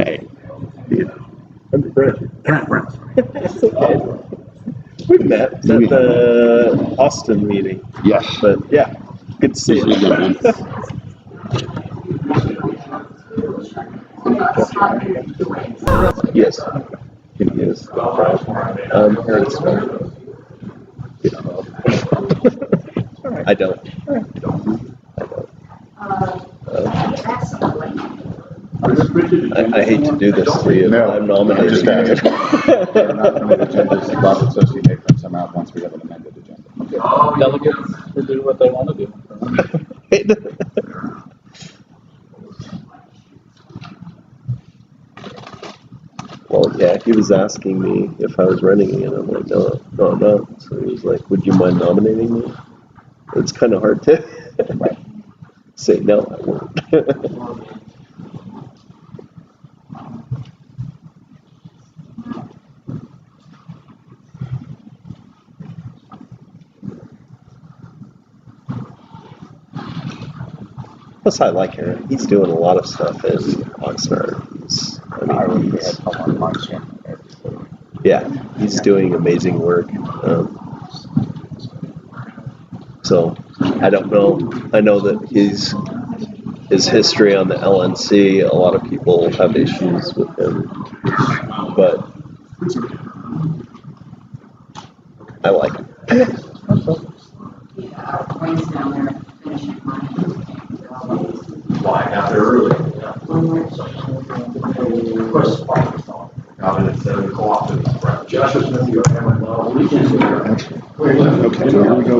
Hey, you know, I'm Brent. Brent. That's okay. We met at the Austin meeting. Yes. But yeah, good to see you. Yes. Yes. Ernest. I don't. I hate to do this to you, but I'm nominating. Just we're not going to agenda. Robert says he may print some out once we have an amended agenda. Delegates to do what they want to do. Well, yeah, he was asking me if I was running again. I'm like, no, I'm not. So he was like, would you mind nominating me? It's kind of hard to say no, I won't. Plus, I like Aaron. He's doing a lot of stuff in Oxnard. Yeah, he's doing amazing work. So, I don't know. I know that his history on the LNC, a lot of people have issues with him, but I like him. Why got there early? Of course, got in at 7 o'clock. Joshua Smith, you have my weekends there. Okay, so here we go.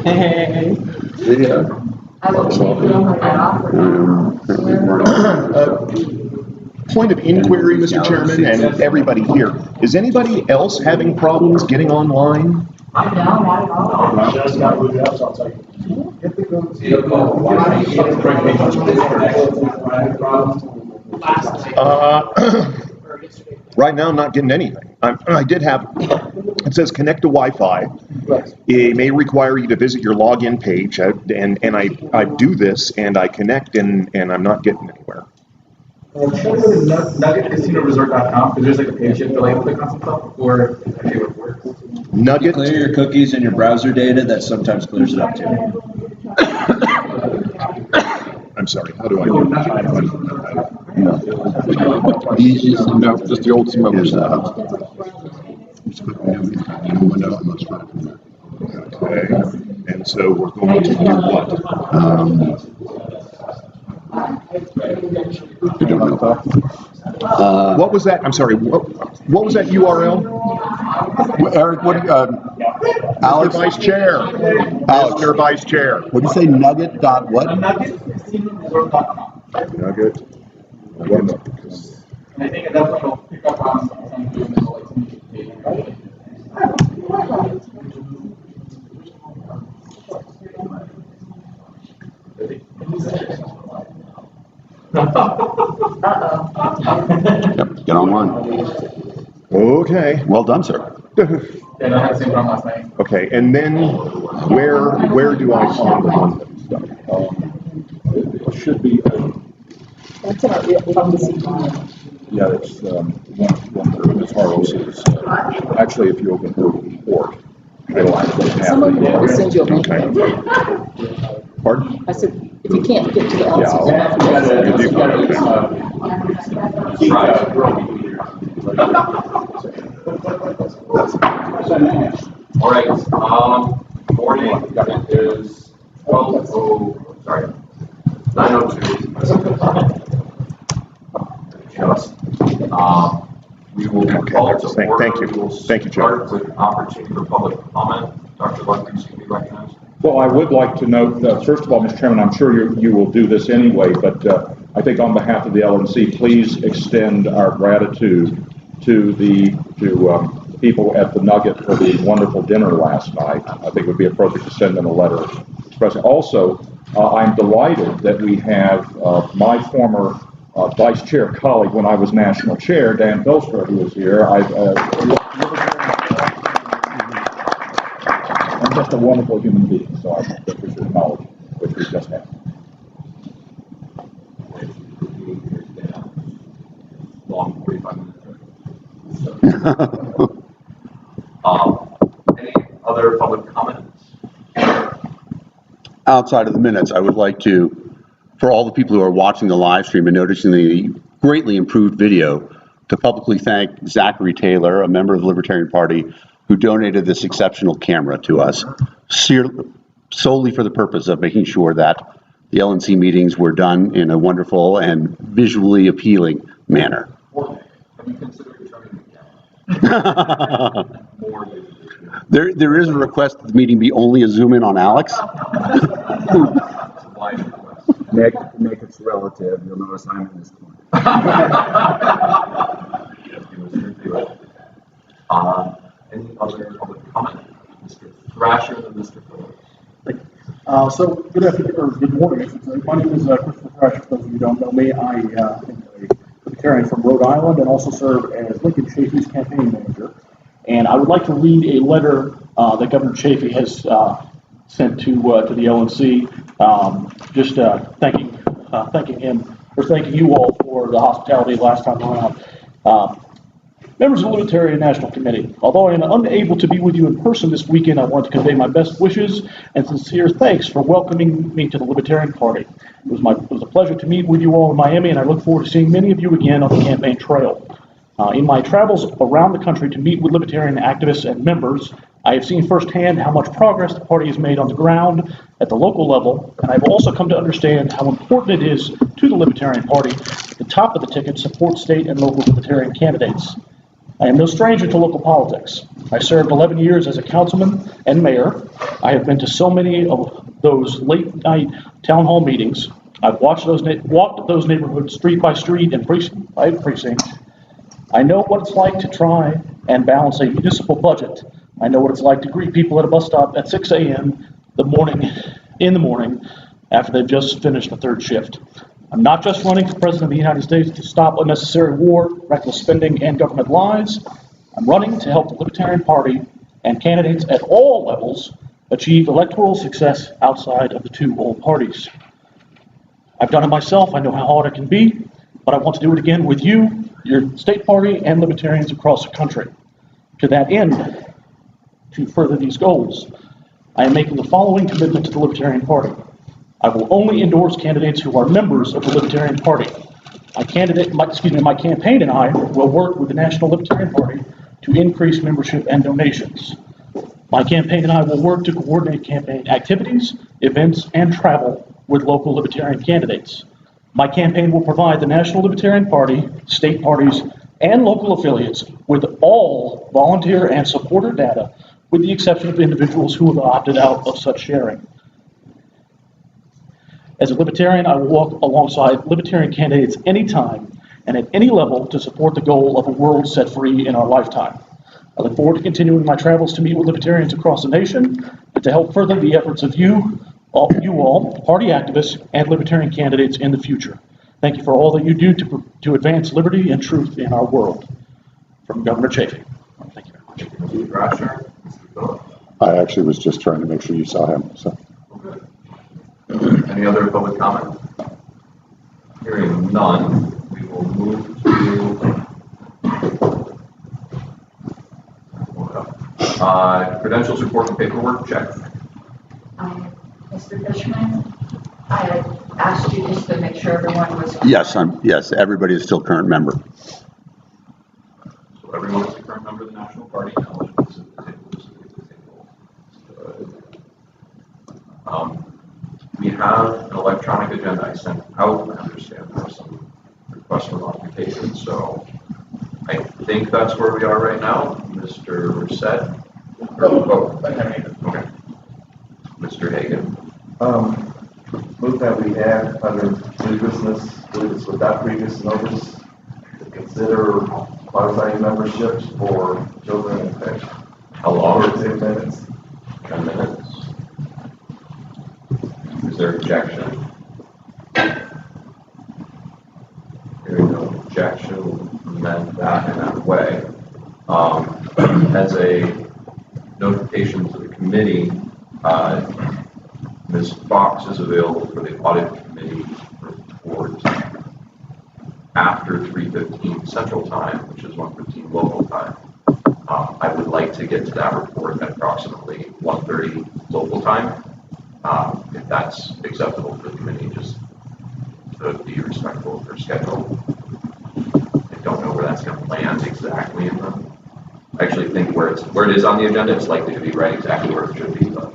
Hey. Point of inquiry, Mr. Chairman, and everybody here. Is anybody else having problems getting online? I'm down, not at all. Just got moved up, so I'll tell you. Right now, I'm not getting anything. I did have, it says connect to Wi-Fi. It may require you to visit your login page, and I do this, and I connect, and I'm not getting anywhere. NuggetCasinoResort.com, because there's like a page you have to like click on some stuff, or actually it works. Nugget. Clear your cookies and your browser data, that sometimes clears it up too. I'm sorry, how do I do that? No. No, just the old smoke. Okay, and so we're going to do what? I don't know. What was that? I'm sorry. What was that URL? Eric, what? Alex, Mr. Vice Chair. Alex, Mr. Vice Chair. what do you say? Nugget dot what? NuggetCasinoResort.com. Nugget. And I think at that point it'll pick up on some Yep, get online. Okay. Well done, sir. And I had the same problem last night. Okay, and then where do I find the London stuff? It should be, That's our policy. yeah, it's one Ms. Harlow's. Actually, if you open her report, it'll actually have Someone will send you a link. Pardon? I said, if you can't get to the Yeah, All right, morning, it is 9:02. We will call to order. Thank you. Thank you, Joe. Start with an opportunity for public comment. Dr. Lundgren, you be recognized. Well, I would like to note, first of all, Mr. Chairman, I'm sure you will do this anyway, but I think on behalf of the LNC, please extend our gratitude to the people at the Nugget for the wonderful dinner last night. I think it would be appropriate to send them a letter expressing. Also, I'm delighted that we have my former vice chair colleague when I was national chair, Dan Bilstra, who is here. I'm just a wonderful human being, so I think we should acknowledge what we just had. 45 minutes. Any other public comments? Outside of the minutes, I would like to, for all the people who are watching the live stream and noticing the greatly improved video, to publicly thank Zachary Taylor, a member of the Libertarian Party, who donated this exceptional camera to us solely for the purpose of making sure that the LNC meetings were done in a wonderful and visually appealing manner. Have you considered returning the camera? More than There is a request that the meeting be only a zoom in on Alex. Nick, it's relative. You'll notice I'm in this corner. Any other public comment? Mr. Thrasher and Mr. Phillips. So good afternoon, or good morning, I should say. My name is Christopher Thrasher. For those of you who don't know me, I am a Libertarian from Rhode Island and also serve as Lincoln Chafee's campaign manager. And I would like to read a letter that Governor Chafee has sent to the LNC, just thanking him, or thanking you all for the hospitality last time around. Members of the Libertarian National Committee, although I am unable to be with you in person this weekend, I want to convey my best wishes and sincere thanks for welcoming me to the Libertarian Party. It was a pleasure to meet with you all in Miami, and I look forward to seeing many of you again on the campaign trail. In my travels around the country to meet with Libertarian activists and members, I have seen firsthand how much progress the party has made on the ground at the local level, and I've also come to understand how important it is to the Libertarian Party at the top of the ticket to support state and local Libertarian candidates. I am no stranger to local politics. I served 11 years as a councilman and mayor. I have been to so many of those late-night town hall meetings. I've walked those neighborhoods street by street and precinct by precinct. I know what it's like to try and balance a municipal budget. I know what it's like to greet people at a bus stop at 6 a.m. in the morning after they've just finished the third shift. I'm not just running for President of the United States to stop unnecessary war, reckless spending, and government lies. I'm running to help the Libertarian Party and candidates at all levels achieve electoral success outside of the two old parties. I've done it myself. I know how hard it can be, but I want to do it again with you, your state party, and Libertarians across the country. To that end, to further these goals, I am making the following commitment to the Libertarian Party. I will only endorse candidates who are members of the Libertarian Party. My campaign and I will work with the National Libertarian Party to increase membership and donations. My campaign and I will work to coordinate campaign activities, events, and travel with local Libertarian candidates. My campaign will provide the National Libertarian Party, state parties, and local affiliates with all volunteer and supporter data, with the exception of individuals who have opted out of such sharing. As a Libertarian, I will walk alongside Libertarian candidates anytime and at any level to support the goal of a world set free in our lifetime. I look forward to continuing my travels to meet with Libertarians across the nation and to help further the efforts of you all, party activists, and Libertarian candidates in the future. Thank you for all that you do to advance liberty and truth in our world. From Governor Chafee. Thank you very much. Mr. Thrasher, Mr. Phillips. I actually was just trying to make sure you saw him, so. Okay. Any other public comment? Hearing none, we will move to credentials, report, and paperwork check. Mr. Fishman, I asked you just to make sure everyone was. Yes, everybody is still current member. So everyone is a current member of the National Party. We have an electronic agenda I sent out. I understand there are some requests for modification, so I think that's where we are right now. Mr. Reset? Okay. Mr. Hagan. Move that we add under new business, it's without previous notice, to consider qualifying memberships for children and pets. How long? 10 minutes. 10 minutes. Is there objection? Hearing no objection, we'll amend that in that way. As a notification to the committee, Ms. Fox is available for the audit committee report after 3:15 Central Time, which is 1:15 local time. I would like to get to that report at approximately 1:30 local time, if that's acceptable for the committee, just to be respectful of their schedule. I don't know where that's going to land exactly in them. I actually think where it is on the agenda, it's likely to be right exactly where it should be. But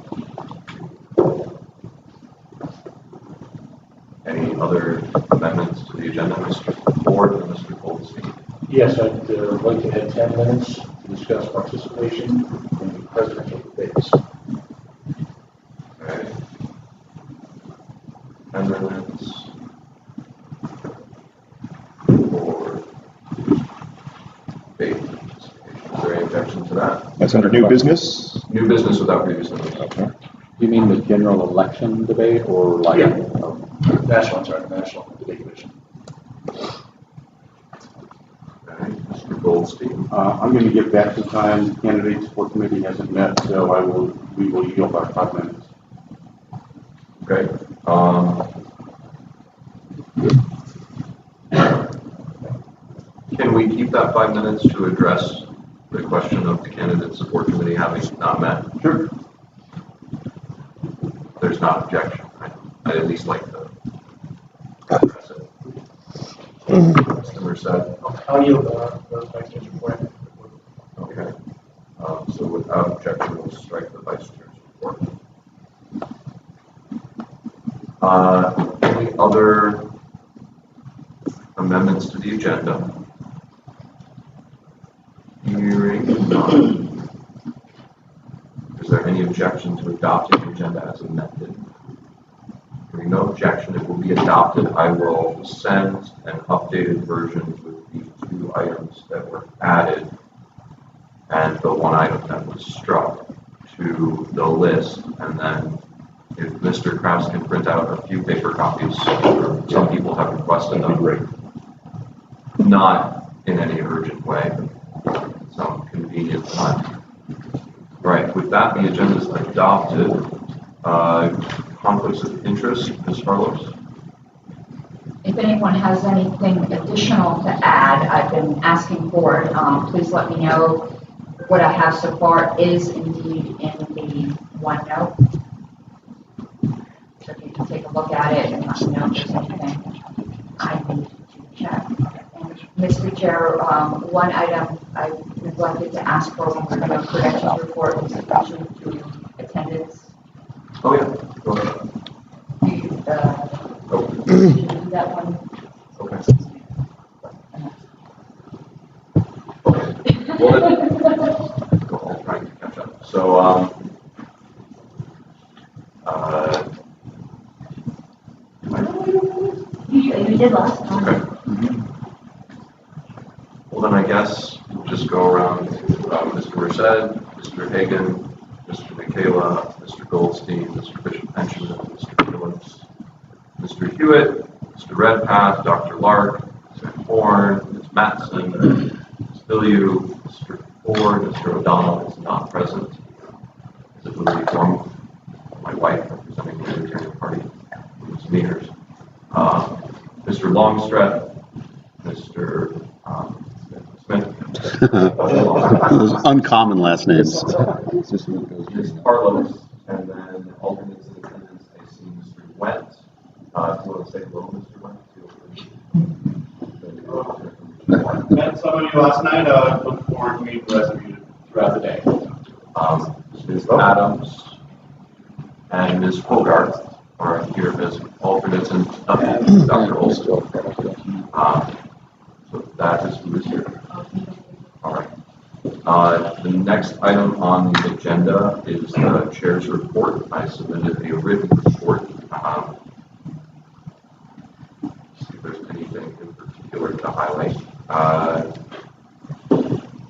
any other amendments to the agenda, Mr. Ford and Mr. Goldstein? Yes, I'd like to have 10 minutes to discuss participation in the presidential debates. Okay. 10 minutes for debate. Is there any objection to that? That's under new business? New business without previous notice. Okay. You mean the general election debate or like? Yeah. National Debate Commission. Okay. Mr. Goldstein. I'm going to give back some time. Candidate support committee hasn't met, so we will yield our 5 minutes. Okay. Can we keep that 5 minutes to address the question of the candidate support committee having not met? Sure. There's not objection. I'd at least like to address it. Customer said. How do you, Vice Chair's report? Okay. So without objection, we'll strike the vice chair's report. Any other amendments to the agenda? Hearing none. Is there any objection to adopting the agenda as amended? Hearing no objection, it will be adopted. I will send an updated version with the 2 items that were added and the 1 item that was struck to the list. And then if Mr. Krause can print out a few paper copies, some people have requested them. Not in any urgent way, but some convenient time. Right, with that, the agenda is adopted. Conflicts of interest, Ms. Carlos? If anyone has anything additional to add, I've been asking for it. Please let me know. What I have so far is indeed in the OneNote. So if you can take a look at it and let me know if there's anything I need to check. And Mr. Chair, 1 item I neglected to ask for when we're going to credentials report was attention to attendance. Oh, yeah. Go ahead. That one. Okay. Well, I'll try to catch up. So, you did last time. Okay. Well, then I guess we'll just go around Mr. Merced, Mr. Hagan, Mr. Michaela, Mr. Goldstein, Mr. Bishop Benjamin, Mr. Phillips, Mr. Hewitt, Mr. Redpath, Dr. Lark, Mr. Horn, Ms. Matson, Ms. Billiou, Mr. Ford, Mr. O'Donnell is not present. Is it really form my wife representing the Libertarian Party, Ms. Meters, Mr. Longstreth, Mr. Smith. Those uncommon last names. Ms. Carlos, and then alternates in attendance, I see Mr. Went. If you want to say hello, Mr. Went, feel free. Met some of you last night. Look forward to meeting the rest of you throughout the day. Ms. Adams and Ms. Hogarth are here as alternates and Dr. Olson. So that is who is here. All right. The next item on the agenda is the chair's report. I submitted a written report. See if there's anything in particular to highlight.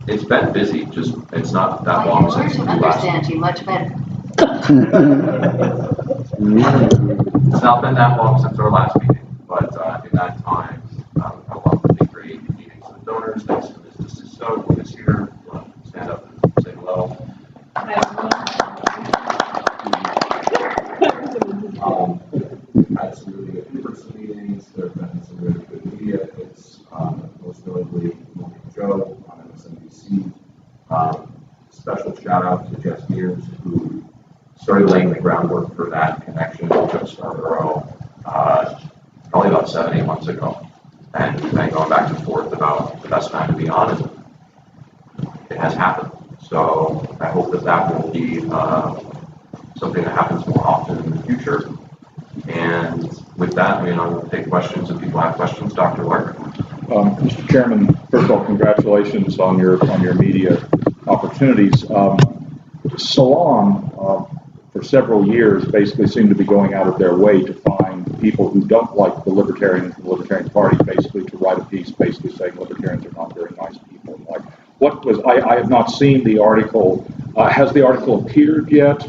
It's been busy, just it's not that long since we last. You much better. It's not been that long since our last meeting, but in that time, we've had a lot of really great meetings with donors. Thanks to Mrs. Sisto, who is here. You want to stand up and say hello? Had some really good in-person meetings, there have been some really good media hits, most notably Morning Joe on MSNBC. Special shout out to Jess Mears, who started laying the groundwork for that connection with Joe Scarborough probably about 7-8 months ago. And we've been going back and forth about the best time to be on, and it has happened. So I hope that that will be something that happens more often in the future. And with that, I mean, I will take questions if people have questions. Dr. Lark. Mr. Chairman, first of all, congratulations on your media opportunities. Salon, for several years, basically seemed to be going out of their way to find people who don't like the Libertarian Party, basically to write a piece basically saying Libertarians are not very nice people. Like, what was, I have not seen the article. Has the article appeared yet?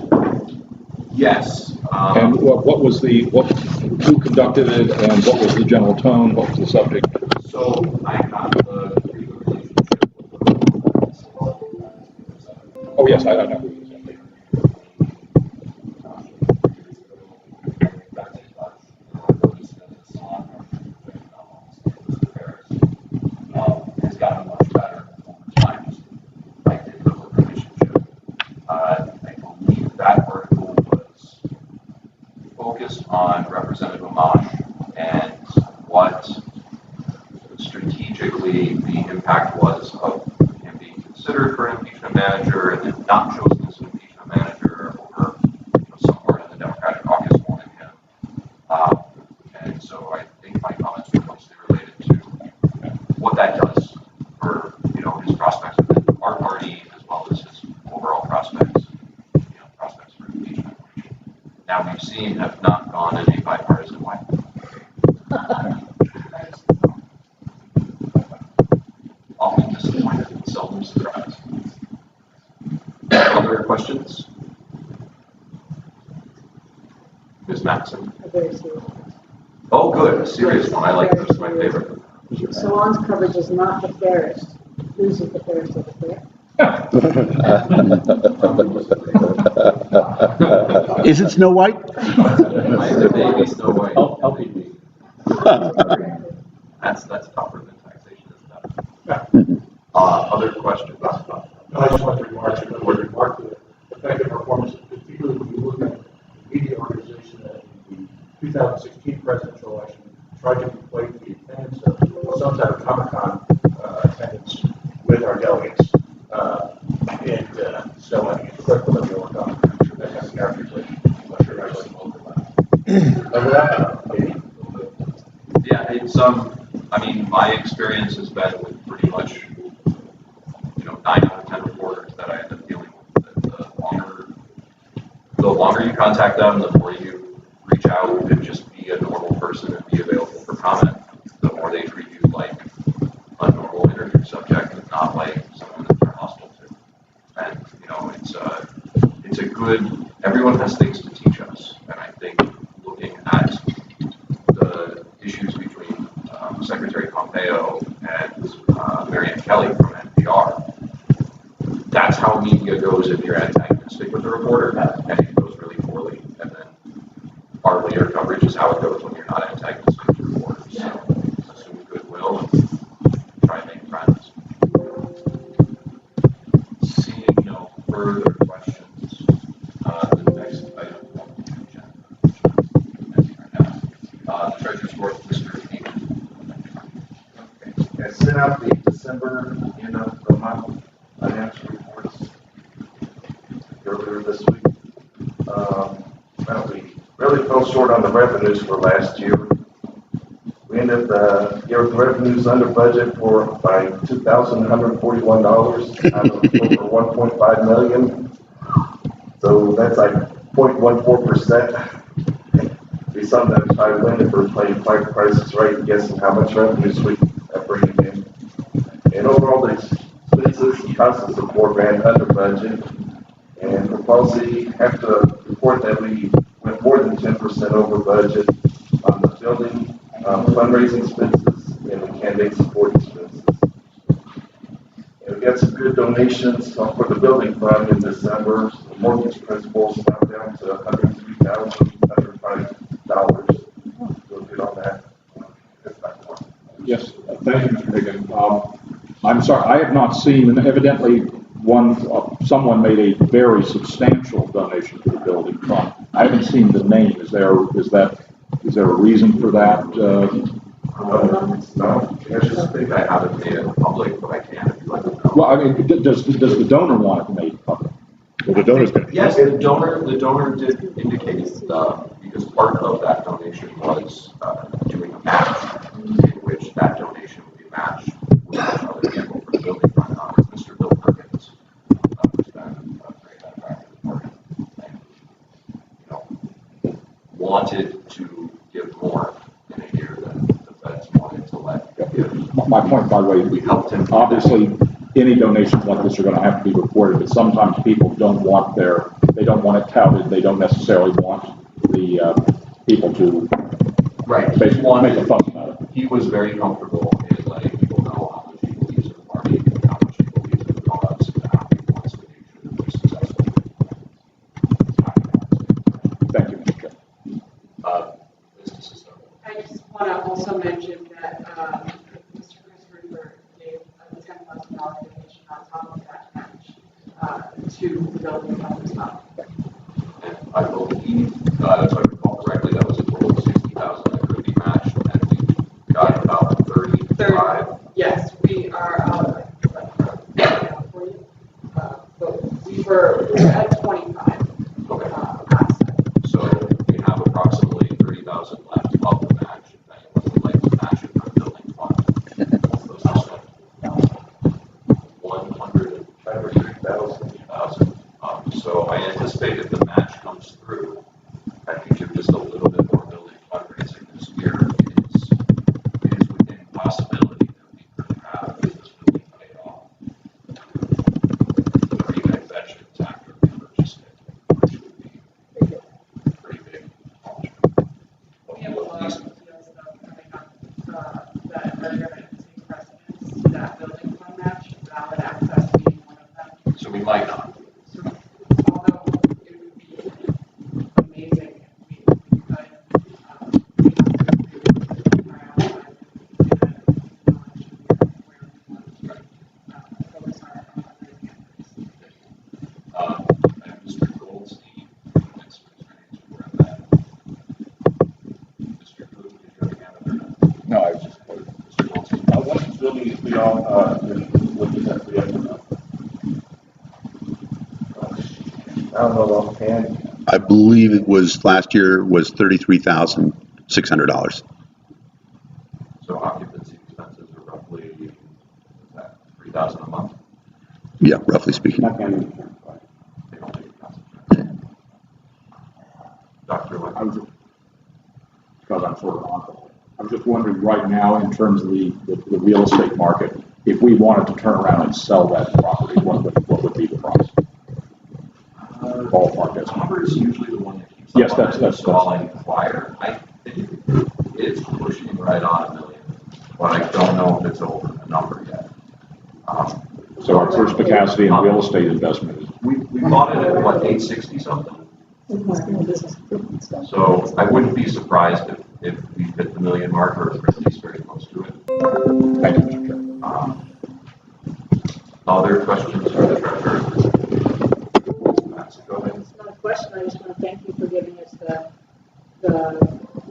Yes. And what was who conducted it, and what was the general tone? What was the subject? So I have a pretty good relationship with the Oh yes, I know. Has gotten much better over time, just like the relationship. I believe that article was focused on Representative Amash and what strategically the impact was of him being considered for an impeachment manager and then not chosen as an impeachment manager over somewhere in the Democratic caucus wanted him. And so I think my comments were mostly related to what that does for his prospects within our party as well as his overall prospects, prospects for impeachment, which now we've seen have not gone in a bipartisan way. Often disappointed and seldom surprised. Other questions? Ms. Maxson? Oh, good, a serious one. I like this, it's my favorite. Salon's coverage is not the fairest. Who's the fairest of the fair? Is it Snow White? The baby Snow White. LPP. That's tougher than taxation, isn't it? Other questions? I just want to remark the effective performance, particularly when you look at the media organization that in the 2016 presidential election tried to equate the attendance of some type of Comic-Con attendance with our delegates. So I think it's critical that we work on that kind of characterization. I'm not sure if I spoke about that. Yeah, it's I mean, my experience has been with pretty much 9 out of 10 reporters that I end up dealing with. The longer you contact them, the more you reach out and just be a normal person and be available for comment, the more they treat you like a normal interview subject and not like someone that they're hostile to. And it's a good. Everyone has things to teach us, and I think looking at the issues between Secretary Pompeo and Marianne Kelly from NPR. That's how media goes if you're antagonistic with a reporter, and it goes really poorly. And then our later coverage is how it goes when you're not antagonistic with reporters. So assume goodwill and try and make friends. Seeing no further questions, the next item on the agenda. The Treasurer's Report, Mr. King. I sent out the December end of the month financial reports earlier this week. We really fell short on the revenues for last year. We ended the year with revenues under budget by $2,141 out of over $1.5 million. So that's like 0.14%. We sometimes try to win if we're playing prices right and guessing how much revenues we bring in. And overall, the expenses and costs of support ran under budget. And the policy have to report that we went more than 10% over budget on the building, fundraising expenses, and the candidate support expenses. And we got some good donations for the building fund in December. The mortgage principal is now down to $103,105. Feel good on that. Yes, thank you, Mr. Hagan. I'm sorry, I have not seen, and evidently someone made a very substantial donation to the building fund. I haven't seen the name. Is there a reason for that? It's not, I just think I haven't made it public, but I can if you let me know. Well, I mean, does the donor want it made public? Well, the donor's going to. Yes, the donor did indicate, because part of that donation was doing a match, in which that donation would be matched with another vehicle for the building fund. Mr. Bill Perkins, who's been a great benefactor of the party, and, wanted to give more in a year than the feds wanted to let give. My point, by the way, We helped him. obviously, any donations like this are going to have to be reported, but sometimes people don't want they don't want it touted, they don't necessarily want the people to basically make a fuss about it. He was very comfortable in letting people know how much he believes in the party, and how much he believes in the cause, and how he wants to make sure that we're successful. Thank you, Mr. Chair. Businesses know. I just want to also mention that Mr. Chris Rupert gave a $10,000 donation on top of that match to the building fund as well. And I believe, if I recall correctly, that was a total of 60,000 that could be matched, and we got about 35. Yes, we are, for you, but we were at 25. Okay. So we have approximately 30,000 left of the match, if anyone would like to match it for the building fund. Those are spent 130,000. So I anticipate if the match comes through, I think if just a little bit more building fundraising this year it is within possibility that we could have this building paid off. The remanufacturing after we purchased it, which would be pretty big. We have a lot of deals though coming up that are going to take precedence to that building fund match, valid access being one of them. So we might not. Although it would be amazing if we could, we have to really prioritize and where we want to focus our fundraising efforts. And Mr. Goldstein, next we're at that. Mr. Gould, did you have a hand up there? No, I was just Mr. Goldstein. What building is we all, looking at the other? I don't know offhand. I believe it was last year was $33,600. So occupancy expenses are roughly, what's that, 3,000 a month? Yeah, roughly speaking. They don't take concentrate. Dr. Lynn. Because I'm sort of on it. I'm just wondering right now, in terms of the real estate market, if we wanted to turn around and sell that property, what would be the price? Ballpark estimate. Humber is usually the one that keeps Yes, up that's on it, so I'll inquire. I think it's pushing right on $1 million, but I don't know if it's over the number yet. So our first capacity in real estate investment is. We bought it at what, 860 something? So I wouldn't be surprised if we hit the $1 million mark, or at least very close to it. Thank you, Mr. Chair. Other questions for the treasurer? Go ahead. It's not a question, I just want to thank you for giving us the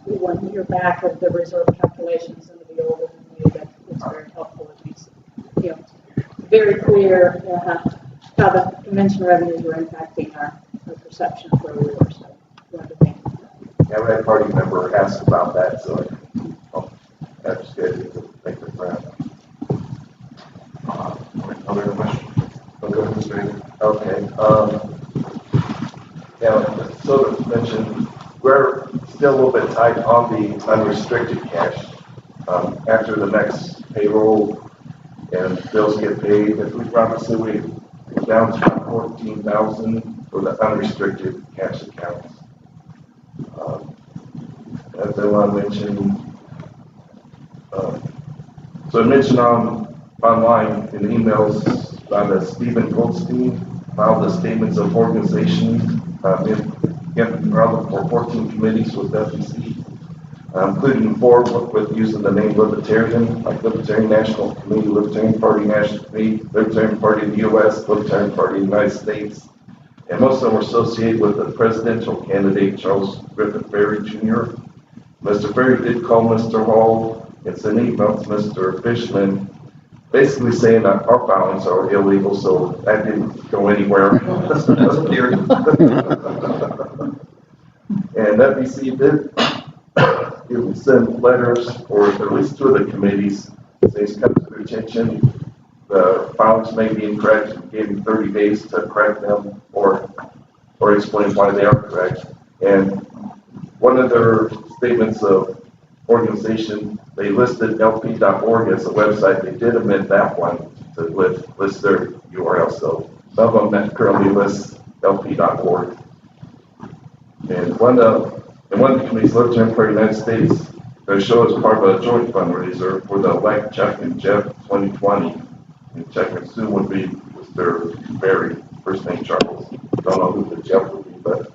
1 year back of the reserve calculations under the old one. It's very helpful. It makes it, very clear how the convention revenues were impacting our perception of where we were. So I wanted to thank you for that. Yeah, we had a party member asked about that, so that's good. Thank you for that. Other questions? Okay. Yeah, sort of mentioned, we're still a little bit tight on the unrestricted cash. After the next payroll and bills get paid, if we promise that we're down to about 14,000 for the unrestricted cash accounts. As I want to mention, so I mentioned online in emails by Stephen Goldstein filed the statements of organization for 14 committees with FEC. Including four with using the name Libertarian, like Libertarian National Committee, Libertarian Party National Committee, Libertarian Party of the U.S., Libertarian Party of the United States. And most of them were associated with the presidential candidate, Charles Griffith Berry Jr. Mr. Berry did call Mr. Hall and send email to Mr. Fishman, basically saying that our filings are illegal, so that didn't go anywhere. And FEC did send letters, or at least two of the committees, saying it's come to their attention, the filings may be incorrect, and gave them 30 days to correct them or explain why they are correct. And one of their statements of organization, they listed lp.org as a website. They did amend that one to list their URL. So some of them currently list lp.org. And one of the committees, Libertarian Party of the United States, their show is part of a joint fundraiser for the Elect Chuck and Jeff 2020. And Chuck and Sue would be Mr. Barry, first name Charles. Don't know who the Jeff would be, but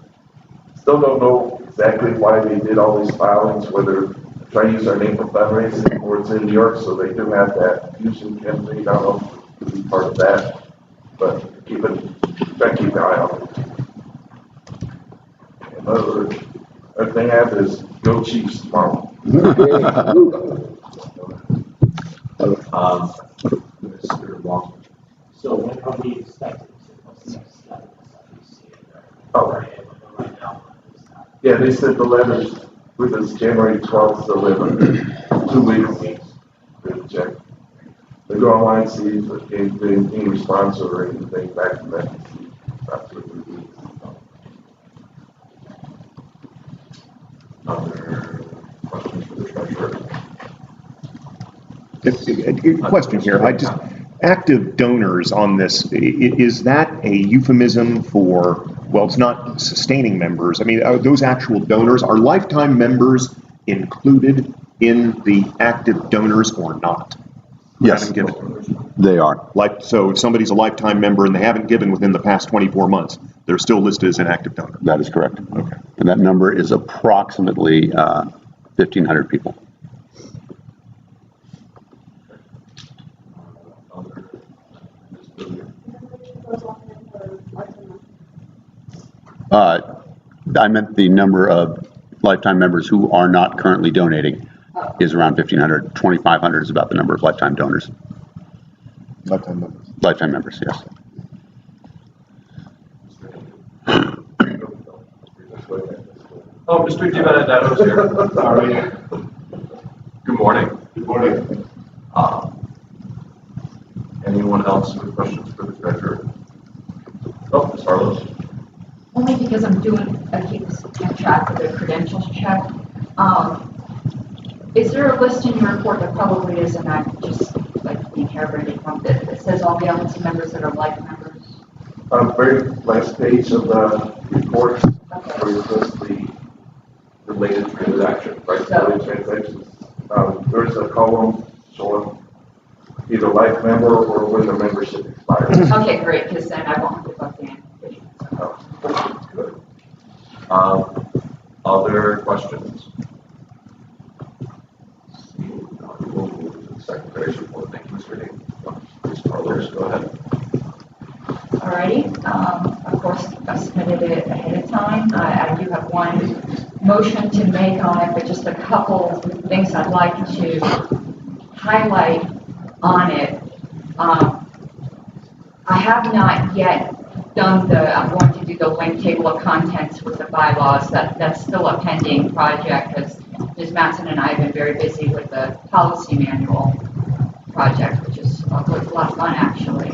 still don't know exactly why they did all these filings, whether trying to use our name for fundraising or it's in New York, so they do have that fusion campaign. I don't know if to be part of that, but try to keep an eye on it. Another thing I have is go Chiefs tomorrow. Mr. Walton. So when are we expecting to Yeah, they sent the letters with us January 12th to 11, 2 weeks. Good check. They go online, see if any response or anything back from that. Other questions for the treasurer? Question here. Active donors on this, is that a euphemism for, well, it's not sustaining members. I mean, are those actual donors? Are lifetime members included in the active donors or not? Yes, they are. So if somebody's a lifetime member and they haven't given within the past 24 months, they're still listed as an active donor. That is correct. Okay. And that number is approximately 1,500 people. I meant the number of lifetime members who are not currently donating is around 1,500. 2,500 is about the number of lifetime donors. Lifetime members. Lifetime members, yes. Oh, Mr. DiBenedetto's here. Sorry. Good morning. Good morning. Anyone else with questions for the treasurer? Oh, Ms. Harlow. Only because I keep track of the credentials check. Is there a list in your report that probably isn't, I just like being inherited from it, that says all the LNC members that are life members? Very last page of the report, where you list the related transactions, right? Related transactions. There's a column showing either life member or when the membership expires. Okay, great, because then I won't have to look in. Good. Other questions? We'll move to the secretary's report. Thank you, Mr. Dave. Ms. Carlos, go ahead. Alrighty, of course, I submitted it ahead of time. I do have one motion to make on it, but just a couple things I'd like to highlight on it. I have not yet done I'm going to do the link table of contents with the bylaws. That's still a pending project because Ms. Matson and I have been very busy with the policy manual project, which is a lot of fun actually.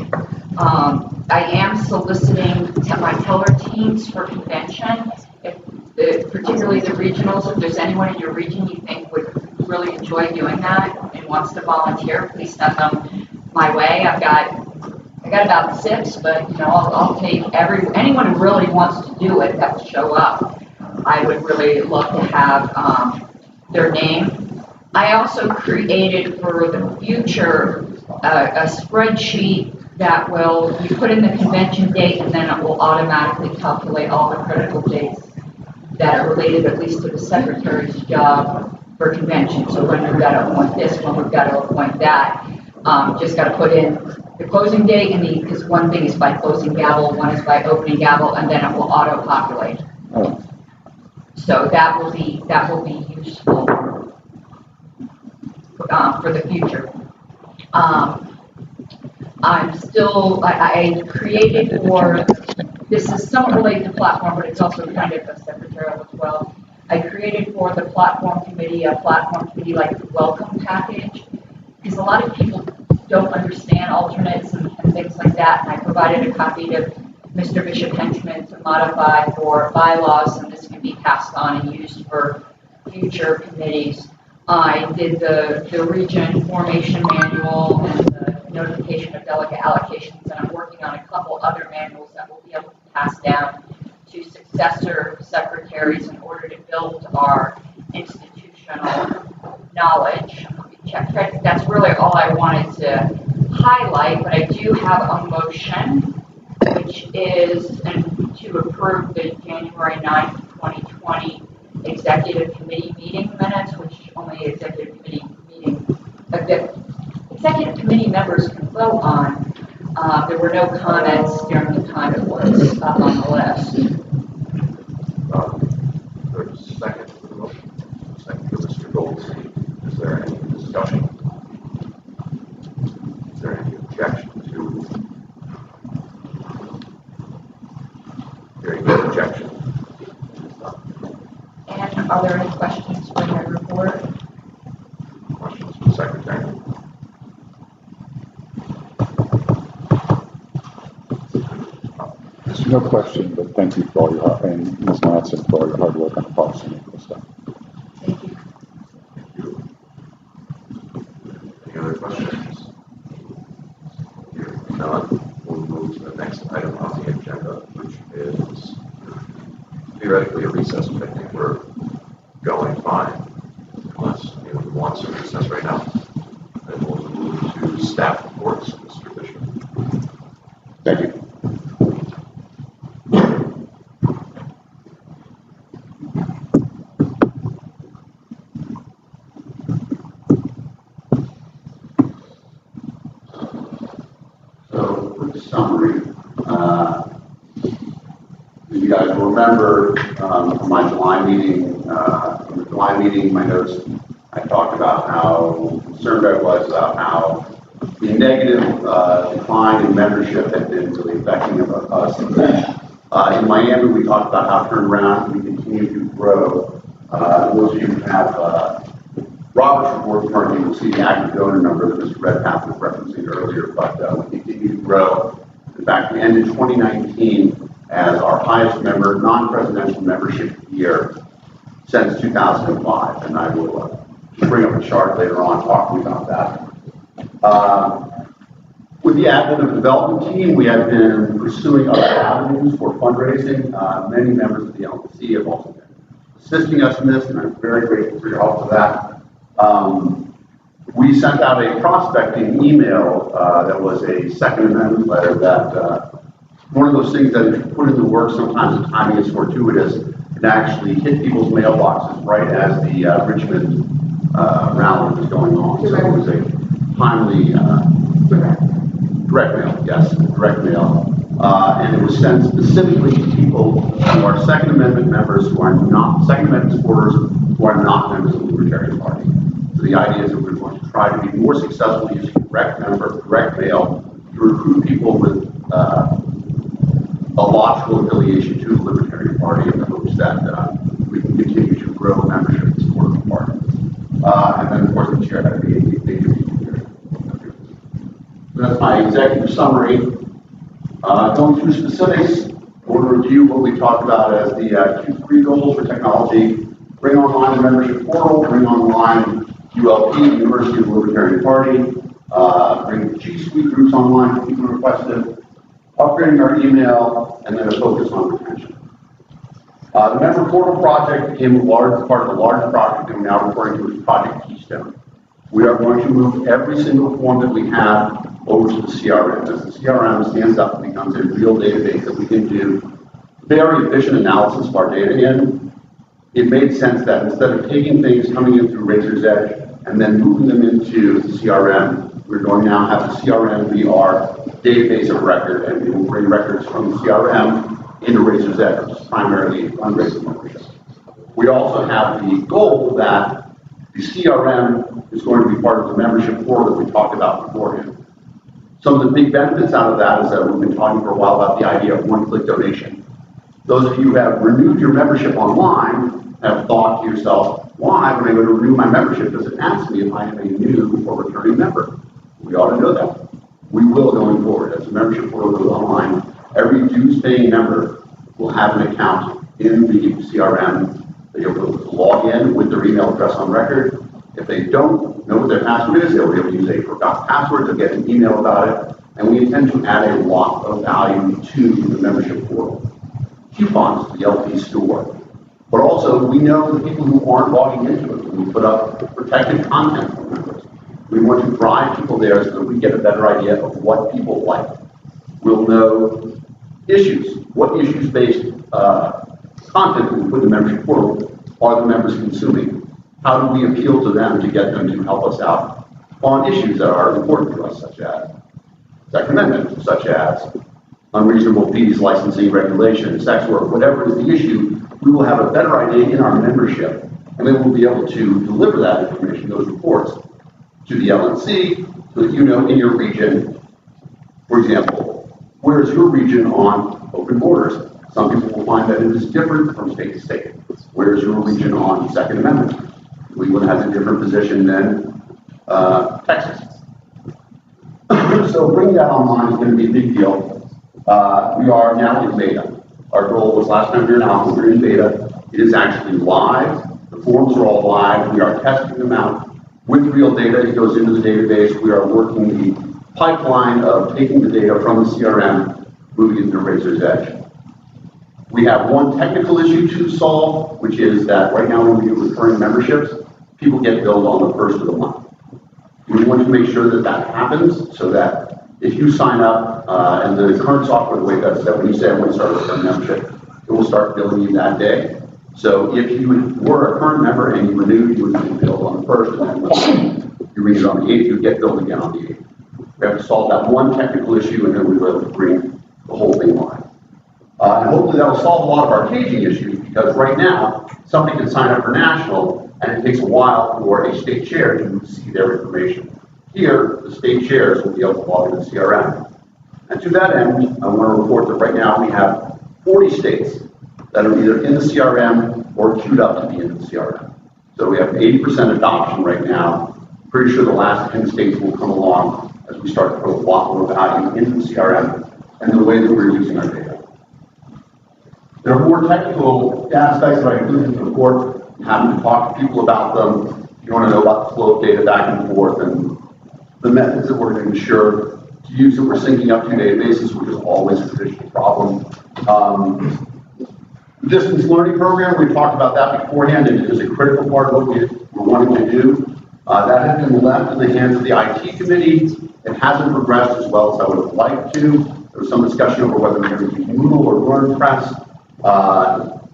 I am soliciting my teller teams for convention, particularly the regionals. If there's anyone in your region you think would really enjoy doing that and wants to volunteer, please send them my way. I got about 6, but I'll take anyone who really wants to do it that will show up. I would really love to have their name. I also created for the future a spreadsheet that you put in the convention date and then it will automatically calculate all the critical dates that are related at least to the secretary's job for convention. So when we've got to appoint this, when we've got to appoint that, just got to put in the closing date and because one thing is by closing gavel, one is by opening gavel, and then it will auto-populate. Oh. So that will be useful for the future. I created this is somewhat related to platform, but it's also kind of a secretarial as well. I created for the platform committee a platform committee like welcome package, because a lot of people don't understand alternates and things like that, and I provided a copy to Mr. Bishop Henchman to modify for bylaws, and this can be passed on and used for future committees. I did the region formation manual and the notification of delegate allocations, and I'm working on a couple other manuals that we'll be able to pass down to successor secretaries in order to build our institutional knowledge. That's really all I wanted to highlight, but I do have a motion, which is to approve the January 9th, 2020 executive committee meeting minutes, which only executive committee members can vote on. There were no comments during the time it was up on the list. There's a second for the motion. Second for Mr. Goldstein. Is there any discussion? Is there any objection to? Hearing no objection. And are there any questions for my report? Questions from the secretary? No question, but thank you for all your, and Ms. Latson for all your hard work on the policy and stuff. Thank you. Any other questions? If not, we'll move to the next item on the agenda, which is theoretically a recess, but I think we're going fine, unless anyone wants a recess right now. Then we'll move to staff reports, Mr. Bishop. Thank you. Summary. You guys will remember from my July meeting, my notes, I talked about how concerned I was about how the negative decline in membership had been really affecting us. In Miami, we talked about how turned around we continue to grow. Those of you who have Robert's report currently will see the active donor number that Mr. Redpath was referencing earlier, but we continue to grow. In fact, we ended 2019 as our highest non-presidential membership year since 2005, and I will bring up a chart later on talking about that. With the advent of the development team, we have been pursuing other avenues for fundraising. Many members of the LNC have also been assisting us in this, and I'm very grateful for your help for that. We sent out a prospecting email that was a Second Amendment letter that one of those things that if you put in the work, sometimes the timing is fortuitous, and actually hit people's mailboxes right as the Richmond rally was going on. So it was a timely direct mail, yes, direct mail. And it was sent specifically to people who are Second Amendment members, who are not Second Amendment supporters, who are not members of the Libertarian Party. So the idea is that we're going to try to be more successful using direct mail to recruit people with a logical affiliation to the Libertarian Party in the hopes that we can continue to grow membership and support of the party. And then, of course, the chair had to be here. So that's my executive summary. Going through specifics, we'll review what we talked about as the Q3 goals for technology. Bring online the membership portal, bring online ULP, University of the Libertarian Party, bring the G Suite groups online for people who requested, upgrading our email, and then a focus on retention. The member portal project became a large part of a large project that we're now referring to as Project Keystone. We are going to move every single form that we have over to the CRM. As the CRM stands up, it becomes a real database that we can do very efficient analysis of our data in. it made sense that instead of taking things coming in through Razor's Edge and then moving them into the CRM, we're going to now have the CRM be our database of record, and we will bring records from the CRM into Razor's Edge, which is primarily fundraising membership. We also have the goal that the CRM is going to be part of the membership portal that we talked about beforehand. Some of the big benefits out of that is that we've been talking for a while about the idea of one-click donation. Those of you who have renewed your membership online have thought to yourself, why, when I go to renew my membership, does it ask me if I am a new or returning member? We ought to know that. We will going forward. As the membership portal goes online, every dues-paying member will have an account in the CRM. They'll be able to log in with their email address on record. If they don't know what their password is, they'll be able to use a forgotten password. They'll get an email about it. And we intend to add a lot of value to the membership portal. Coupons to the LP store. But also, we know the people who aren't logging into it. We put up protected content for members. We want to drive people there so that we get a better idea of what people like. We'll know issues. What issues-based content that we put in the membership portal are the members consuming? How do we appeal to them to get them to help us out on issues that are important to us, such as Second Amendment, such as unreasonable fees, licensing, regulation, sex work, whatever is the issue, we will have a better idea in our membership, and then we'll be able to deliver that information, those reports, to the LNC, so that you know in your region, for example, where is your region on open borders? Some people will find that it is different from state to state. Where is your region on Second Amendment? Cleveland has a different position than Texas. So bringing that online is going to be a big deal. We are now in beta. Our goal was last time we were in alpha, we're in beta. It is actually live. The forms are all live. We are testing them out with real data. It goes into the database. We are working the pipeline of taking the data from the CRM, moving it into Razor's Edge. We have one technical issue to solve, which is that right now when we do recurring memberships, people get billed on the first of the month. We want to make sure that that happens so that if you sign up, and the current software, the way that is that when you say I want to start a recurring membership, it will start billing you that day. So if you were a current member and you renewed, you would be billed on the first, and then when you renew on the 8th, you would get billed again on the 8th. We have to solve that one technical issue, and then we will bring the whole thing live. And hopefully that will solve a lot of our caging issues, because right now, somebody can sign up for national, and it takes a while for a state chair to see their information. Here, the state chairs will be able to log into the CRM. And to that end, I want to report that right now we have 40 states that are either in the CRM or queued up to be in the CRM. So we have 80% adoption right now. Pretty sure the last 10 states will come along as we start to put a lot more value into the CRM and the way that we're using our data. There are more technical data sites that I included in the report. I'm happy to talk to people about them. If you want to know about the flow of data back and forth and the methods that we're going to ensure to use that we're syncing up to databases, which is always a traditional problem. The distance learning program, we talked about that beforehand, and it is a critical part of what we're wanting to do. That has been left in the hands of the IT committee. It hasn't progressed as well as I would have liked to. There was some discussion over whether we're going to use Moodle or WordPress.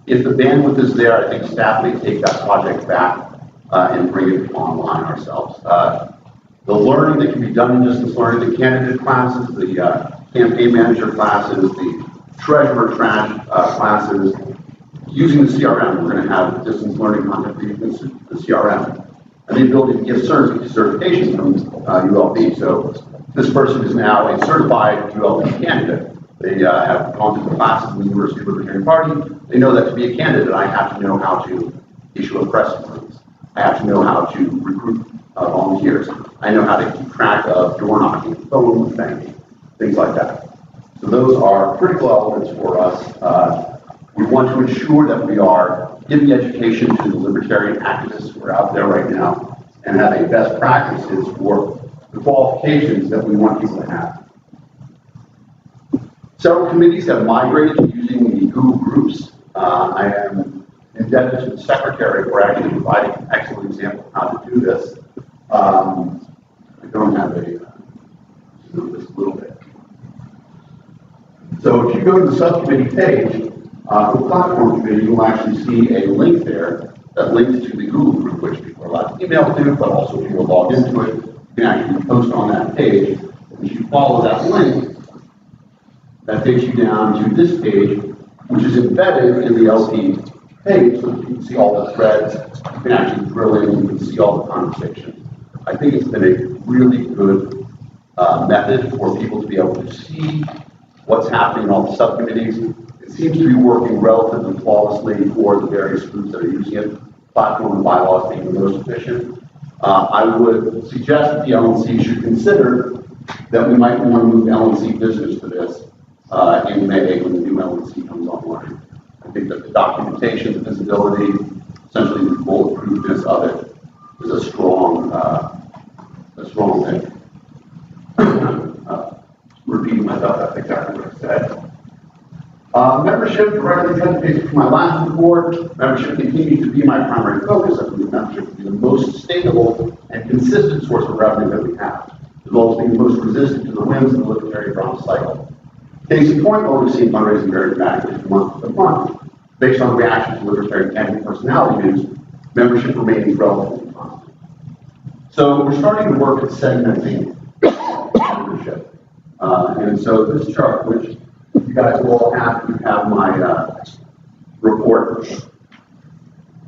If the bandwidth is there, I think staff may take that project back and bring it online ourselves. The learning that can be done in distance learning, the candidate classes, the campaign manager classes, the treasurer classes, using the CRM, we're going to have distance learning content for using the CRM. And the ability to give certifications from ULB. So this person is now a certified ULB candidate. They have gone through the classes in the University of Libertarian Party. They know that to be a candidate, I have to know how to issue a press release. I have to know how to recruit volunteers. I know how to keep track of door knocking, phone banking, things like that. So those are critical elements for us. We want to ensure that we are giving education to the libertarian activists who are out there right now and having best practices for the qualifications that we want people to have. Several committees have migrated to using the Google Groups. I am indebted to the secretary for actually providing an excellent example of how to do this. I don't have move this a little bit. So if you go to the subcommittee page, The platform committee, you'll actually see a link there that links to the Google group, which people are allowed to email to, but also people log into it. You can actually post on that page. If you follow that link, that takes you down to this page, which is embedded in the LP page, so you can see all the threads. You can actually drill in, you can see all the conversations. I think it's been a really good method for people to be able to see what's happening in all the subcommittees. It seems to be working relatively flawlessly for the various groups that are using it, platform and bylaws being the most efficient. I would suggest that the LNC should consider that we might want to move LNC business to this in May when the new LNC comes online. I think that the documentation, the visibility, essentially the bulletproofness of it is a strong thing. Repeating myself, that's exactly what I said. Membership directly touches to my last report. Membership continues to be my primary focus. I believe membership will be the most sustainable and consistent source of revenue that we have, as well as being the most resistant to the whims of the libertarian drama cycle. Case in point, while we've seen fundraising very dramatically from month to month, based on reaction to libertarian candidate personality news, membership remains relatively constant. So we're starting to work at segmenting membership. And so this chart, which you guys will all have, you have my report.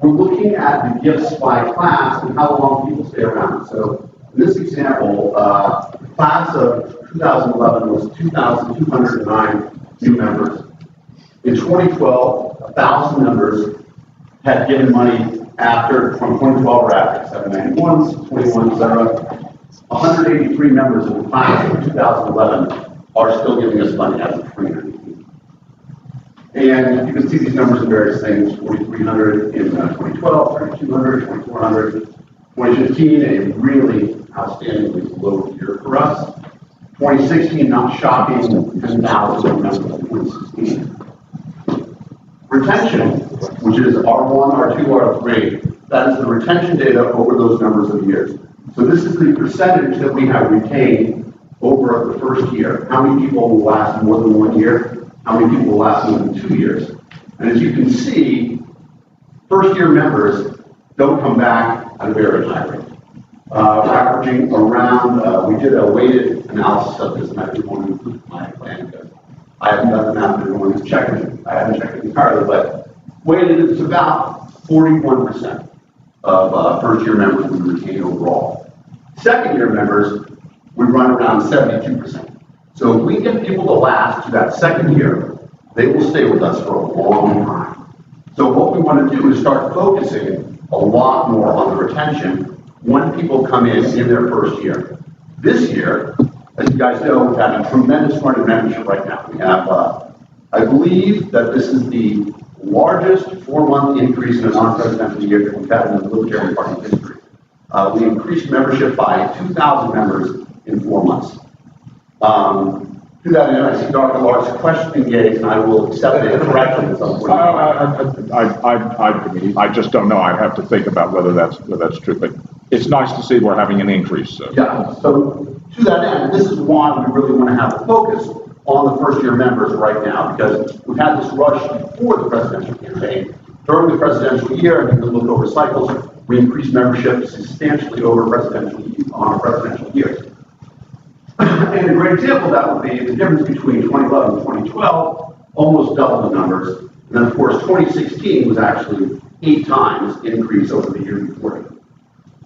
We're looking at the gifts by class and how long people stay around. So in this example, the class of 2011 was 2,209 new members. In 2012, 1,000 members had given money after, from 2012 or after, 791s, 21, etc. 183 members of the class of 2011 are still giving us money as of 2019. And you can see these numbers in various things, 4,300 in 2012, 3,200, 2,400, 2015, a really outstandingly low year for us. 2016, not shocking, 10,000 members in 2016. Retention, which is R1, R2, R3, that is the retention data over those numbers of years. So this is the percentage that we have retained over the first year. How many people will last more than 1 year? How many people will last more than 2 years? And as you can see, first year members don't come back at a very high rate. We're averaging around, we did a weighted analysis of this, and I didn't want to include my plan because I haven't done the math, I want to check it. I haven't checked it entirely, but weighted it's about 41% of first year members we retain overall. Second year members, we run around 72%. So if we get people to last to that second year, they will stay with us for a long time. So what we want to do is start focusing a lot more on the retention when people come in their first year. This year, as you guys know, we've had a tremendous run in membership right now. We have, I believe that this is the largest 4-month increase in a non-presidential year that we've had in the Libertarian Party history. We increased membership by 2,000 members in 4 months. To that end, I see Dr. Lark's question engaged, and I will accept it correctly at some point. I just don't know. I have to think about whether that's true. But it's nice to see we're having an increase. So. Yeah. So to that end, this is why we really want to have a focus on the first-year members right now, because we've had this rush before the presidential campaign. During the presidential year, and you can look over cycles, we increased membership substantially over on a presidential year. And a great example of that would be the difference between 2011 and 2012, almost double the numbers. And then, of course, 2016 was actually 8 times increase over the year before it.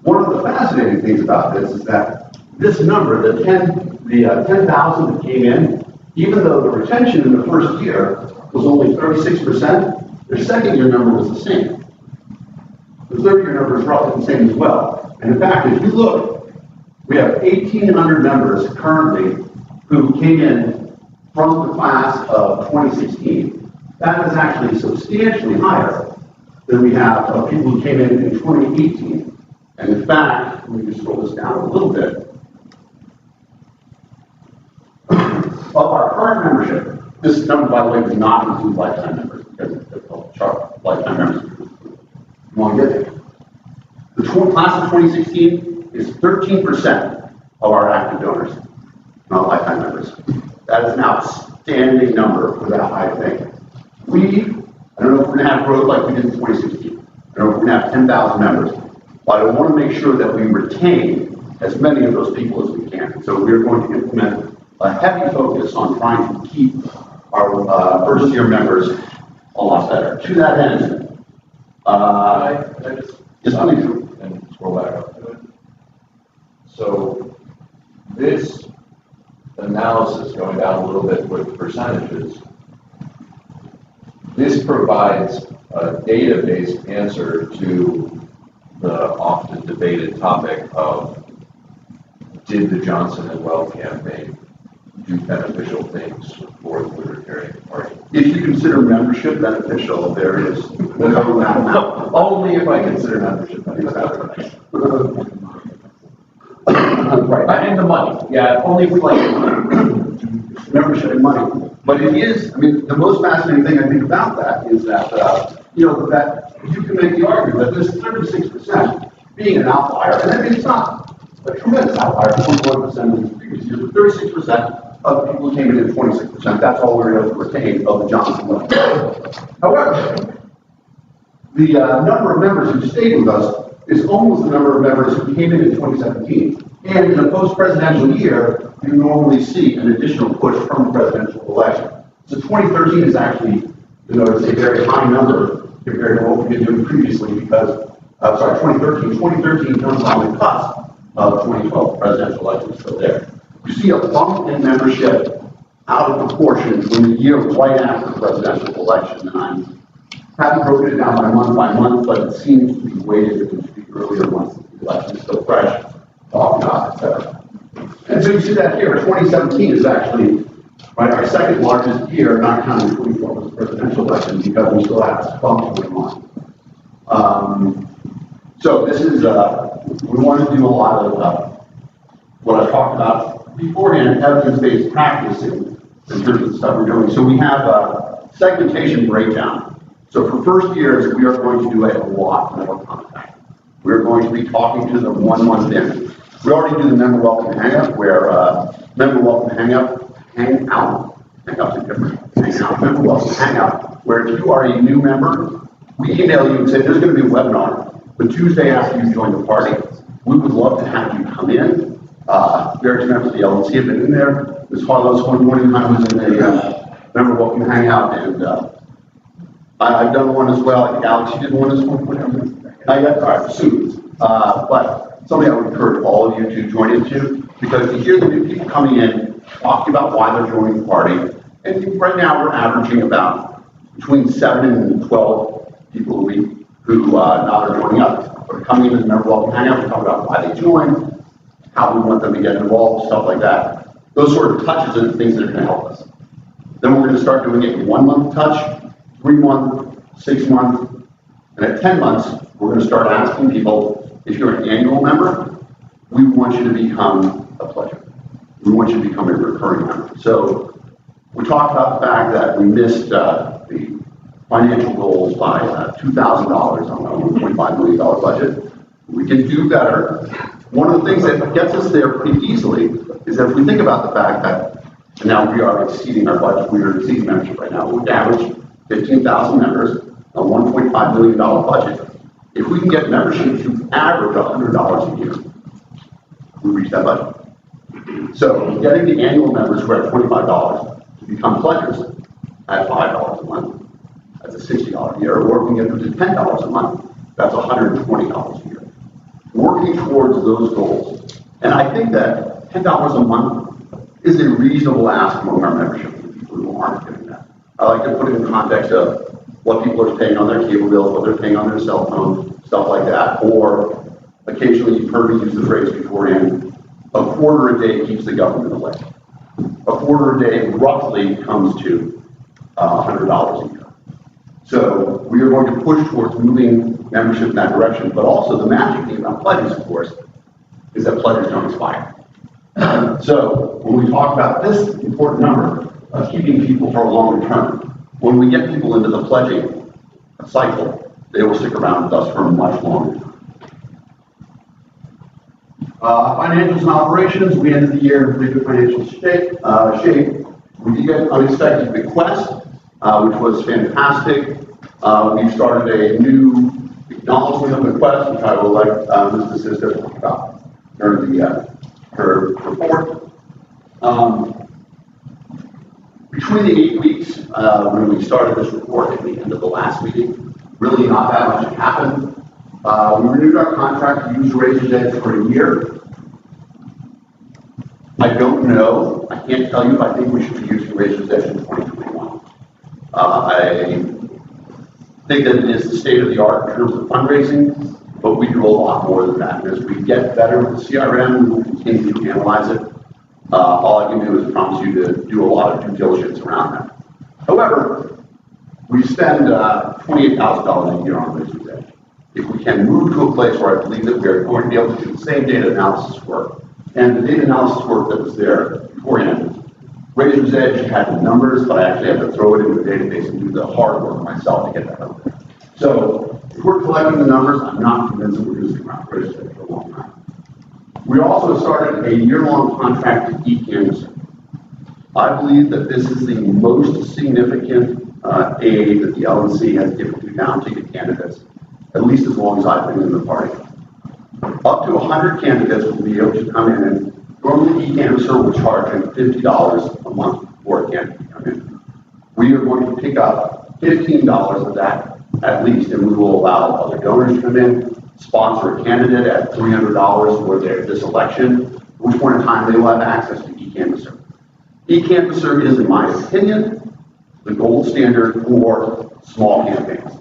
One of the fascinating things about this is that this number, the 10,000 that came in, even though the retention in the first year was only 36%, their second year number was the same. The third year number is roughly the same as well. And in fact, if you look, we have 1,800 members currently who came in from the class of 2016. That is actually substantially higher than we have of people who came in 2018. And in fact, let me just scroll this down a little bit. Of our current membership, this number, by the way, does not include lifetime members because it's difficult to chart lifetime members. You want to get there. The class of 2016 is 13% of our active donors, not lifetime members. That is an outstanding number for that high thing. We I don't know if we're gonna have growth like we did in 2016. I don't know if we're gonna have 10,000 members, but I want to make sure that we retain as many of those people as we can. So we're going to implement a heavy focus on trying to keep our first year members a lot better. To that end, just please. And scroll back up to it. So this analysis, going down a little bit with percentages, this provides a data-based answer to the often debated topic of, did the Johnson and Weld campaign do beneficial things for the Libertarian Party? If you consider membership beneficial, there is no matter. Only if I consider membership beneficial. Right, and the money. Yeah, only if we like membership and money. But it is, I mean, the most fascinating thing I think about that is that, that you can make the argument that this 36% being an outlier, and I mean, it's not a tremendous outlier, 21% in the previous years, but 36% of people who came in at 26%, that's all we're able to retain of the Johnson Weld. However, the number of members who stayed with us is almost the number of members who came in 2017. And in a post-presidential year, you normally see an additional push from the presidential election. So 2013 is actually, it's a very high number compared to what we've been doing previously because, 2013 comes on the cusp of 2012 presidential election still there. You see a bump in membership out of proportion in the year right after the presidential election. And I haven't broken it down by month, but it seems to be weighted to the earlier months of the election is still fresh, talking about, etc. And so you see that here, 2017 is actually our second largest year, not counting 2012 as a presidential election, because we still have this bump going on. So this is, we want to do a lot of what I talked about beforehand, evidence-based practice in terms of the stuff we're doing. So we have a segmentation breakdown. So for first years, we are going to do a lot more contact. We're going to be talking to them 1 month in. We already do the member welcome hangout, where member welcome hangout's a different hangout, member welcome hangout, where if you are a new member, we email you and say there's going to be a webinar the Tuesday after you join the party. We would love to have you come in. Various members of the LNC have been in there. Ms. Harlow's one morning I was in a member welcome hangout, and I've done one as well. I think Alex, you did one as well. Not yet? All right, soon. But something I would encourage all of you to join into, because to hear the new people coming in, talking about why they're joining the party, and right now we're averaging about between 7 and 12 people a week who now are joining us. We're coming into the member welcome hangout, we're talking about why they joined, how we want them to get involved, stuff like that. Those sort of touches are the things that are going to help us. Then we're going to start doing it 1 month touch, 3 month, 6 month, and at 10 months, we're going to start asking people, if you're an annual member, we want you to become a pledger. We want you to become a recurring member. So we talked about the fact that we missed the financial goals by $2,000 on a $1.5 million budget. We can do better. One of the things that gets us there pretty easily is that if we think about the fact that now we are exceeding our budget, we are exceeding membership right now. We've averaged 15,000 members, a $1.5 million budget. If we can get membership to average $100 a year, we reach that budget. So getting the annual members who are at $25 to become pledgers at $5 a month, that's a $60 a year, or we can get them to $10 a month, that's $120 a year. Working towards those goals. And I think that $10 a month is a reasonable ask among our membership for people who aren't getting that. I like to put it in the context of what people are paying on their cable bills, what they're paying on their cell phone, stuff like that. Or occasionally you've heard me use the phrase beforehand, a quarter a day keeps the government away. A quarter a day roughly comes to $100 a year. So we are going to push towards moving membership in that direction, but also the magic thing about pledges, of course, is that pledges don't expire. So when we talk about this important number of keeping people for a longer term, when we get people into the pledging cycle, they will stick around with us for a much longer time. Financials and operations, we ended the year in pretty good financial shape. We did get an unexpected bequest, which was fantastic. We've started a new acknowledgement of request, which I will let Ms. Sister talk about during her report. Between the 8 weeks when we started this report at the end of the last meeting, really not that much had happened. We renewed our contract to use Razor's Edge for a year. I don't know, I can't tell you if I think we should be using Razor's Edge in 2021. I think that it is the state of the art in terms of fundraising, but we do a lot more than that. And as we get better with the CRM, we will continue to analyze it. All I can do is promise you to do a lot of due diligence around that. However, we spend $28,000 a year on Razor's Edge. If we can move to a place where I believe that we are going to be able to do the same data analysis work, and the data analysis work that was there beforehand, Razor's Edge had the numbers, but I actually had to throw it into a database and do the hard work myself to get that out there. So if we're collecting the numbers, I'm not convinced that we're using Razor's Edge for a long time. We also started a year-long contract to eCanvass. I believe that this is the most significant aid that the LNC has given to down-ticket candidates, at least as long as I've been in the party. Up to 100 candidates will be able to come in, and normally eCanvasser will charge them $50 a month for a candidate to come in. We are going to pick up $15 of that at least, and we will allow other donors to come in, sponsor a candidate at $300 for this election, at which point in time they will have access to eCanvasser. eCanvasser is, in my opinion, the gold standard for small campaigns.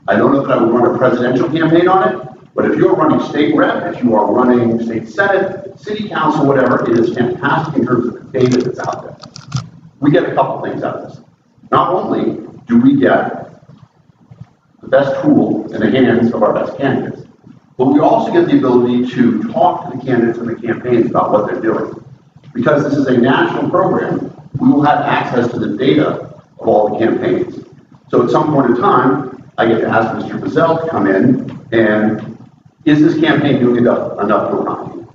I don't know if I would run a presidential campaign on it, but if you're running state rep, if you are running state senate, city council, whatever, it is fantastic in terms of the data that's out there. We get a couple things out of this. Not only do we get the best tool in the hands of our best candidates, but we also get the ability to talk to the candidates and the campaigns about what they're doing. Because this is a national program, we will have access to the data of all the campaigns. So at some point in time, I get to ask Mr. Bazell to come in and, is this campaign doing enough door knocking?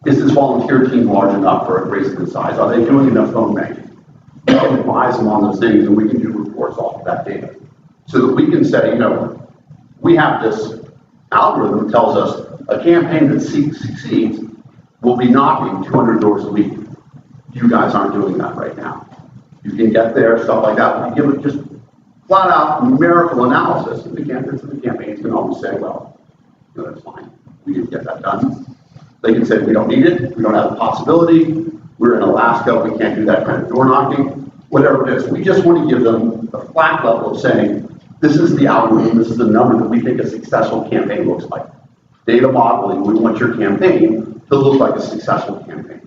Is this volunteer team large enough for a race of size? Are they doing enough phone banking? We can advise them on those things, and we can do reports off of that data. So that we can say, we have this algorithm that tells us a campaign that succeeds will be knocking 200 doors a week. You guys aren't doing that right now. You can get there, stuff like that. You give it just flat out numerical analysis, and the candidates and the campaigns can always say, well, that's fine. We didn't get that done. They can say, we don't need it. We don't have the possibility. We're in Alaska. We can't do that kind of door knocking. Whatever it is. We just want to give them a flat level of saying, this is the algorithm. This is the number that we think a successful campaign looks like. Data modeling, we want your campaign to look like a successful campaign.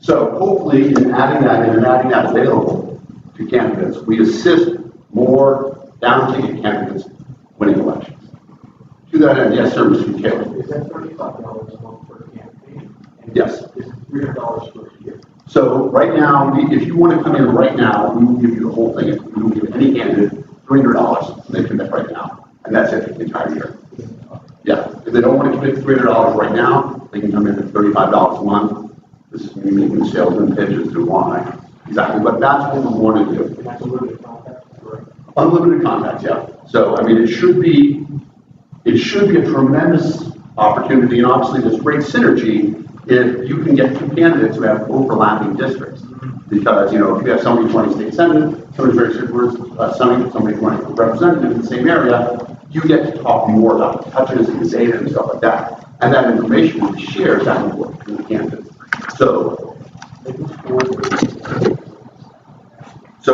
So hopefully in adding that in and adding that available to candidates, we assist more down-ticket candidates winning elections. To that end, yes, sir, Mr. Taylor. Is that $35 a month for a campaign? And yes. Is it $300 for a year? So right now, if you want to come in right now, we will give you the whole thing. We will give any candidate $300 they commit right now. And that's it for the entire year. Yeah. If they don't want to commit $300 right now, they can come in at $35 a month. This is me making salesman pitches to why. Exactly. But that's what we want to do. And that's unlimited contacts, correct? Unlimited contacts, yeah. So, I mean, it should be a tremendous opportunity, and obviously there's great synergy if you can get two candidates who have overlapping districts. Because, if you have somebody running state senate, somebody running for representative in the same area, you get to talk more about the touches and the data and stuff like that. And that information is shared back and forth between the candidates. So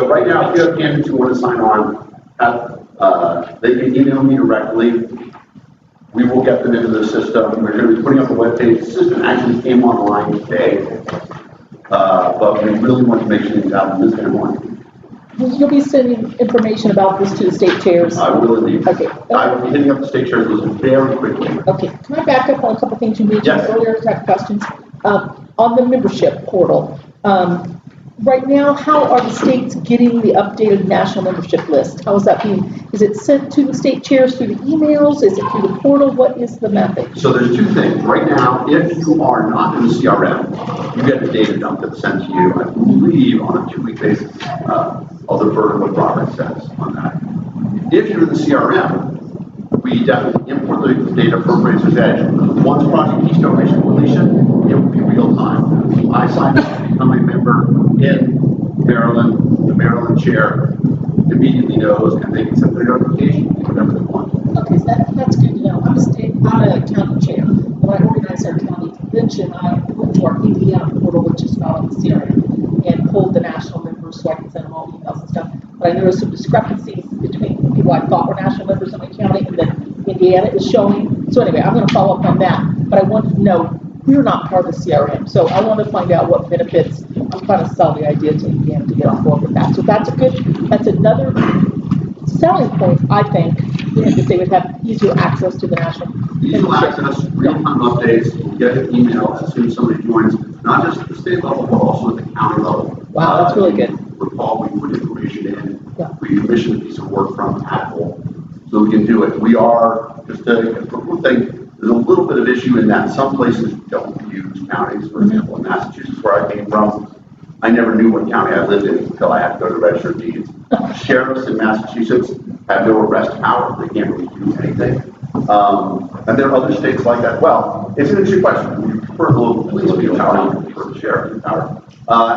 right now, if you have candidates who want to sign on, they can email me directly. We will get them into the system. We're going to be putting up a webpage. The system actually came online today, but we really want to make sure things happen this kind of morning. You'll be sending information about this to the state chairs? I will indeed. Okay. I will be hitting up the state chairs very quickly. Okay. Can I back up on a couple things you mentioned earlier? I have questions. On the membership portal, right now, how are the states getting the updated national membership list? How is that being, is it sent to the state chairs through the emails? Is it through the portal? What is the method? So there's two things. Right now, if you are not in the CRM, you get the data dump that's sent to you, I believe, on a 2-week basis. I'll defer to what Robert says on that. If you're in the CRM, we definitely import the data from Razor's Edge. Once Project Keystone reaches completion, it will be real time. I sign up to become a member in Maryland. The Maryland chair immediately knows, and they can send their notification whenever they want. Okay, so that's good to know. I'm a county chair. When I organized our county convention, I went to our Indiana portal, which is not on the CRM, and pulled the national members so I can send them all emails and stuff. But I noticed some discrepancies between people I thought were national members in my county and then Indiana is showing. So anyway, I'm going to follow up on that. But I wanted to know, we're not part of the CRM, so I want to find out what benefits. I'm trying to sell the idea to Indiana to get on board with that. So that's another selling point, I think, that they would have easier access to the national. Easy access, real-time updates, we'll get an email as soon as somebody joins, not just at the state level, but also at the county level. Wow, that's really good. Recall, we put information in, we commissioned a piece of work from Apple, so we can do it. We are, just for one thing, there's a little bit of issue in that some places don't use counties. For example, in Massachusetts, where I came from, I never knew what county I lived in until I had to go to the Register of Deeds. Sheriffs in Massachusetts have no arrest power. They can't really do anything. And there are other states like that. Well, it's an interesting question. We prefer the local police to be a power, we prefer the sheriff to be power.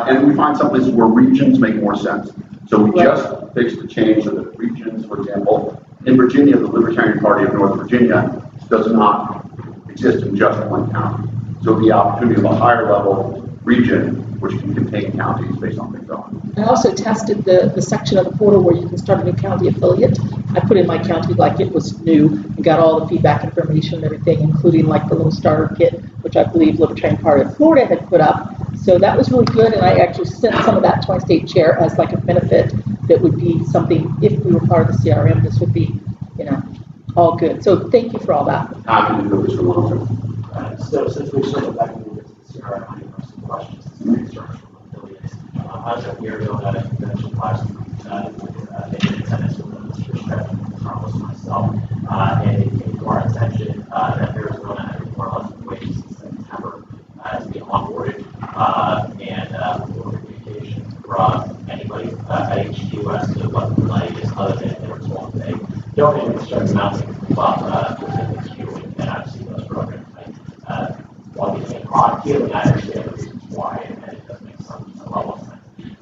And we find some places where regions make more sense. So we just fixed the change so that regions, for example, in Virginia, the Libertarian Party of North Virginia does not exist in just one county. So the opportunity of a higher level region which can contain counties based on things on. I also tested the section of the portal where you can start a new county affiliate. I put in my county like it was new and got all the feedback information and everything, including like the little starter kit, which I believe Libertarian Party of Florida had put up. So that was really good, and I actually sent some of that to my state chair as like a benefit that would be something, if we were part of the CRM, this would be, all good. So thank you for all that. Happy to do this for long term. So since we've sort of back into the CRM, I have some questions. I was at the Arizona convention last week, in attendance with Mr. Stretch, Carlos, and myself, and it came to our attention that Arizona had more or less been waiting since September to be onboarded, and for communication from anybody at HQ as to what the delay is, other than they were told they donated a certain amount to move within the queue, and I've seen those programs. While we think odd feeling, I understand the reasons why, and it does make some level of sense.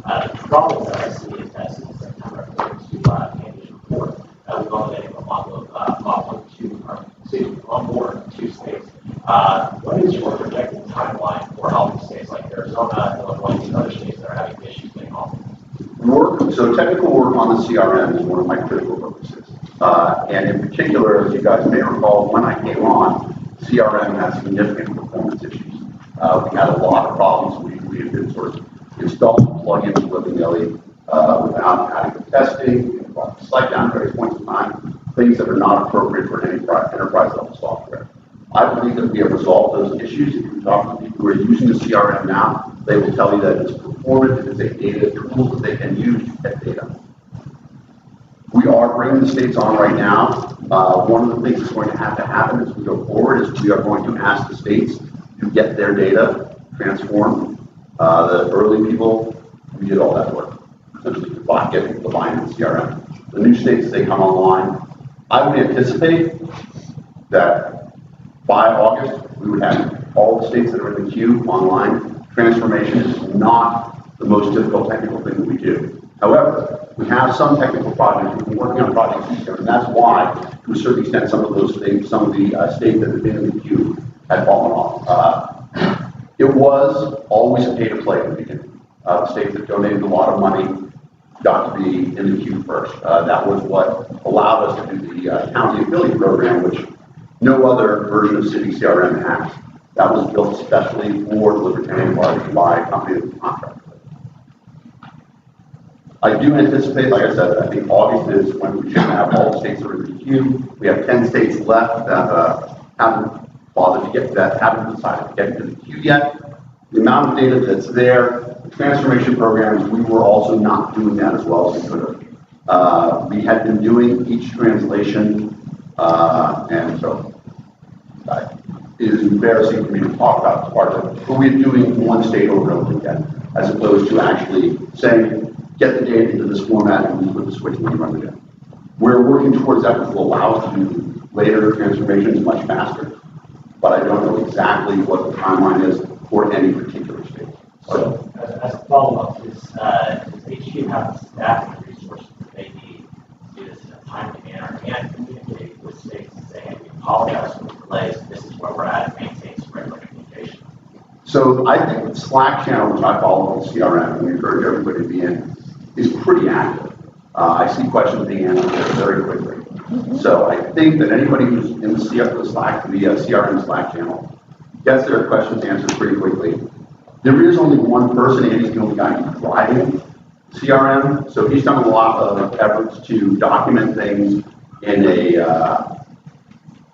The problem that I see is that since September, according to Andy's report, we've only been able to onboard 2 states. What is your projected timeline for helping states like Arizona, Illinois, and other states that are having issues getting on? So technical work on the CRM is one of my critical focuses. And in particular, as you guys may recall, when I came on, CRM had significant performance issues. We had a lot of problems. We had been sort of installing plugins willy-nilly without adequate testing, site down at various points in time, things that are not appropriate for any enterprise-level software. I believe that we have resolved those issues. If you talk to people who are using the CRM now, they will tell you that it's performant, it is a data tool that they can use to get data. We are bringing the states on right now. One of the things that's going to have to happen as we go forward is we are going to ask the states to get their data transformed. The early people, we did all that work, essentially getting the line in the CRM. The new states, as they come online, I would anticipate that by August, we would have all the states that are in the queue online. Transformation is not the most difficult technical thing that we do. However, we have some technical projects. We've been working on Project Keystone, and that's why, to a certain extent, some of those things, some of the states that have been in the queue had fallen off. It was always a pay to play in the beginning. The states that donated a lot of money got to be in the queue first. That was what allowed us to do the county affiliate program, which no other version of City CRM has. That was built especially for the Libertarian Party by a company that we contracted with. I do anticipate, like I said, I think August is when we should have all the states that are in the queue. We have 10 states left that haven't bothered to get to that, haven't decided to get into the queue yet. The amount of data that's there, the transformation programs, we were also not doing that as well as we could have. We had been doing each translation, and so it is embarrassing for me to talk about this part of it, but we're doing one state over and over again, as opposed to actually saying, get the data into this format and we flip the switch when you run it in. We're working towards that, which will allow us to do later transformations much faster, but I don't know exactly what the timeline is for any particular state. So, as a follow-up, does HQ have the staff and resources that they need to do this in a timely manner and communicate with states and say, hey, we apologize for the delays, this is where we're at, and maintain some regular communication? So I think the Slack channel, which I follow on CRM, and we encourage everybody to be in, is pretty active. I see questions being answered very quickly. So I think that anybody who's in the CRM Slack channel gets their questions answered pretty quickly. There is only one person, and he's the only guy who's driving CRM, so he's done a lot of efforts to document things in a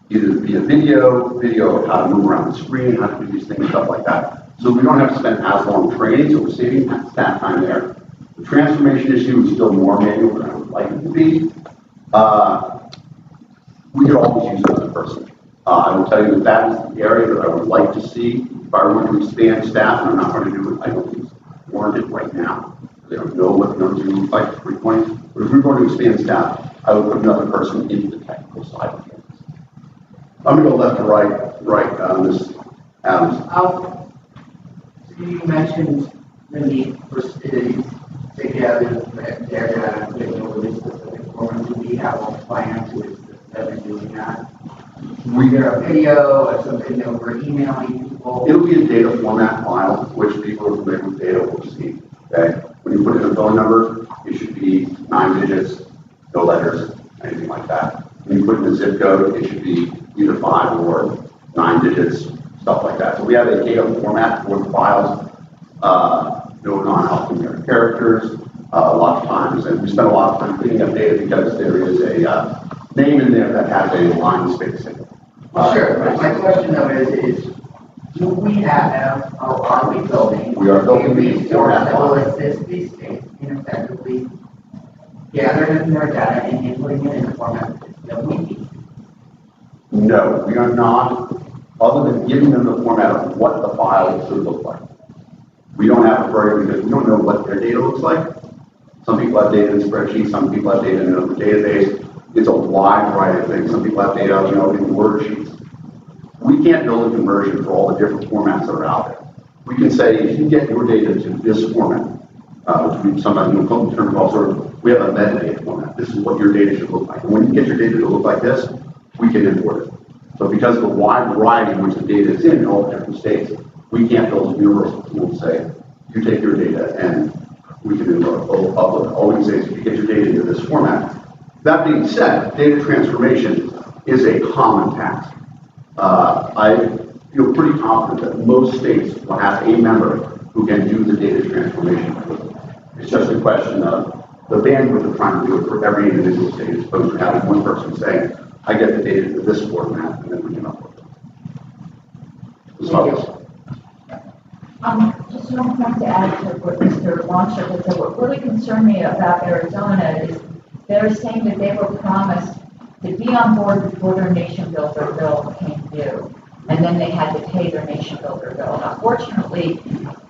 either via video of how to move around the screen, how to do these things, stuff like that. So we don't have to spend as long training, so we're saving staff time there. The transformation issue is still more manual than I would like it to be. We could always use another person. I will tell you that that is the area that I would like to see. If I were to expand staff, and I'm not going to do it, I don't think it's warranted right now. They don't know what the numbers are like at 3 points. But if we're going to expand staff, I would put another person into the technical side of things. I'm going to go left to right on this. So you mentioned the need for cities to gather their data and get over this specific form. Do we have a plan to assist doing that? Is there a video or something that we're emailing people? It'll be a data format file, which people who are familiar with data will see. Okay? When you put in a phone number, it should be 9 digits, no letters, anything like that. When you put in a zip code, it should be either 5 or 9 digits, stuff like that. So we have a data format for the files, no non-alphanumeric characters, lots of times, and we spend a lot of time cleaning up data because there is a name in there that has a line spacing. Sure, but my question though is do we have, or are we building? We are building these format that will files. assist these states in effectively gathering their data and inputting it in the format that we need? No, we are not, other than giving them the format of what the file should look like. We don't have a program because we don't know what their data looks like. Some people have data in spreadsheets, some people have data in another database. It's a wide variety of things. Some people have data, in Word sheets. We can't build a conversion for all the different formats that are out there. We can say, if you get your data to this format, which we sometimes in terms of we have a metadata format. This is what your data should look like. And when you get your data to look like this, we can import it. So because of the wide variety in which the data is in all different states, we can't build a universal tool and say, you take your data and we can upload it. All we can say is, if you get your data into this format. That being said, data transformation is a common task. I feel pretty confident that most states will have a member who can do the data transformation. It's just a question of the bandwidth of trying to do it for every individual state, as opposed to having one person saying, I get the data to this format, and then we can upload it. So, just one point to add to what Mr. Longship had said. What really concerned me about Arizona is they're saying that they were promised to be on board before their nation builder bill came due, and then they had to pay their nation builder bill. Now, fortunately,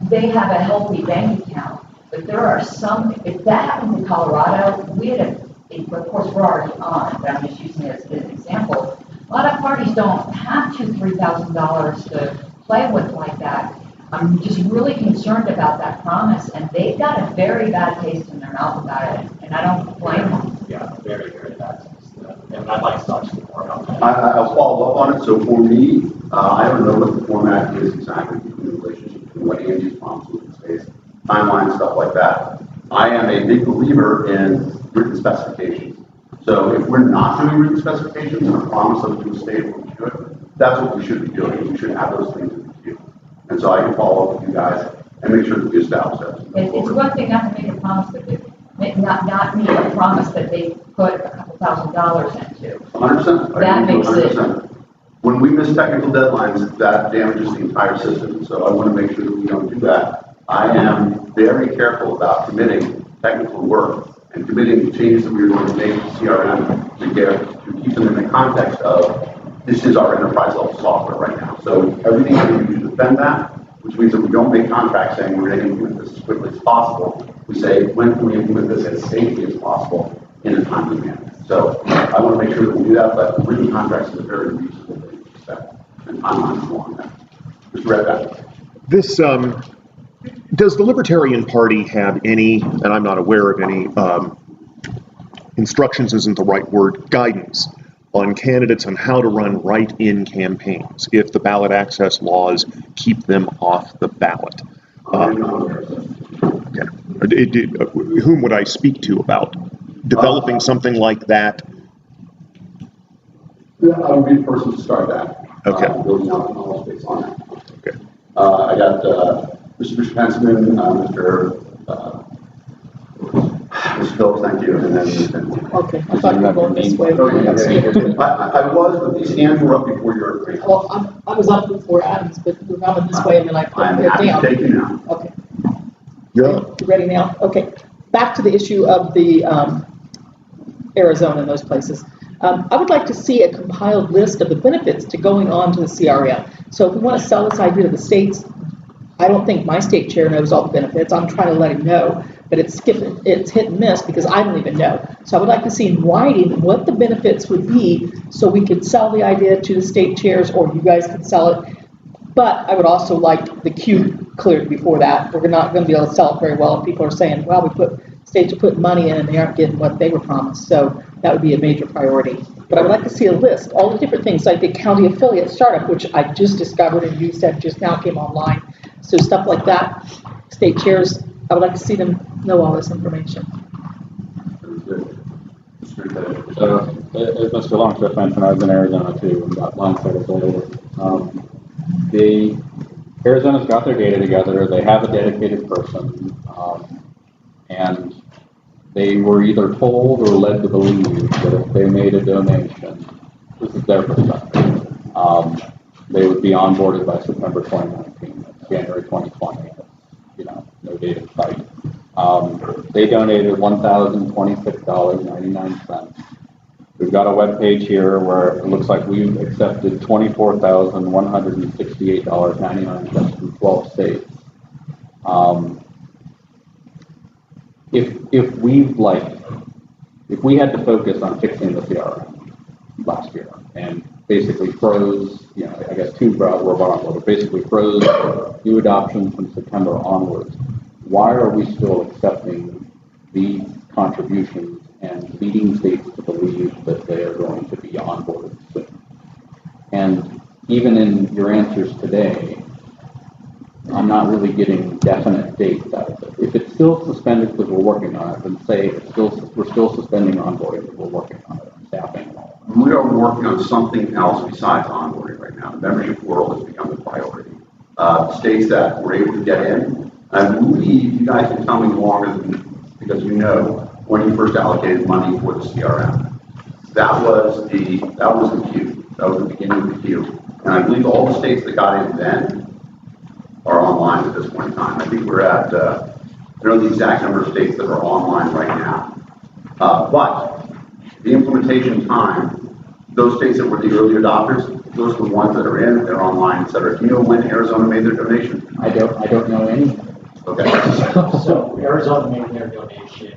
they have a healthy bank account, but there are some. If that happened in Colorado, we had of course, we're already on, but I'm just using it as an example. A lot of parties don't have $2,000-3,000 to play with like that. I'm just really concerned about that promise, and they've got a very bad taste in their mouth about it, and I don't blame them. Yeah, very, very bad taste. And I'd like to talk to you more about that. I'll follow up on it. So for me, I don't know what the format is exactly between the relationship between what Andy's promised with the space, timeline, stuff like that. I am a big believer in written specifications. So if we're not doing written specifications and a promise of to a state when we do it, that's what we should be doing. We should have those things in the queue. And so I can follow up with you guys and make sure that we establish that. It's one thing not to make a promise, but not make a promise that they put a couple $1,000s into. 100%. That makes 100%. When we miss technical deadlines, that damages the entire system. So I want to make sure that we don't do that. I am very careful about committing technical work and committing the changes that we are going to make to CRM to keep them in the context of this is our enterprise level software right now. So everything that we do to defend that, which means that we don't make contracts saying we're going to implement this as quickly as possible. We say, when can we implement this as safely as possible in a timely manner? So I want to make sure that we do that, but written contracts is a very reasonable thing to expect, and timelines along that. Mr. Redback. This, does the Libertarian Party have any, and I'm not aware of any, instructions isn't the right word, guidance on candidates on how to run write-in campaigns if the ballot access laws keep them off the ballot? Whom would I speak to about developing something like that? Yeah, I would be the person to start that. Okay. Building out the knowledge base on that. Okay. I got Mr. Pensman, Mr. Phillips, thank you, and then. Okay, I thought you were going this way. I was, but these hands were up before your. Well, I was up before Adams, but we're coming this way, and then I put it down. I'm taking now. Okay. You ready now? Okay. Back to the issue of the Arizona and those places. I would like to see a compiled list of the benefits to going on to the CRM. So if we want to sell this idea to the states, I don't think my state chair knows all the benefits. I'm trying to let him know, but it's hit and miss because I don't even know. So I would like to see in writing what the benefits would be so we could sell the idea to the state chairs or you guys could sell it. But I would also like the queue cleared before that. We're not going to be able to sell it very well if people are saying, well, states are putting money in and they aren't getting what they were promised. So that would be a major priority. But I would like to see a list, all the different things like the county affiliate startup, which I just discovered and you said just now came online. So stuff like that, state chairs, I would like to see them know all this information. As Mr. Longstreth mentioned, I've been in Arizona too, and got blindsided later. Arizona's got their data together, they have a dedicated person, and they were either told or led to believe that if they made a donation, this is their perspective, they would be onboarded by September 2019, January 2020, no date in sight. They donated $1,026.99. We've got a web page here where it looks like we've accepted $24,168.99 from 12 states. If we had to focus on fixing the CRM last year and basically froze, I guess two were brought on, but basically froze new adoptions from September onwards, why are we still accepting these contributions and leading states to believe that they are going to be onboarded soon? And even in your answers today, I'm not really getting definite dates out of it. If it's still suspended because we're working on it, then say we're still suspending onboarding because we're working on it, staffing and all. We are working on something else besides onboarding right now. The membership world has become the priority. States that were able to get in, I believe you guys can tell me longer than, because when you first allocated money for the CRM. That was the queue. That was the beginning of the queue. And I believe all the states that got in then are online at this point in time. I think we're at, I don't know the exact number of states that are online right now. But the implementation time, those states that were the early adopters, those are the ones that are in, they're online, et cetera. Do you know when Arizona made their donation? I don't know any. Okay. So Arizona made their donation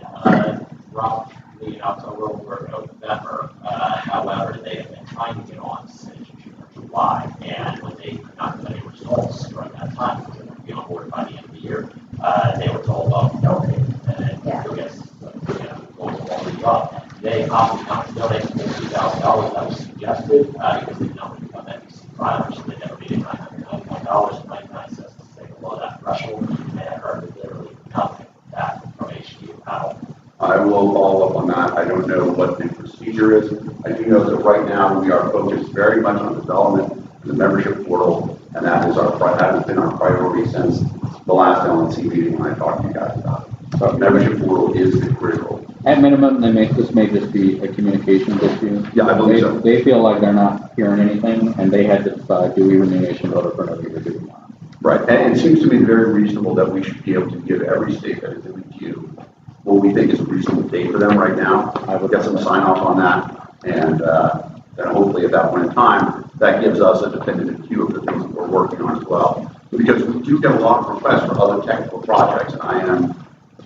roughly in October or November. However, they have been trying to get on since June or July, and when they could not get any results during that time, because they were going to be on board by the end of the year, they were told, well, okay, and then go get already up. They opted not to donate $50,000 that was suggested because they don't become NBC filers, so they never made $999.99 to stay below that threshold, and I heard literally nothing back from HQ at all. I will follow up on that. I don't know what the procedure is. I do know that right now we are focused very much on development in the membership portal, and that has been our priority since the last LNC meeting when I talked to you guys about it. So membership portal is critical. At minimum, this may just be a communications issue. Yeah, I believe so. They feel like they're not hearing anything, and they had to decide, do we renew nation voter for another year or do we not? Right, and it seems to me very reasonable that we should be able to give every state that is in the queue what we think is a reasonable date for them right now. I will get some sign off on that, and then hopefully at that point in time, that gives us a definitive queue of the things that we're working on as well. Because we do get a lot of requests for other technical projects, and I am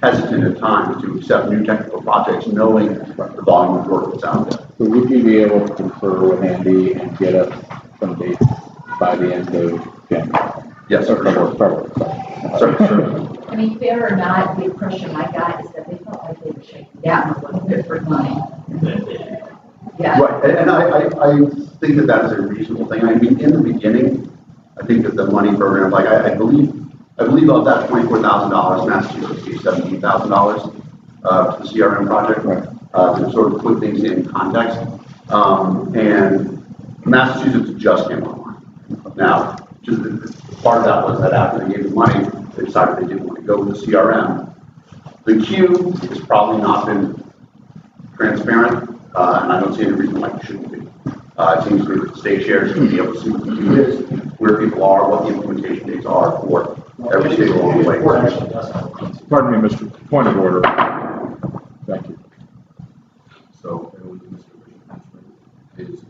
hesitant at times to accept new technical projects, knowing the volume of work that's out there. So would you be able to confer with Andy and get us some dates by the end of January? Yes, or February. Sorry. I mean, fair or not, the impression I got is that they felt like they were shaking down a little bit for money. Yeah. Right, and I think that that's a reasonable thing. I mean, in the beginning, I think that the money program, like I believe of that $24,000, Massachusetts gave $17,000 to the CRM project, to sort of put things in context. And Massachusetts just came online. Now, part of that was that after they gave the money, they decided they didn't want to go with the CRM. The queue has probably not been transparent, and I don't see any reason why it shouldn't be. It seems to me that the state chairs should be able to see what the queue is, where people are, what the implementation dates are for every state along the way. Pardon me, Mr. Point of order. Thank you. So, Mr. Bishop,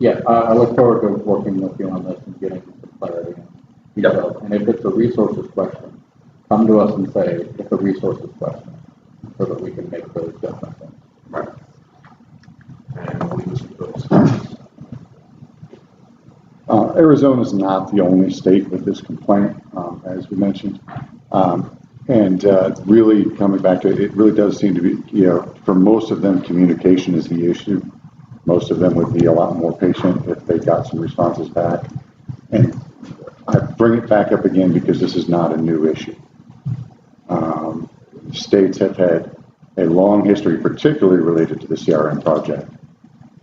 Yeah, I look forward to working with you on this and getting some clarity. And if it's a resources question, come to us and say it's a resources question, so that we can make those judgments. Right. Arizona is not the only state with this complaint, as we mentioned. Really coming back to it, it really does seem to be, for most of them, communication is the issue. Most of them would be a lot more patient if they got some responses back. And I bring it back up again because this is not a new issue. States have had a long history, particularly related to the CRM project,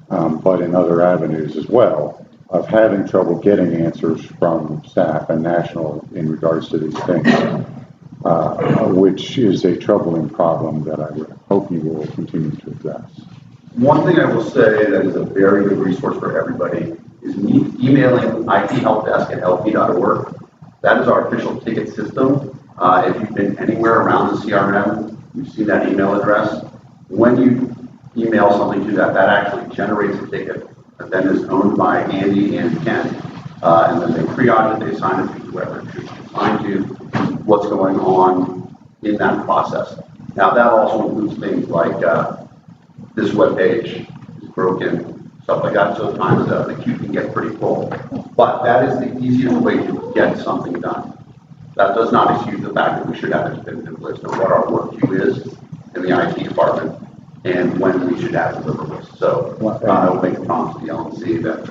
but in other avenues as well, of having trouble getting answers from staff and national in regards to these things, which is a troubling problem that I would hope you will continue to address. One thing I will say that is a very good resource for everybody is emailing IT help desk at lp.org. That is our official ticket system. If you've been anywhere around the CRM, you've seen that email address. When you email something to that, that actually generates a ticket that then is owned by Andy and Ken. And then they triage it, they assign it to whoever it should be assigned to, what's going on in that process. Now that also includes things like this web page is broken, stuff like that. So at times the queue can get pretty full. But that is the easiest way to get something done. That does not excuse the fact that we should have a definitive list of what our work queue is in the IT department and when we should have deliverables. So I will make a promise to the LNC that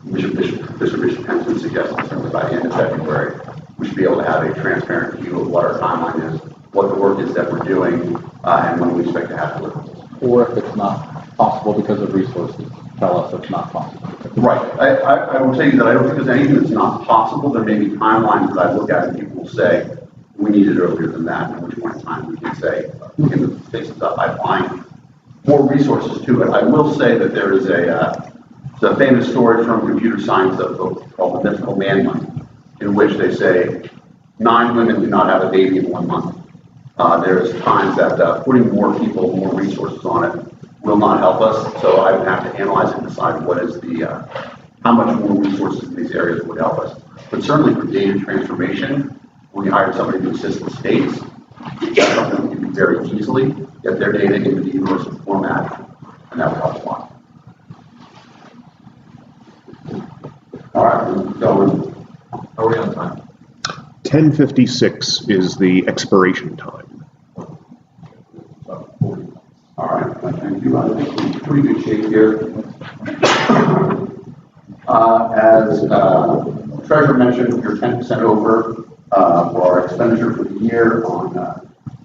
Mr. Bishop Henson suggested certainly by the end of February, we should be able to have a transparent view of what our timeline is, what the work is that we're doing, and when we expect to have deliverables. Or if it's not possible because of resources, tell us it's not possible. Right. I will tell you that I don't think there's anything that's not possible. There may be timelines that I look at and people will say, we need it earlier than that, and at which point in time we can say, we can fix it up by applying more resources to it. I will say that there is a famous story from computer science called the mythical man month, in which they say 9 women do not have a baby in 1 month. There's times that putting more people, more resources on it will not help us. So I would have to analyze it and decide what is how much more resources in these areas would help us. But certainly for data transformation, we hired somebody to assist the states. That's something that we can do very easily, get their data into the universal format, and that would help a lot. All right, we'll go. How are we on time? 10:56 is the expiration time. All right, thank you. I think we're in pretty good shape here. As Treasurer mentioned, we're 10% over for our expenditure for the year on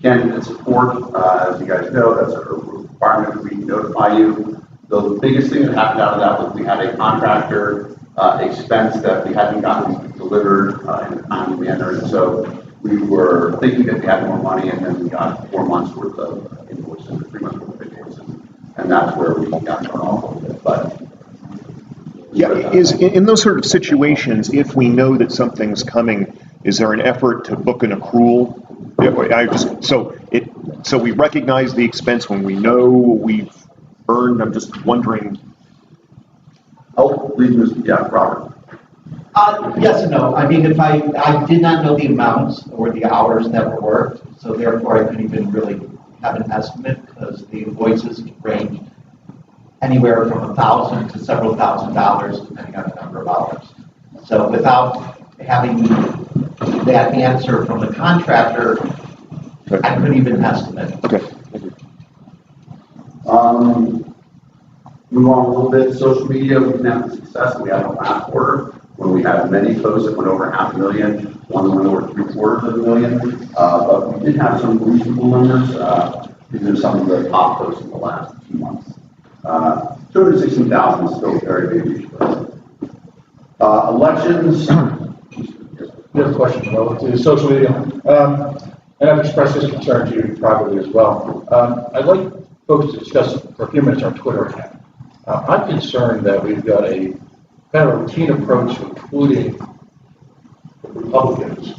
candidate support. As you guys know, that's a requirement that we notify you. The biggest thing that happened out of that was we had a contractor expense that we hadn't gotten delivered in a timely manner, and so we were thinking that we had more money, and then we got 4 months worth of invoices, 3 months worth of invoices, and that's where we got thrown off a bit. But yeah, is in those sort of situations, if we know that something's coming, is there an effort to book an accrual? So we recognize the expense when we know we've earned. I'm just wondering. Oh, please, yeah, Robert. Yes and no. I mean, I did not know the amounts or the hours that were worked, so therefore I couldn't even really have an estimate because the invoices range anywhere from $1,000 to several $1,000s depending on the number of hours. So without having that answer from the contractor, I couldn't even estimate. Okay. Move on a little bit. Social media, we can have the success that we had in the last quarter when we had many posts that went over 500,000, one that went over 750,000. But we did have some reasonable numbers. These are some of the top posts in the last 2 months. 216,000 is still very big. Elections. We have a question relative to social media. And I've expressed this concern to you privately as well. I'd like folks to discuss for a few minutes our Twitter account. I'm concerned that we've got a kind of a routine approach to including Republicans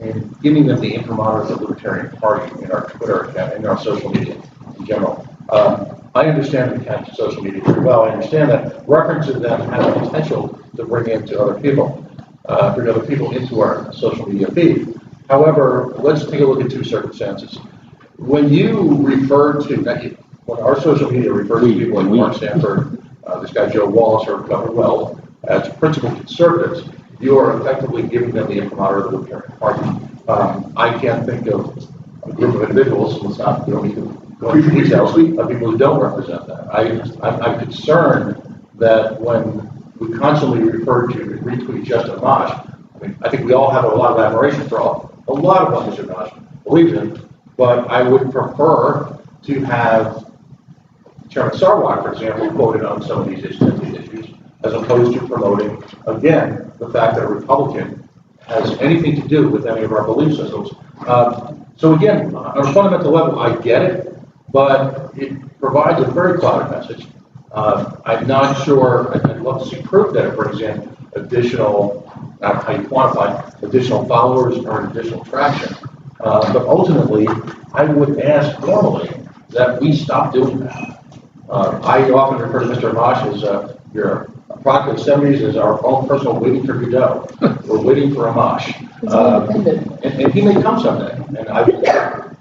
and giving them the imprimatur of the Libertarian Party in our Twitter account, in our social media in general. I understand the mechanics of social media very well. I understand that references to them have the potential to bring into other people, bring other people into our social media feed. However, let's take a look at two circumstances. When you refer to, when our social media refers to people like Mark Sanford, this guy Joe Walsh, or Governor Wells, as principal conservatives, you are effectively giving them the imprimatur of the Libertarian Party. I can't think of a group of individuals, let's not, we don't need to go into details, of people who don't represent that. I'm concerned that when we constantly refer to and retweet Justin Amash, I mean, I think we all have a lot of admiration for a lot of what Mr. Amash believes in, but I would prefer to have Chairman Sarwak, for example, quoted on some of these issues, as opposed to promoting, again, the fact that a Republican has anything to do with any of our belief systems. So again, on a fundamental level, I get it, but it provides a very clouded message. I'm not sure, I'd love to see proof that it brings in additional, I don't know how you quantify, additional followers or additional traction. But ultimately, I would ask formally that we stop doing that. I often refer to Mr. Amash as your product of the 70s as our own personal waiting for Godot. We're waiting for Amash. And he may come someday, and I would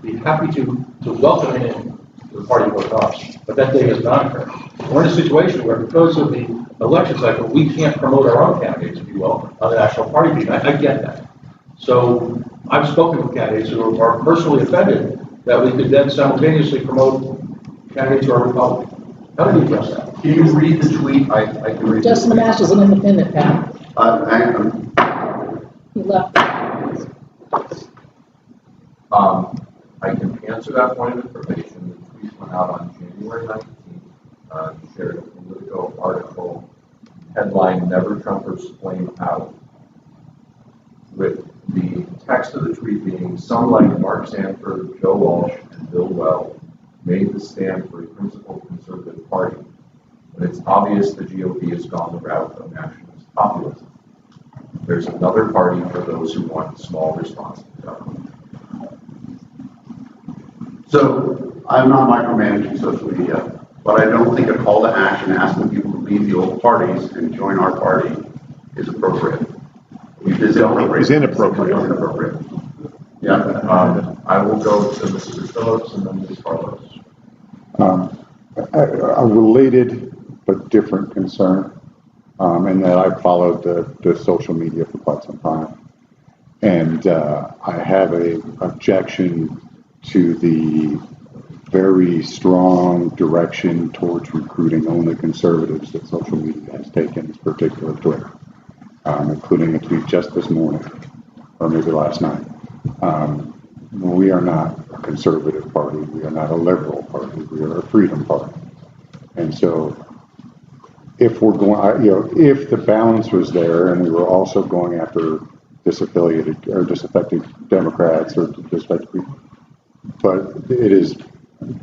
be happy to welcome him in to the party with us. But that day has not occurred. We're in a situation where, because of the election cycle, we can't promote our own candidates, if you will, on the national party team. I get that. So I've spoken with candidates who are personally offended that we could then simultaneously promote candidates who are Republican. How do you address that? Can you read the tweet? I can read Justin Amash is an independent, Pat. He left. I can answer that point of information. The tweet went out on January 19th. Shared a Politico article, headline, Never Trumpers Flame Out, with the text of the tweet being, some like Mark Sanford, Joe Walsh, and Bill Weld made the stand for a principled conservative party, but it's obvious the GOP has gone the route of nationalist populism. There's another party for those who want small responsive government. So, I'm not micromanaging social media, but I don't think a call to action asking people to leave the old parties and join our party is appropriate. It's inappropriate. Yeah. I will go to Mr. Phillips and then Ms. Carlos. A related but different concern, in that I followed the social media for quite some time. And I have an objection to the very strong direction towards recruiting only conservatives that social media has taken, particularly Twitter, including a tweet just this morning, or maybe last night. We are not a conservative party. We are not a liberal party. We are a freedom party. And so, if we're going, if the balance was there, and we were also going after disaffiliated or disaffected Democrats or disaffected people, but it is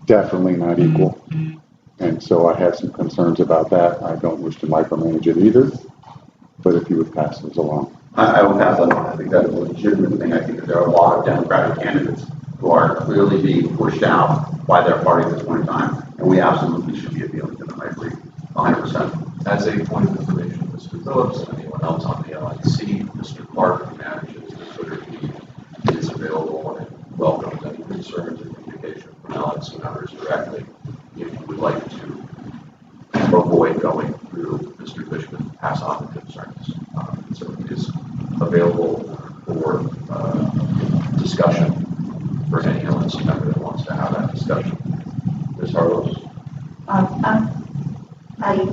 definitely not equal. And so, I have some concerns about that. I don't wish to micromanage it either. But if you would pass those along. I will pass that on. I think that's a legitimate thing. I think that there are a lot of Democratic candidates who are clearly being pushed out by their party at this point in time, and we absolutely should be appealing to them. I agree, 100%. As a point of information, Mr. Phillips and anyone amounts on the LNC. Mr. Clark, who manages the Twitter feed, is available and welcomes any concerns and communication from LNC members directly if you would like to avoid going through Mr. Fishman to pass on the concerns. So it is available for discussion for any LNC member that wants to have that discussion. Ms. Harlow? I'm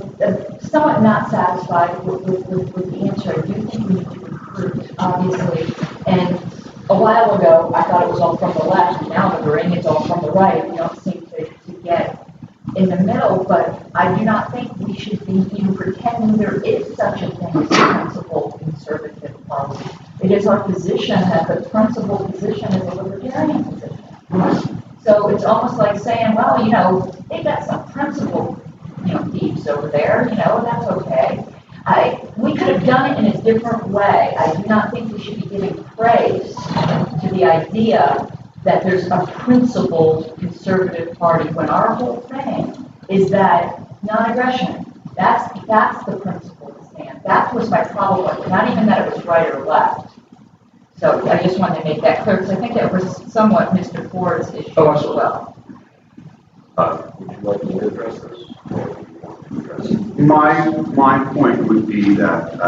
somewhat not satisfied with the answer. I do think we need to recruit, obviously. And a while ago, I thought it was all from the left, and now that we're in, it's all from the right. We don't seem to get in the middle, but I do not think we should be even pretending there is such a thing as a principled conservative party. It is our position that the principled position is a libertarian position. So it's almost like saying, well, you know, they got some principled, thieves over there, that's okay. We could have done it in a different way. I do not think we should be giving praise to the idea that there's a principled conservative party when our whole thing is that non-aggression. That's the principled stand. That was my problem, not even that it was right or left. So I just wanted to make that clear because I think that was somewhat Mr. Ford's issue as well. Would you like me to address this? My point would be that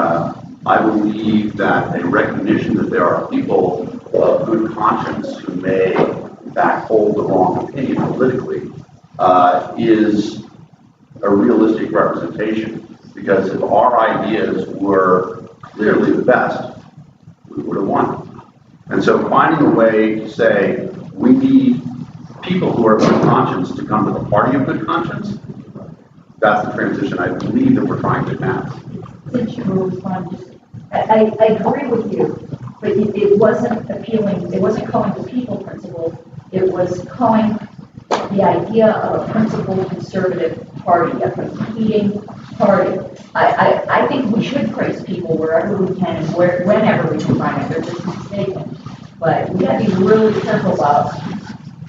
I believe that a recognition that there are people of good conscience who may in fact hold the wrong opinion politically is a realistic representation. Because if our ideas were clearly the best, we would have won. And so finding a way to say we need people who are of good conscience to come to the party of good conscience, that's the transition I believe that we're trying to pass. Since you were responding, I agree with you, but it wasn't appealing, it wasn't calling the people principle, it was calling the idea of a principled conservative party, a competing party. I think we should praise people wherever we can and whenever we can find it. They're just mistaken. But we got to be really careful about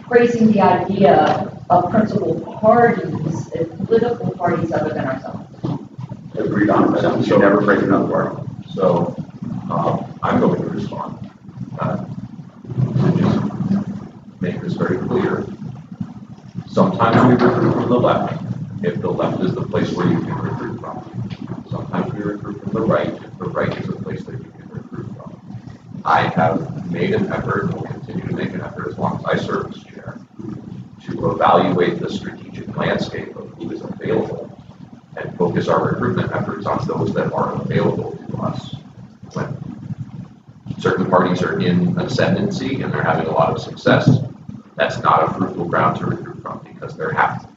praising the idea of principled parties, political parties other than ourselves. Agreed on that. So never praise another party. So I'm going to respond to just make this very clear. Sometimes we recruit from the left if the left is the place where you can recruit from. Sometimes we recruit from the right if the right is the place that you can recruit from. I have made an effort and will continue to make an effort as long as I serve as chair to evaluate the strategic landscape of who is available and focus our recruitment efforts on those that are available to us. When certain parties are in ascendancy and they're having a lot of success, that's not a fruitful ground to recruit from because they're happy.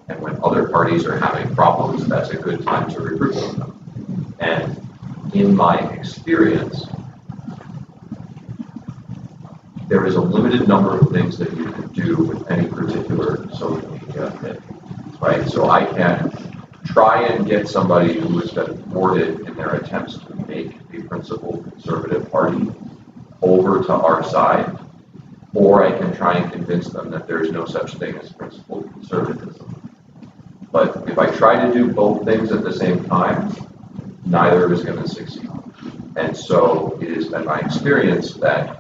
And when other parties are having problems, that's a good time to recruit from them. And in my experience, there is a limited number of things that you can do with any particular social media, right? So I can try and get somebody who has been thwarted in their attempts to make a principled conservative party over to our side, or I can try and convince them that there is no such thing as principled conservatism. But if I try to do both things at the same time, neither is going to succeed. And so it has been my experience that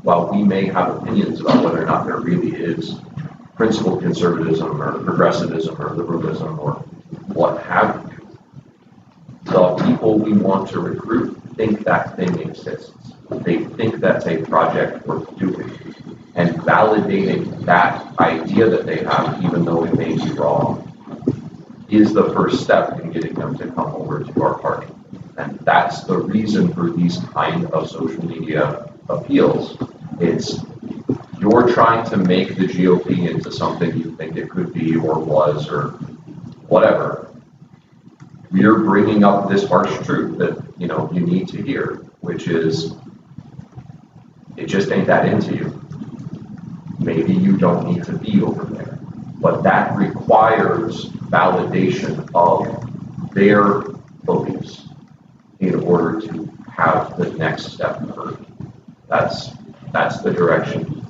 while we may have opinions about whether or not there really is principled conservatism or progressivism or liberalism or what have you, the people we want to recruit think that thing exists. They think that's a project worth doing. And validating that idea that they have, even though it may be wrong, is the first step in getting them to come over to our party. And that's the reason for these kind of social media appeals. It's you're trying to make the GOP into something you think it could be or was or whatever. We're bringing up this harsh truth that you need to hear, which is it just ain't that into you. Maybe you don't need to be over there, but that requires validation of their beliefs in order to have the next step heard. That's the direction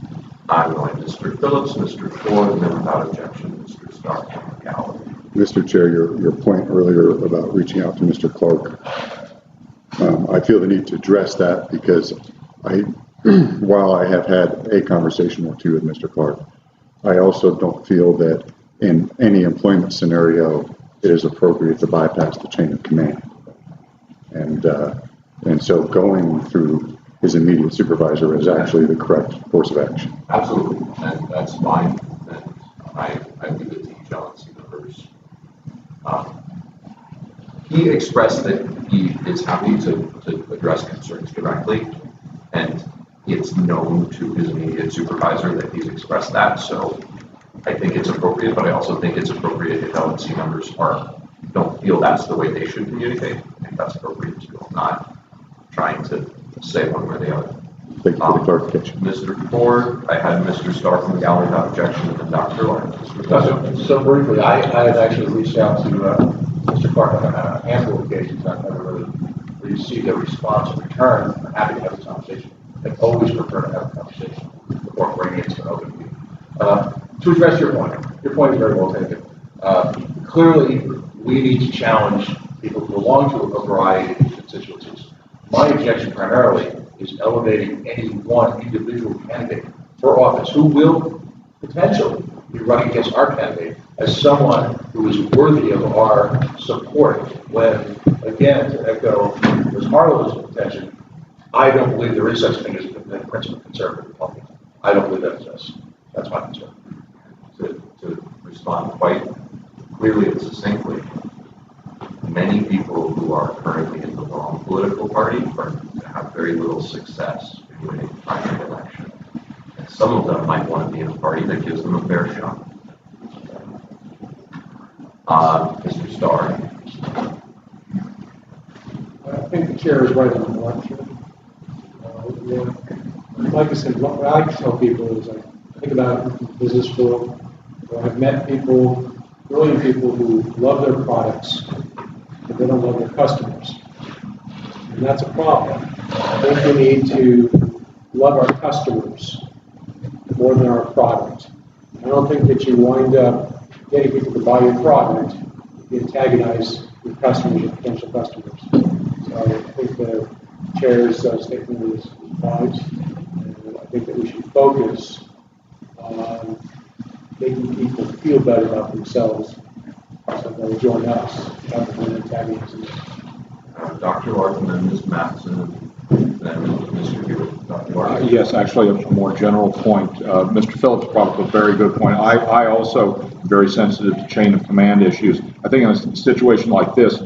I'm going. Mr. Phillips, Mr. Ford, and then without objection, Mr. Stark and Gallagher. Mr. Chair, your point earlier about reaching out to Mr. Clark, I feel the need to address that because while I have had a conversation or two with Mr. Clark, I also don't feel that in any employment scenario it is appropriate to bypass the chain of command. And so going through his immediate supervisor is actually the correct course of action. Absolutely, and that's fine. And I leave it to each LNC members. He expressed that he is happy to address concerns directly, and it's known to his immediate supervisor that he's expressed that. So I think it's appropriate, but I also think it's appropriate if LNC members don't feel that's the way they should communicate. I think that's appropriate too. I'm not trying to say one way or the other. Thank you for the clarification. Mr. Ford, I had Mr. Starr from the gallery without objection, and then Dr. Lawrence. So briefly, I had actually reached out to Mr. Clark on a handful of occasions. I've never really received a response in return. I'm happy to have this conversation. I always prefer to have a conversation before bringing it to an open meeting. To address your point is very well taken. Clearly, we need to challenge people who belong to a variety of constituencies. My objection primarily is elevating any one individual candidate for office who will potentially be running against our candidate as someone who is worthy of our support. When, again, to echo Ms. Harlow's attention, I don't believe there is such a thing as a principled conservative Republican. I don't believe that exists. That's my concern. To respond quite clearly and succinctly, many people who are currently in the wrong political party have very little success in winning a primary election. And some of them might want to be in a party that gives them a fair shot. Mr. Starr. I think the chair is right on the election. Like I said, what I tell people is I think about business school, where I've met people, brilliant people who love their products, but they don't love their customers. And that's a problem. I think we need to love our customers more than our product. I don't think that you wind up getting people to buy your product, you antagonize your customers, your potential customers. So I think the chair's statement is wise, and I think that we should focus on making people feel better about themselves so they'll join us rather than antagonizing them. Dr. Larkin, and then Ms. Matheson, and then Mr. Hewitt. Dr. Larkin. Yes, actually, a more general point. Mr. Phillips brought up a very good point. I also am very sensitive to chain of command issues. I think in a situation like this,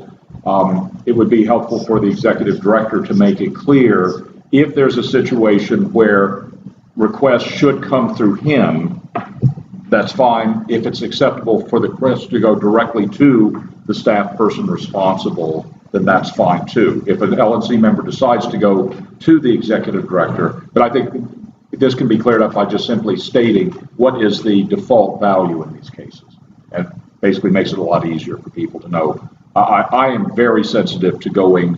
it would be helpful for the executive director to make it clear if there's a situation where requests should come through him, that's fine. If it's acceptable for the request to go directly to the staff person responsible, then that's fine too. If an LNC member decides to go to the executive director, but I think this can be cleared up by just simply stating what is the default value in these cases, and basically makes it a lot easier for people to know. I am very sensitive to going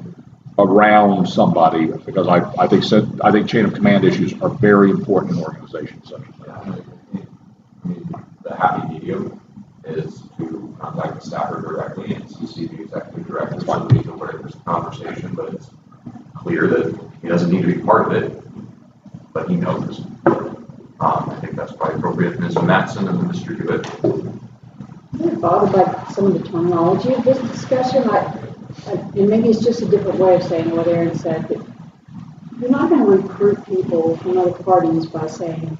around somebody because I think chain of command issues are very important in organizations such as that. The happy medium is to contact the staffer directly and CC the executive director so that we can aware there's a conversation, but it's clear that he doesn't need to be part of it, but he knows. I think that's probably appropriate. Ms. Matheson and then Mr. Hewitt. I'm bothered by some of the terminology of this discussion. And maybe it's just a different way of saying what Aaron said, but you're not going to recruit people from other parties by saying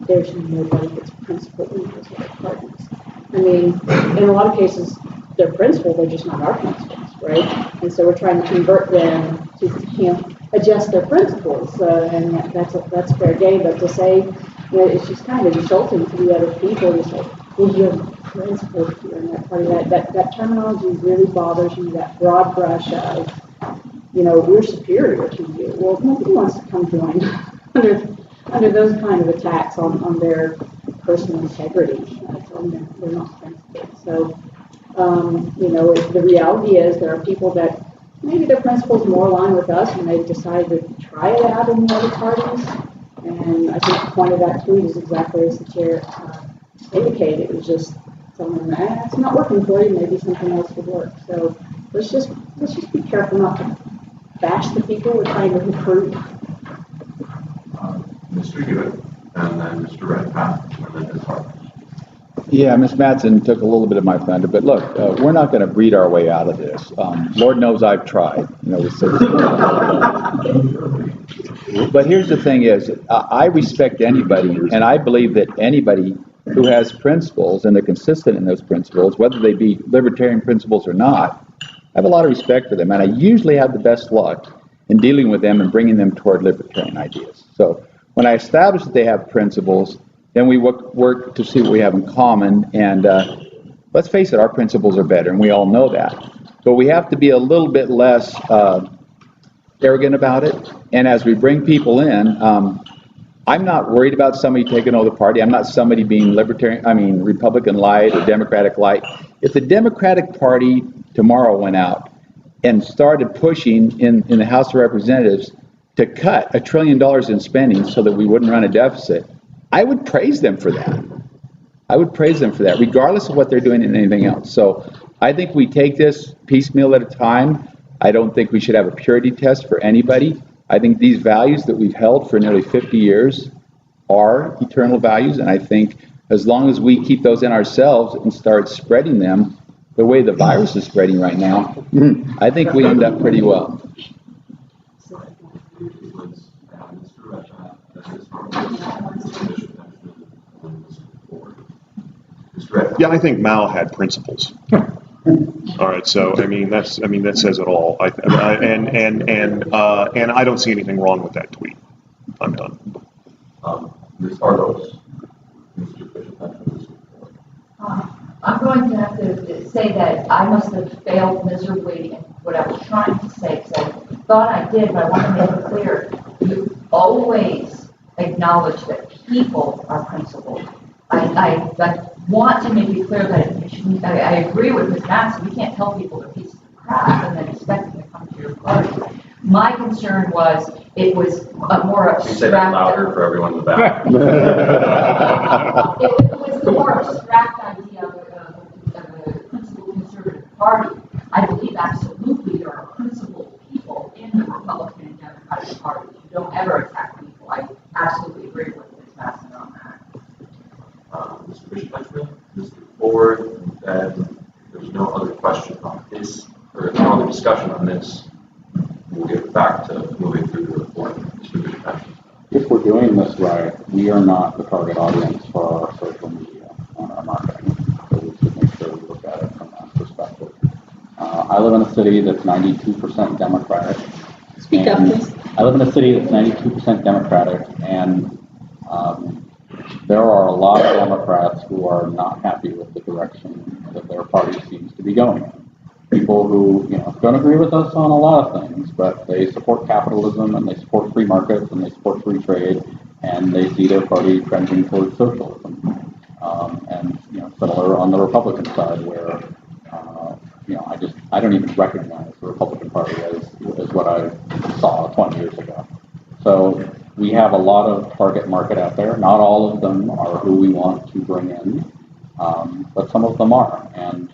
there's nobody that's principal in those other parties. I mean, in a lot of cases, they're principal, they're just not our principals, right? And so we're trying to convert them to, adjust their principles, and that's fair game. But to say, it's just kind of insulting to the other people. You say, well, you're principal here in that party. That terminology really bothers me. That broad brush of, we're superior to you. Well, nobody wants to come join under those kind of attacks on their personal integrity. They're not principled. So, the reality is there are people that maybe their principles more align with us and they decide to try it out in the other parties. And I think the point of that tweet is exactly as the chair indicated. It was just someone, it's not working for you, maybe something else would work. So let's just be careful not to bash the people, we're trying to recruit. Mr. Hewitt, and then Mr. Redpath, and then Ms. Harper. Yeah, Ms. Mattson took a little bit of my thunder, but look, we're not going to breed our way out of this. Lord knows I've tried, with citizens. But here's the thing is, I respect anybody, and I believe that anybody who has principles and they're consistent in those principles, whether they be libertarian principles or not, I have a lot of respect for them, and I usually have the best luck in dealing with them and bringing them toward libertarian ideas. So when I establish that they have principles, then we work to see what we have in common, and let's face it, our principles are better, and we all know that. But we have to be a little bit less arrogant about it, and as we bring people in, I'm not worried about somebody taking over the party. I'm not somebody being Republican light or Democratic light. If the Democratic Party tomorrow went out and started pushing in the House of Representatives to cut $1 trillion in spending so that we wouldn't run a deficit, I would praise them for that. I would praise them for that, regardless of what they're doing in anything else. So I think we take this piecemeal at a time. I don't think we should have a purity test for anybody. I think these values that we've held for nearly 50 years are eternal values, and I think as long as we keep those in ourselves and start spreading them the way the virus is spreading right now, I think we end up pretty well. Yeah, I think Mao had principles. All right, so that says it all. And I don't see anything wrong with that tweet. I'm done. Ms. Hardos, Mr. Bishop, Mr. Ford. I'm going to have to say that I must have failed miserably in what I was trying to say, because I thought I did, but I want to make it clear. You always acknowledge that people are principled. I want to make it clear that I agree with Ms. Mattson. You can't tell people they're pieces of crap and then expect them to come to your party. My concern was it was a more abstract. Say that louder for everyone in the back. It was a more abstract idea of a principled conservative party. I believe absolutely there are principled people in the Republican and Democratic parties. You don't ever attack people. I absolutely agree with Ms. Mattson on that. Mr. Bishop, Mr. Ford, and there's no other question on this, or no other discussion on this. We'll get back to moving through the report. Mr. Bishop. If we're doing this right, we are not the target audience for our social media and our marketing. So we should make sure we look at it from that perspective. I live in a city that's 92% Democratic. Speak up, please. I live in a city that's 92% Democratic, and there are a lot of Democrats who are not happy with the direction that their party seems to be going. People who, don't agree with us on a lot of things, but they support capitalism and they support free markets and they support free trade, and they see their party trending towards socialism. And similar on the Republican side, where I don't even recognize the Republican Party as what I saw 20 years ago. So we have a lot of target market out there. Not all of them are who we want to bring in, but some of them are, and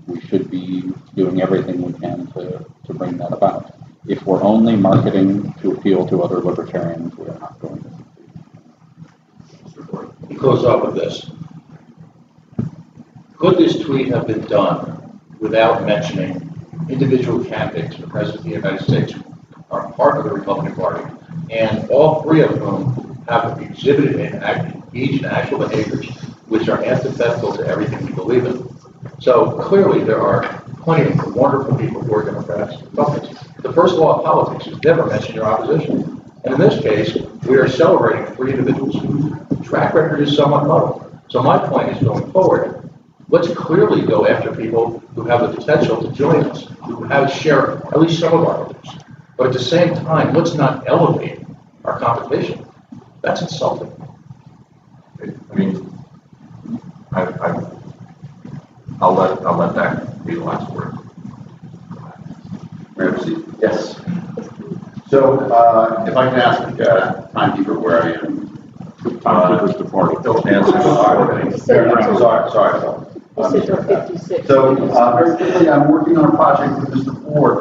we should be doing everything we can to bring that about. If we're only marketing to appeal to other libertarians, we're not going to. He goes up with this. Could this tweet have been done without mentioning individual candidates for President of the United States who are part of the Republican Party, and all three of whom have exhibited and engaged in actual behaviors which are antithetical to everything we believe in? So clearly there are plenty of wonderful people who are Democrats and Republicans. The first law of politics is never mention your opposition. And in this case, we are celebrating three individuals whose track record is somewhat muddled. So my point is, going forward, let's clearly go after people who have the potential to join us, who have shared at least some of our beliefs. But at the same time, let's not elevate our competition. That's insulting. I mean, I'll let that be the last word. Yes. So, if I can ask timekeeper where I am. Timekeeper's departed. Don't answer. Sorry. So, very quickly, I'm working on a project with Mr. Ford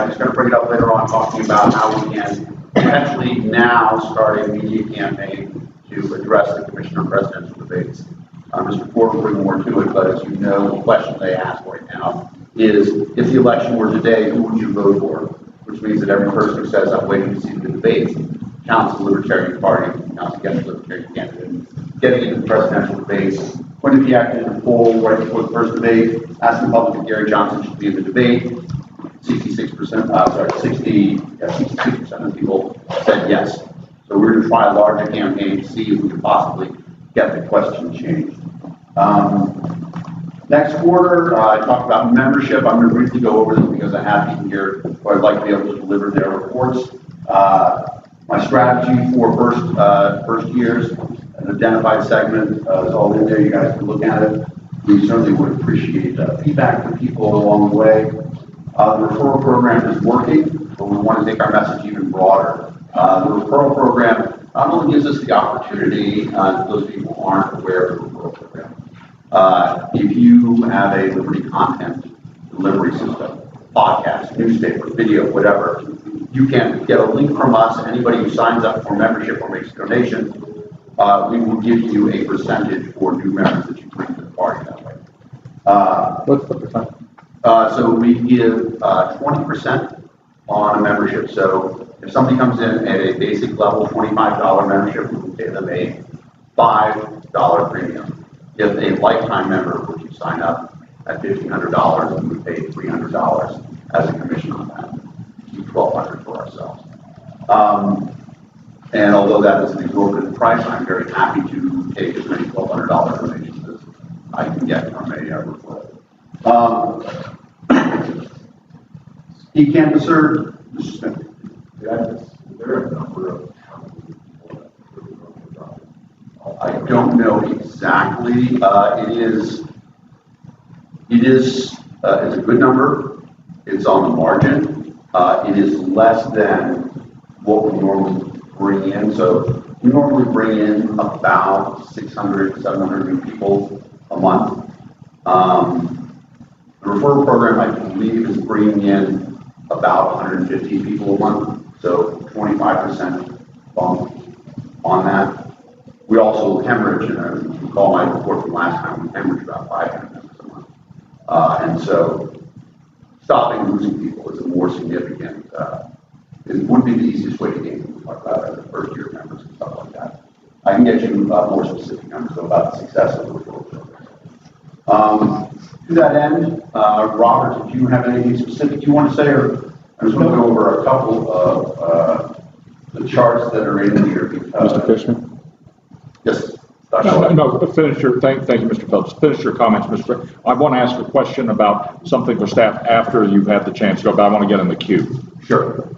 he's going to bring it up later on, talking about how we can potentially now start a media campaign to address the commissioner presidential debates. Mr. Ford will bring more to it, but as you know, the question they ask right now is, if the election were today, who would you vote for? Which means that every person who says, I'm waiting to see the debates, counts the Libertarian Party, counts against the Libertarian candidate. Getting into the presidential debates, when he acted in the poll right before the first debate, asked the public if Gary Johnson should be in the debate. 66% of people said yes. So we're going to try a larger campaign to see if we can possibly get the question changed. Next quarter, I talked about membership. I'm going to briefly go over this because I have people here who I'd like to be able to deliver their reports. My strategy for first years, an identified segment is all in there. You guys can look at it. We certainly would appreciate feedback from people along the way. The referral program is working, but we want to make our message even broader. The referral program not only gives us the opportunity, those people who aren't aware of the referral program, if you have a Liberty content delivery system, podcast, newspaper, video, whatever, you can get a link from us. Anybody who signs up for membership or makes a donation, we will give you a percentage for new members that you bring to the party that way. What's the percentage? So we give 20% on a membership. So if somebody comes in at a basic level, $25 membership, we will pay them a $5 premium. If a lifetime member, which you sign up at $1,500, we would pay $300 as a commission on that. Keep $1,200 for ourselves. And although that is an exorbitant price, I'm very happy to take as many $1,200 donations as I can get from a referral. E-Canvasser, Mr. Smith. Is there a number of I don't know exactly. It's a good number. It's on the margin. It is less than what we normally bring in. So we normally bring in about 600, 700 new people a month. The referral program, I believe, is bringing in about 150 people a month, so 25% bump on that. We also hemorrhage, and I recall my report from last time, we hemorrhage about 500 members a month. And so stopping losing people is a more significant, it would be the easiest way to gain people, talk about the first year members and stuff like that. I can get you more specific numbers about the success of the referral program. To that end, Robert, did you have anything specific you want to say, or I just want to go over a couple of the charts that are in here. Mr. Fishman? Yes. No, finish your, thank you, Mr. Phelps. Finish your comments, Mr. I want to ask a question about something for staff after you've had the chance to go, but I want to get in the queue. Sure.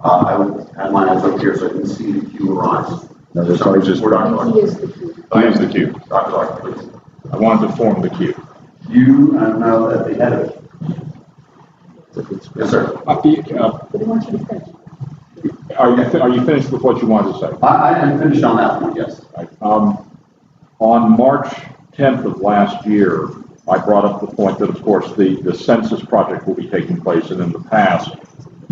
I would have mine eyes up here so I can see the queue arise. No, there's no just. He is the queue. I am the queue. Dr. Clark, please. I wanted to form the queue. You know at the head of it. Yes, sir. But he wants you to finish. Are you finished with what you wanted to say? I am finished on that one, yes. On March 10th of last year, I brought up the point that, of course, the census project will be taking place, and in the past,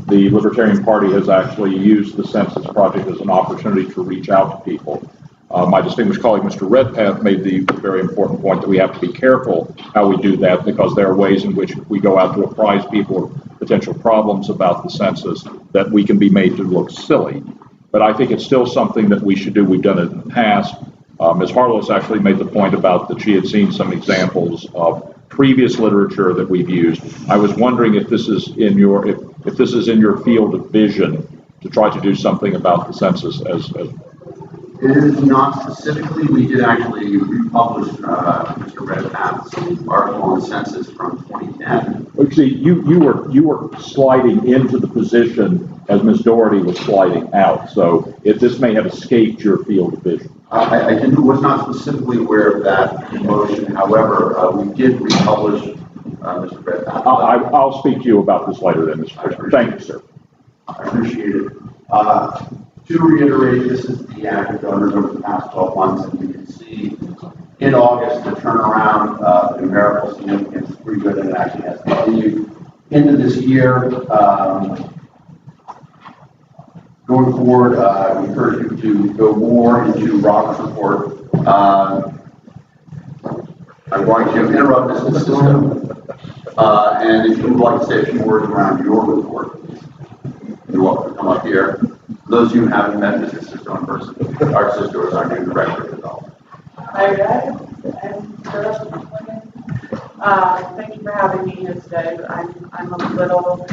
the Libertarian Party has actually used the census project as an opportunity to reach out to people. My distinguished colleague, Mr. Redpath, made the very important point that we have to be careful how we do that, because there are ways in which we go out to apprise people of potential problems about the census that we can be made to look silly. But I think it's still something that we should do. We've done it in the past. Ms. Harlow's actually made the point about that she had seen some examples of previous literature that we've used. I was wondering if this is in your if this is in your field of vision to try to do something about the census as It is not specifically. We did actually republish Mr. Redpath's article on census from 2010. See, you were sliding into the position as Ms. Doherty was sliding out, so this may have escaped your field of vision. I was not specifically aware of that motion. However, we did republish Mr. Redpath. I'll speak to you about this later then, Mr. Fisher. Thank you, sir. I appreciate it. To reiterate, this is the active donors over the past 12 months, and you can see in August the turnaround, the numerical significance is pretty good, and it actually has continued end of this year. Going forward, we encourage you to go more into Robert's report. I'm going to interrupt Mr. Cisco, and if you would like to say a few words around your report, you're welcome to come up here. For those of you who haven't met Mr. Cisco in person, our Cisco is our new director of development. Hi guys, thank you for having me here today. I'm a little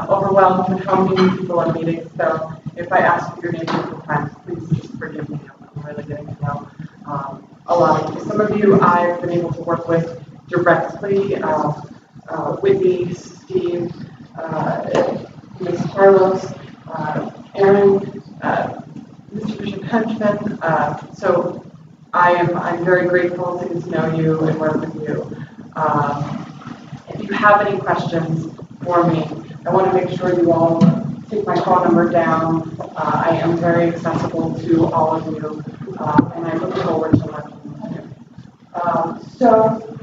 overwhelmed with how many people are meeting, so if I ask for your name a few times, please just forgive me. I'm really getting to know a lot of you. Some of you I've been able to work with directly, Whitney, Steve, Ms. Carlos, Aaron, Mr. Bishop Henchman. So I'm very grateful to get to know you and work with you. If you have any questions for me, I want to make sure you all take my phone number down. I am very accessible to all of you, and I look forward to working with you. So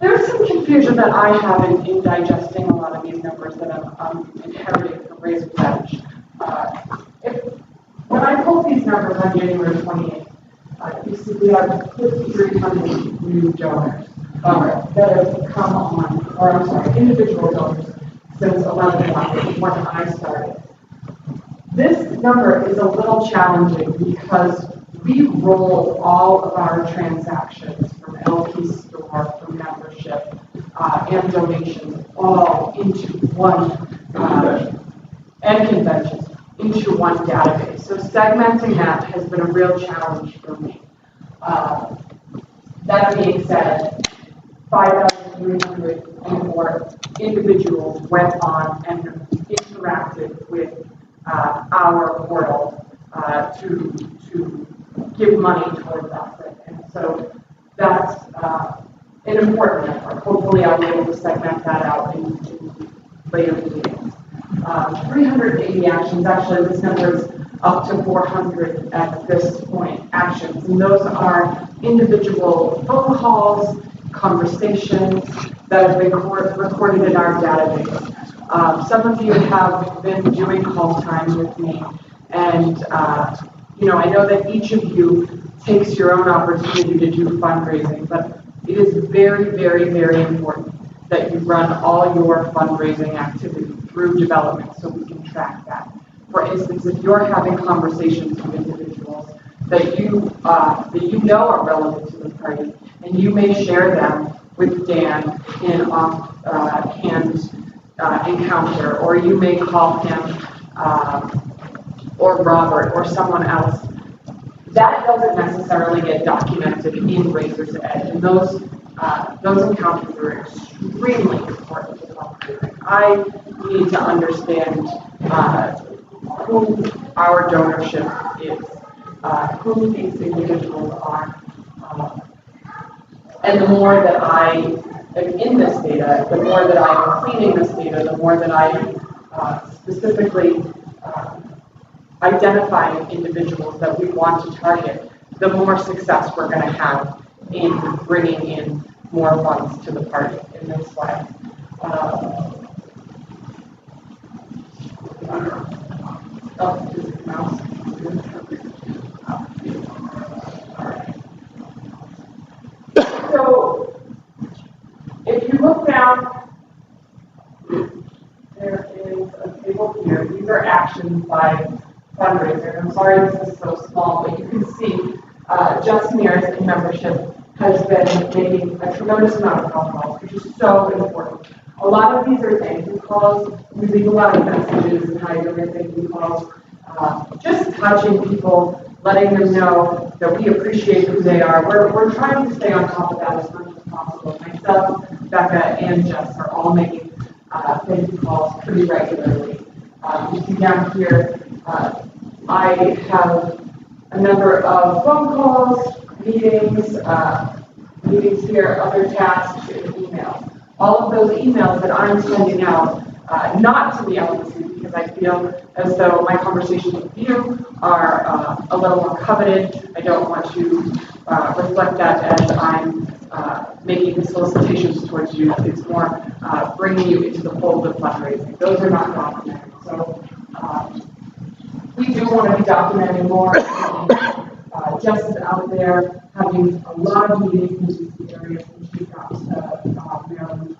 there's some confusion that I have in digesting a lot of these numbers that I'm inheriting from Razor's Edge. When I pulled these numbers on January 28th, you see we have 5,300 new donors that have come on, or I'm sorry, individual donors since 11/1 when I started. This number is a little challenging because we roll all of our transactions from LP Store, from membership, and donations all into one, and conventions, into one database. So segmenting that has been a real challenge for me. That being said, 5,300 and more individuals went on and interacted with our portal to give money towards us. And so that's an important number. Hopefully I'll be able to segment that out in later meetings. 380 actions, actually this number is up to 400 at this point, actions. And those are individual phone calls, conversations that have been recorded in our database. Some of you have been doing call time with me, and I know that each of you takes your own opportunity to do fundraising, but it is very, very, very important that you run all your fundraising activity through development so we can track that. For instance, if you're having conversations with individuals that you know are relevant to the party, and you may share them with Dan in off-hand encounter, or you may call him or Robert or someone else. That doesn't necessarily get documented in Razor's Edge, and those encounters are extremely important to the fundraising. I need to understand who our donorship is, who these individuals are. And the more that I am in this data, the more that I am cleaning this data, the more that I am specifically identifying individuals that we want to target, the more success we're going to have in bringing in more funds to the party in this way. Mouse. So, if you look down, there is a table here. These are actions by fundraiser. I'm sorry this is so small, but you can see Just Mirrors in membership has been making a tremendous amount of phone calls, which is so important. A lot of these are thank you calls. We leave a lot of messages and how you're thank you calls. Just touching people, letting them know that we appreciate who they are. We're trying to stay on top of that as much as possible. Myself, Becca, and Jess are all making thank you calls pretty regularly. You see down here, I have a number of phone calls, meetings here, other tasks, and emails. All of those emails that I'm sending out, not to the LNC, because I feel as though my conversations with you are a little more coveted. I don't want to reflect that as I'm making solicitations towards you. It's more bringing you into the fold of fundraising. Those are not documented. So we do want to be documenting more. Jess is out there having a lot of meetings in these areas when she got to Maryland.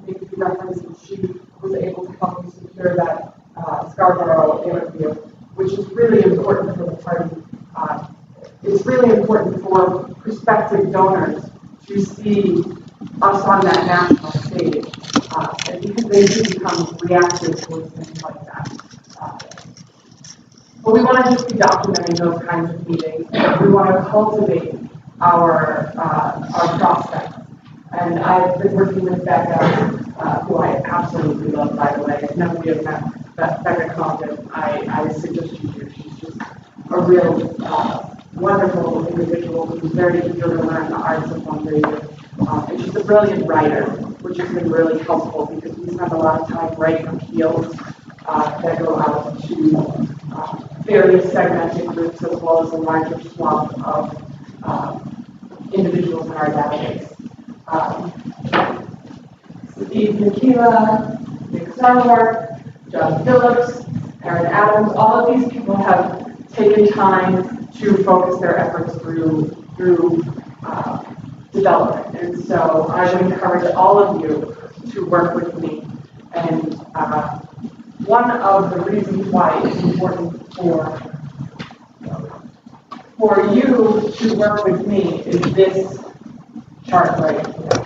Make a reference, and she was able to help me secure that Scarborough interview, which is really important for the party. It's really important for prospective donors to see us on that national stage, and because they do become reactive towards things like that. But we want to just be documenting those kinds of meetings. We want to cultivate our prospects. And I've been working with Becca, who I absolutely love, by the way. If none of you have met Becca Compton, I suggest you do. She's just a real wonderful individual who's very eager to learn the arts of fundraising. And she's a brilliant writer, which has been really helpful because we spend a lot of time writing appeals that go out to various segmented groups as well as a larger swath of individuals in our database. Steve Nikila, Nick Sarwar, John Phillips, Aaron Adams, all of these people have taken time to focus their efforts through development. And so I would encourage all of you to work with me. And one of the reasons why it's important for you to work with me is this chart right here.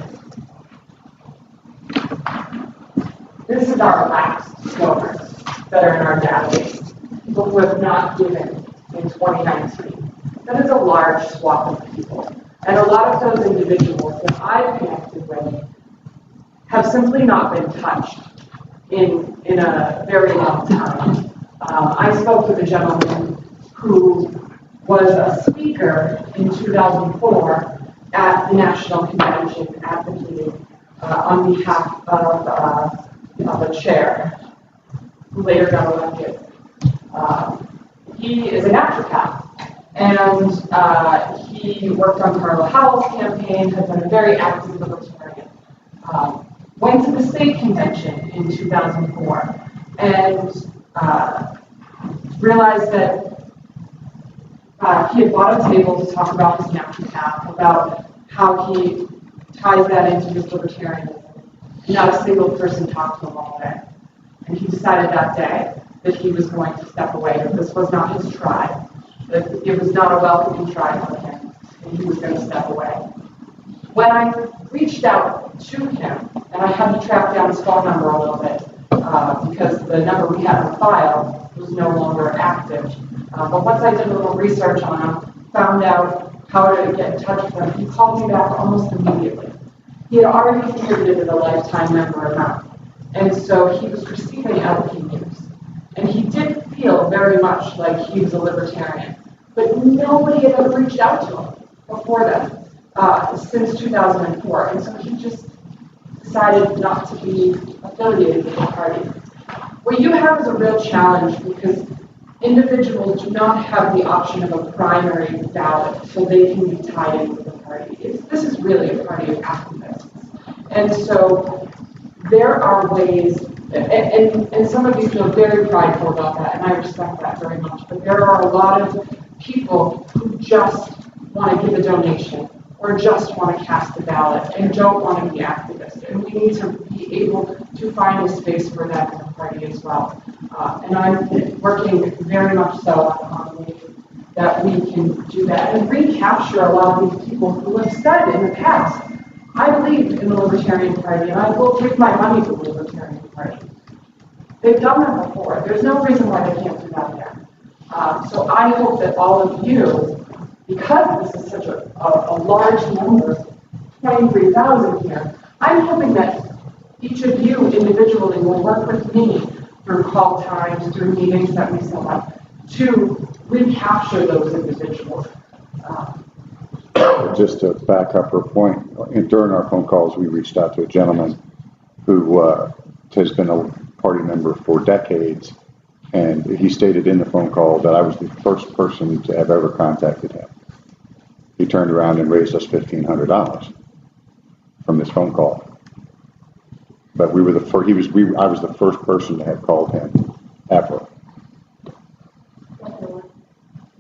This is our lapsed donors that are in our database, people who have not given in 2019. That is a large swath of people. And a lot of those individuals that I've connected with have simply not been touched in a very long time. I spoke with a gentleman who was a speaker in 2004 at the National Convention advocating on behalf of a chair who later got elected. He is a naturopath, and he worked on Carla Howell's campaign, has been a very active libertarian. Went to the state convention in 2004 and realized that he had bought a table to talk about his naturopath, about how he ties that into his libertarianism. Not a single person talked to him all day. And he decided that day that he was going to step away, that this was not his tribe, that it was not a welcoming tribe for him, and he was going to step away. When I reached out to him, and I had to track down his phone number a little bit, because the number we had on file was no longer active. But once I did a little research on him, found out how to get in touch with him, he called me back almost immediately. He had already contributed a lifetime member amount. And so he was receiving LP news. And he did feel very much like he was a libertarian. But nobody had ever reached out to him before then, since 2004. And so he just decided not to be affiliated with the party. What you have is a real challenge because individuals do not have the option of a primary ballot so they can be tied in with the party. This is really a party of activists. And so there are ways, and some of you feel very prideful about that, and I respect that very much, but there are a lot of people who just want to give a donation or just want to cast a ballot and don't want to be activists. And we need to be able to find a space for that in the party as well. And I'm working very much so on ways that we can do that and recapture a lot of these people who have said in the past, I believe in the Libertarian Party and I will give my money to the Libertarian Party. They've done that before. There's no reason why they can't do that again. So I hope that all of you, because this is such a large number, 23,000 here, I'm hoping that each of you individually will work with me through call times, through meetings that we set up, to recapture those individuals. Just to back up her point, during our phone calls, we reached out to a gentleman who has been a party member for decades, and he stated in the phone call that I was the first person to have ever contacted him. He turned around and raised us $1,500. from this phone call. But we were the first, I was the first person to have called him ever.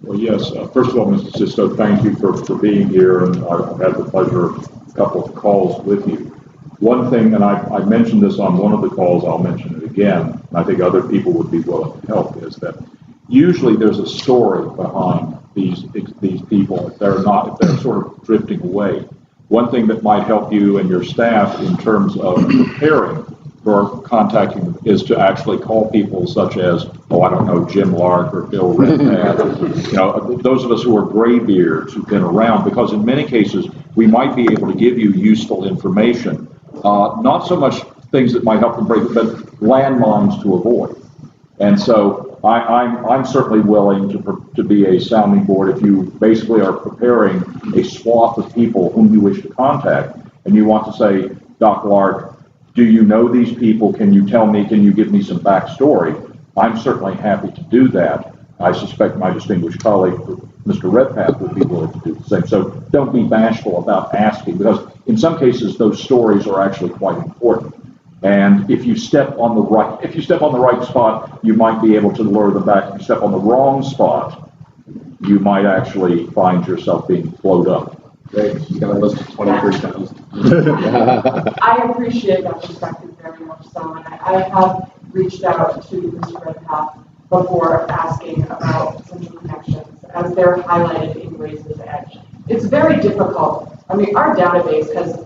Well, yes, first of all, Mr. Sisto, thank you for being here, and I've had the pleasure of a couple of calls with you. One thing, and I mentioned this on one of the calls, I'll mention it again, and I think other people would be willing to help, is that usually there's a story behind these people if they're sort of drifting away. One thing that might help you and your staff in terms of preparing for contacting them is to actually call people such as, I don't know, Jim Lark or Bill Redpath, those of us who are graybeards who've been around, because in many cases we might be able to give you useful information, not so much things that might help them break, but landmines to avoid. And so I'm certainly willing to be a sounding board if you basically are preparing a swath of people whom you wish to contact, and you want to say, Doc Lark, do you know these people? Can you tell me, can you give me some backstory? I'm certainly happy to do that. I suspect my distinguished colleague, Mr. Redpath, would be willing to do the same. So don't be bashful about asking, because in some cases those stories are actually quite important. And if you step on the right spot, you might be able to lure them back. If you step on the wrong spot, you might actually find yourself being flowed up. Great, you got a list of 23,000. I appreciate that perspective very much so, and I have reached out to Mr. Redpath before asking about potential connections as they're highlighted in Raises Edge. It's very difficult. I mean, our database has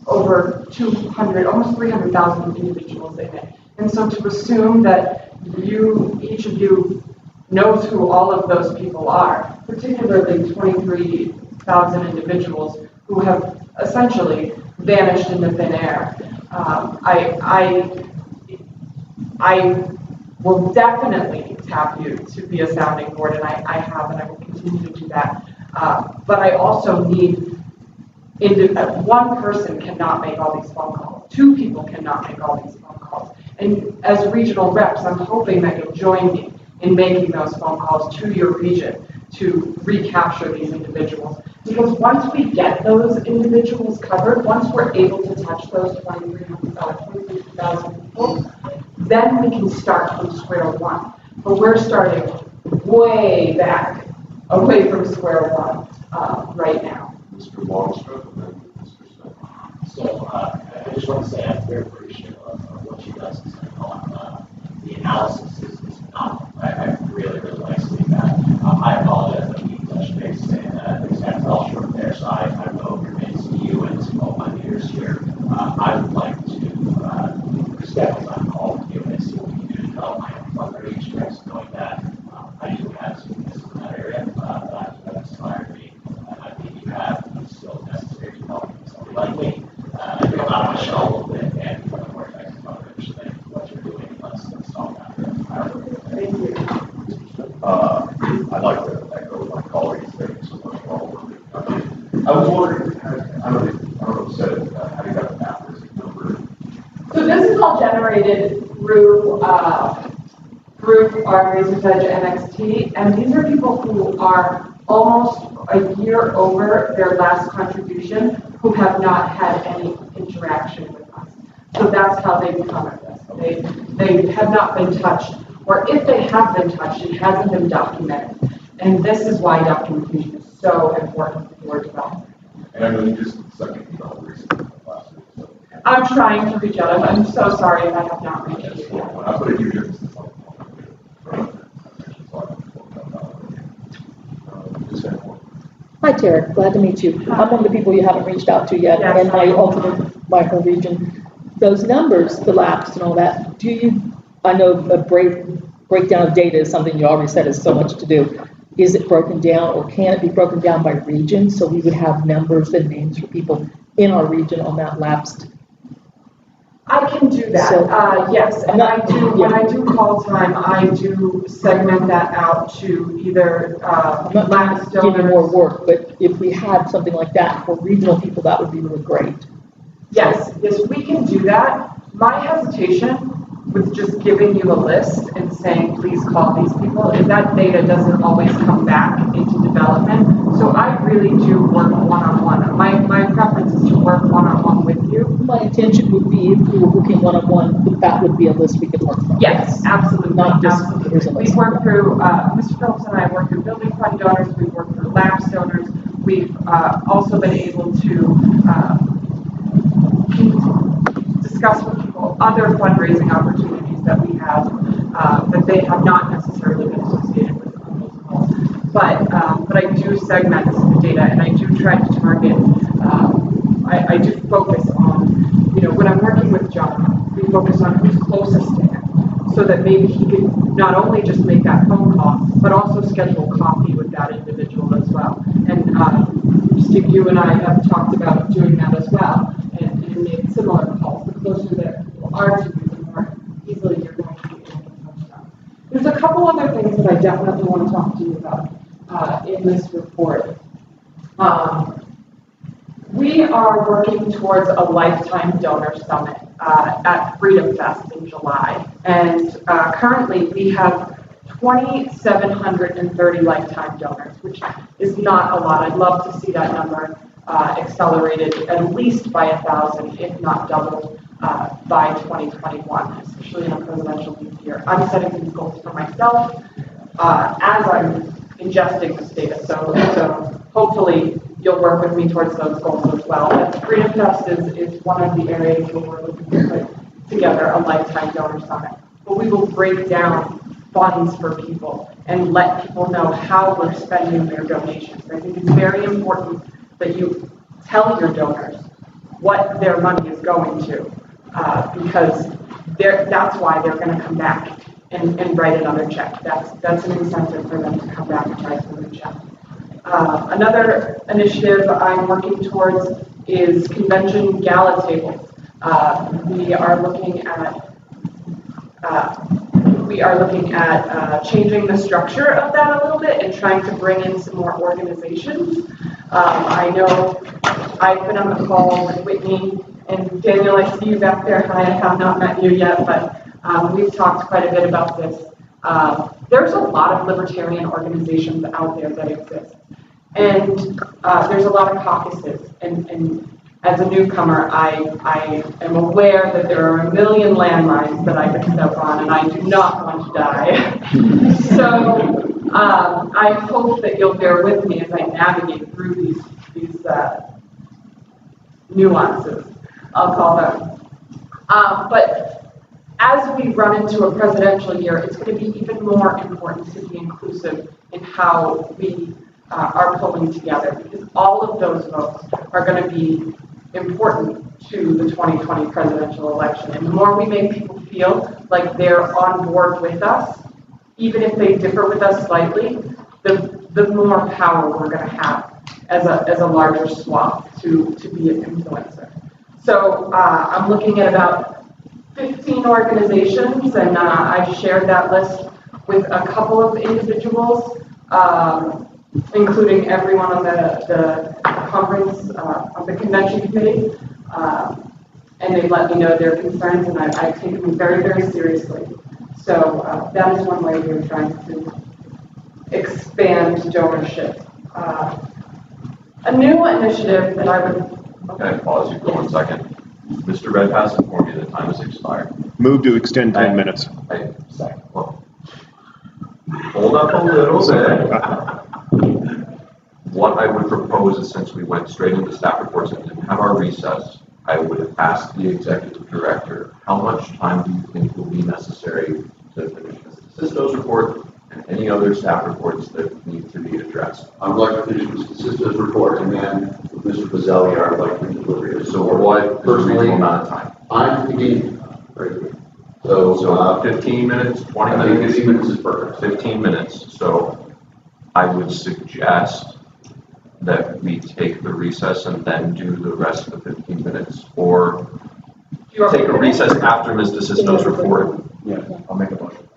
over 200, almost 300,000 individuals in it. And so to assume that each of you knows who all of those people are, particularly 23,000 individuals who have essentially vanished in the thin air. I will definitely tap you to be a sounding board, and I have, and I will continue to do that. But I also need, one person cannot make all these phone calls. Two people cannot make all these phone calls. And as regional reps, I'm hoping that you'll join me in making those phone calls to your region to recapture these individuals. Because once we get those individuals covered, once we're able to touch those 23,000 people, then we can start from square one. But we're starting way back, away from square one right now. Mr. Longstreth and then Mr. Smith. So I just want to say I'm very appreciative of what you guys have said on the analysis is phenomenal. I really, really like seeing that. I apologize that we touched base and things got fell short there, so I will remain to you and to all my leaders here. I would like to step as I'm called to you and see what we can do to develop my own fundraising strengths, knowing that I do have some business in that area that inspired me. I think you have the skills necessary to help somebody like me. I think I'm out of my shell a little bit and become more effective fundraisers than what you're doing. Let's solve that. Thank you. I'd like to echo my colleagues saying so much for all the work. I was wondering, I don't know if you said it, how you got the at-risk number. So this is all generated through our Raises Edge NXT, and these are people who are almost a year over their last contribution who have not had any interaction with us. So that's how they become at risk. They have not been touched, or if they have been touched, it hasn't been documented. And this is why documentation is so important for development. And I know you just second email recently last week. So. I'm trying to reach out. I'm so sorry if I have not reached you. When I put a huge emphasis on Hi, Tara. Glad to meet you. I'm one of the people you haven't reached out to yet, and my alternate by her region. Those numbers, the lapse and all that, I know a breakdown of data is something you already said is so much to do. Is it broken down, or can it be broken down by region, so we would have numbers and names for people in our region on that lapsed? I can do that, so, yes, and I do, when I do call time, I do segment that out to either lapsed donors. Give you more work, but if we had something like that for regional people, that would be really great. Yes, we can do that. My hesitation with just giving you a list and saying, please call these people, is that data doesn't always come back into development. So I really do work one-on-one. My preference is to work one-on-one with you. My intention would be if we were working one-on-one, that would be a list we could work from. Yes, absolutely. Not just, here's a We list. work through, Mr. Phillips and I work through building fund donors, we've worked through lapse donors, we've also been able to discuss with people other fundraising opportunities that we have that they have not necessarily been associated with on those calls. But I do segment the data and I do try to target, I do focus on, you know, when I'm working with John, we focus on who's closest to him so that maybe he could not only just make that phone call, but also schedule coffee with that individual as well. And Steve, you and I have talked about doing that as well and make similar calls. The closer that people are to you, the more easily you're going to be able to touch them. There's a couple other things that I definitely want to talk to you about in this report. We are working towards a lifetime donor summit at Freedom Fest in July. And currently we have 2,730 lifetime donors, which is not a lot. I'd love to see that number accelerated at least by 1,000, if not doubled, by 2021, especially in a presidential lead year. I'm setting these goals for myself as I'm ingesting this data. So hopefully you'll work with me towards those goals as well. But Freedom Fest is one of the areas where we're looking to put together a lifetime donor summit. But we will break down funds for people and let people know how we're spending their donations. I think it's very important that you tell your donors what their money is going to, because that's why they're going to come back and write another check. That's an incentive for them to come back and write another check. Another initiative I'm working towards is convention gala tables. We are looking at changing the structure of that a little bit and trying to bring in some more organizations. I know I've been on the call with Whitney and Daniel. I see you back there. I have not met you yet, but we've talked quite a bit about this. There's a lot of libertarian organizations out there that exist. And there's a lot of caucuses. And as a newcomer, I am aware that there are a million landmines that I could step on, and I do not want to die. So I hope that you'll bear with me as I navigate through these nuances, I'll call them. But as we run into a presidential year, it's going to be even more important to be inclusive in how we are pulling together, because all of those votes are going to be important to the 2020 presidential election. And the more we make people feel like they're on board with us, even if they differ with us slightly, the more power we're going to have as a larger swath to be an influencer. So I'm looking at about 15 organizations, and I've shared that list with a couple of individuals, including everyone on the conference, on the convention committee, and they let me know their concerns, and I take them very, very seriously. So that is one way we're trying to expand donorship. A new initiative that I would... Can I pause you for 1 second? Mr. Redpath informed me the time has expired. Move to extend 10 minutes. Well, hold up a little bit. What I would propose is, since we went straight into staff reports and didn't have our recess, I would ask the executive director, how much time do you think will be necessary to finish Mr. Sisto's report and any other staff reports that need to be addressed? I would like to finish Mr. Sisto's report, and then with Mr. Bazzelli, I would like to deliver it. So what personally, amount of time? I'm thinking, very good. So 15 minutes, 20 minutes? 15 minutes is perfect. 15 minutes. So I would suggest that we take the recess and then do the rest of the 15 minutes, or take a recess after Mr. Sisto's report. Yeah, I'll make a motion.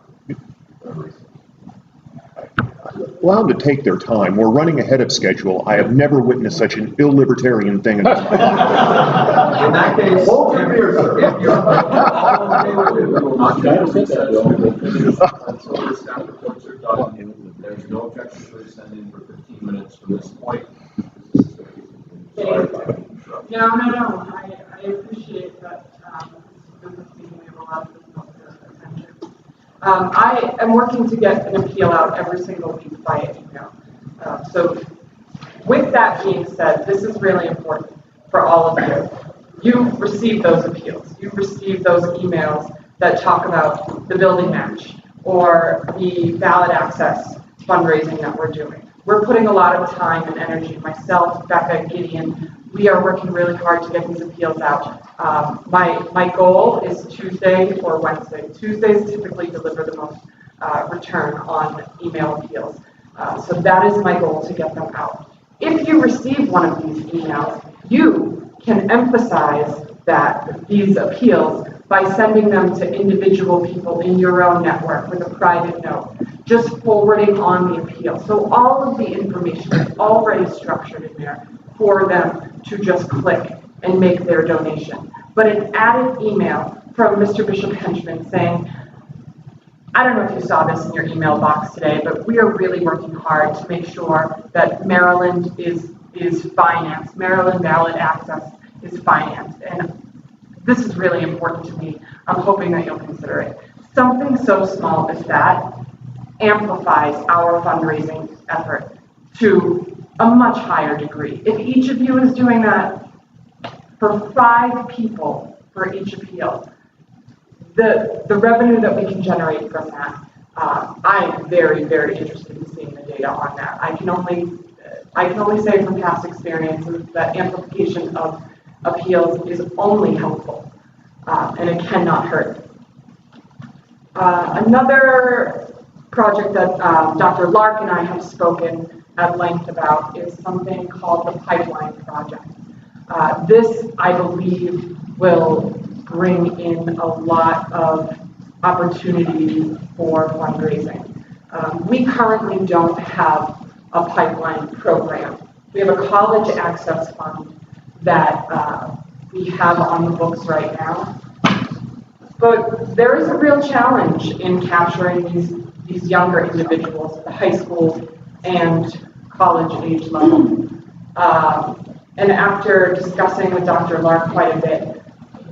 allow them to take their time. We're running ahead of schedule. I have never witnessed such an illibertarian thing in my life. In that case, hold your beer, sir. If you're all okay with it, we will not get into recess. We will finish until the staff reports are done. There's no objection to extending for 15 minutes from this point. Sorry if I interrupt. No. I appreciate that. This is being we have a lot of attention. I am working to get an appeal out every single week via email. So with that being said, this is really important for all of you. You receive those appeals. You receive those emails that talk about the building match or the ballot access fundraising that we're doing. We're putting a lot of time and energy. Myself, Becca, Gideon, we are working really hard to get these appeals out. My goal is Tuesday or Wednesday. Tuesdays typically deliver the most return on email appeals. So that is my goal, to get them out. If you receive one of these emails, you can emphasize that these appeals by sending them to individual people in your own network with a private note, just forwarding on the appeal. So all of the information is already structured in there for them to just click and make their donation. But an added email from Mr. Bishop Henchman saying, I don't know if you saw this in your email box today, but we are really working hard to make sure that Maryland is financed. Maryland ballot access is financed. And this is really important to me. I'm hoping that you'll consider it. Something so small as that amplifies our fundraising effort to a much higher degree. If each of you is doing that for 5 people for each appeal, the revenue that we can generate from that, I'm very, very interested in seeing the data on that. I can only say from past experiences that amplification of appeals is only helpful, and it cannot hurt. Another project that Dr. Lark and I have spoken at length about is something called the Pipeline Project. This, I believe, will bring in a lot of opportunity for fundraising. We currently don't have a pipeline program. We have a college access fund that we have on the books right now. But there is a real challenge in capturing these younger individuals at the high school and college age level. And after discussing with Dr. Lark quite a bit,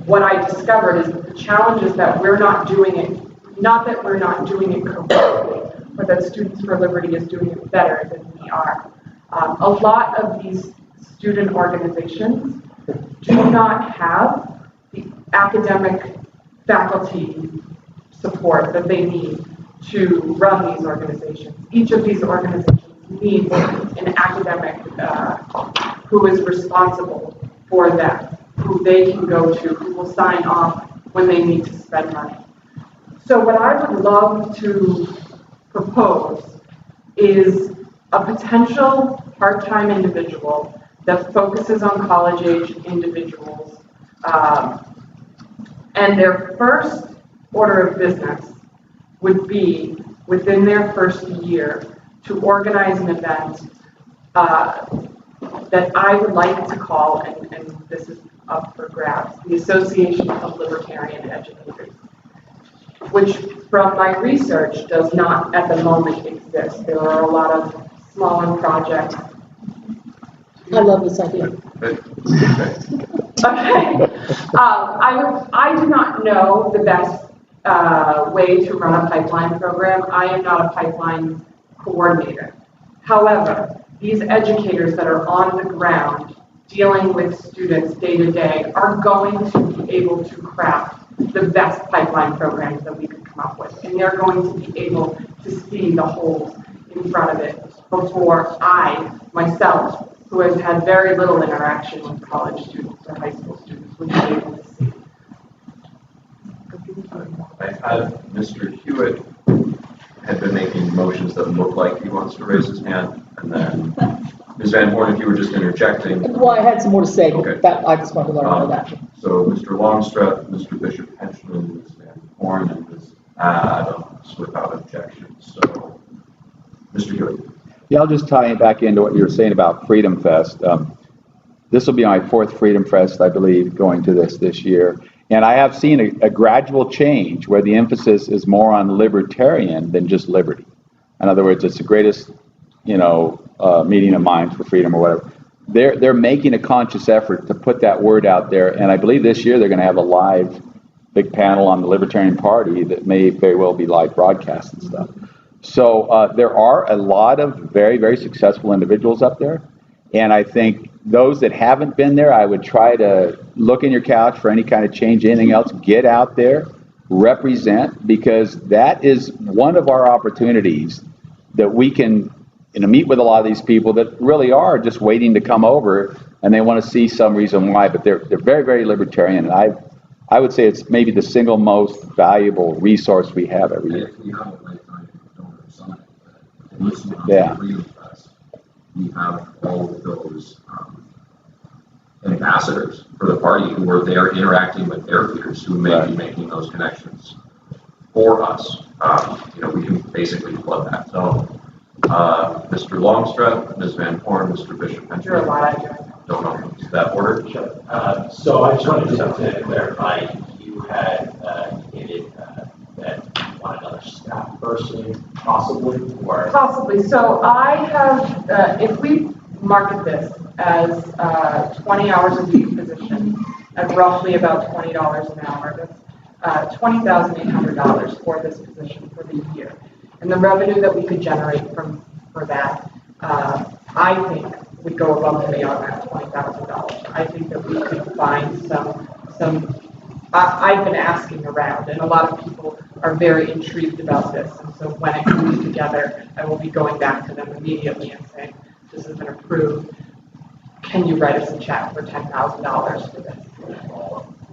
what I discovered is that the challenge is that we're not doing it, not that we're not doing it correctly, but that Students for Liberty is doing it better than we are. A lot of these student organizations do not have the academic faculty support that they need to run these organizations. Each of these organizations needs an academic who is responsible for them, who they can go to, who will sign off when they need to spend money. So what I would love to propose is a potential part-time individual that focuses on college-age individuals, and their first order of business would be, within their first year, to organize an event that I would like to call, and this is up for grabs, the Association of Libertarian Educators, which from my research does not at the moment exist. There are a lot of smaller projects. I love this idea. Okay. I do not know the best way to run a pipeline program. I am not a pipeline coordinator. However, these educators that are on the ground dealing with students day to day are going to be able to craft the best pipeline programs that we could come up with. And they're going to be able to see the holes in front of it before I, myself, who has had very little interaction with college students or high school students, would be able to see. I had Mr. Hewitt had been making motions that looked like he wants to raise his hand, and then Ms. Van Horn, if you were just interjecting. Well, I had some more to say, okay. That I just wanted to learn about that. So Mr. Longstreth, Mr. Bishop Henchman, Ms. Van Horn, and Ms. Adams without objection. So, Mr. Hewitt. Yeah, I'll just tie it back into what you were saying about Freedom Fest. This will be my 4th Freedom Fest, I believe, going to this year. And I have seen a gradual change where the emphasis is more on libertarian than just liberty. In other words, it's the greatest, meeting of minds for freedom or whatever. They're making a conscious effort to put that word out there. And I believe this year they're going to have a live big panel on the Libertarian Party that may very well be live broadcast and stuff. So there are a lot of very, very successful individuals up there. And I think those that haven't been there, I would try to look in your couch for any kind of change, anything else, get out there, represent, because that is one of our opportunities that we can meet with a lot of these people that really are just waiting to come over and they want to see some reason why, but they're very, very libertarian. And I would say it's maybe the single most valuable resource we have every year. Yeah. We have all of those ambassadors for the party who are there interacting with their peers who may be making those connections for us. We can basically flood that zone. Mr. Longstreth, Ms. Van Horn, Mr. Bishop. You're a lot. Don't know that order. Sure. So I just wanted to clarify, you had indicated that you want another staff person, possibly, or? Possibly. So I have, if we market this as 20 hours a week position at roughly about $20 an hour, that's $20,800 for this position for the year. And the revenue that we could generate for that, I think would go above and beyond that $20,000. I think that we could find some. I've been asking around, and a lot of people are very intrigued about this. And so when it comes together, I will be going back to them immediately and saying, "This has been approved. Can you write us a check for $10,000 for this?"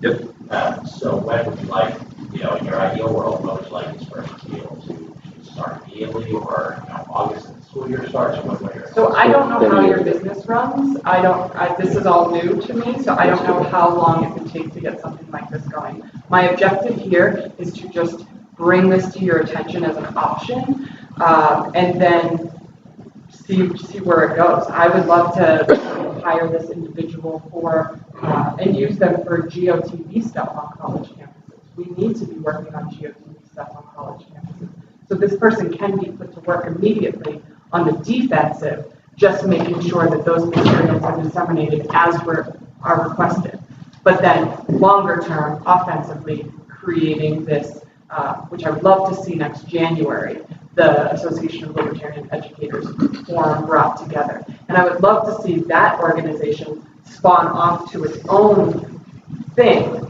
Yep. So when would you like, in your ideal world, what would you like this person to be able to start immediately, or August when the school year starts, or when you're? So I don't know how your business runs. This is all new to me, so I don't know how long it would take to get something like this going. My objective here is to just bring this to your attention as an option, and then see where it goes. I would love to hire this individual and use them for GOTV stuff on college campuses. We need to be working on GOTV stuff on college campuses. So this person can be put to work immediately on the defensive, just making sure that those materials are disseminated as are requested. But then longer term, offensively, creating this, which I would love to see next January, the Association of Libertarian Educators Forum brought together. And I would love to see that organization spawn off to its own thing,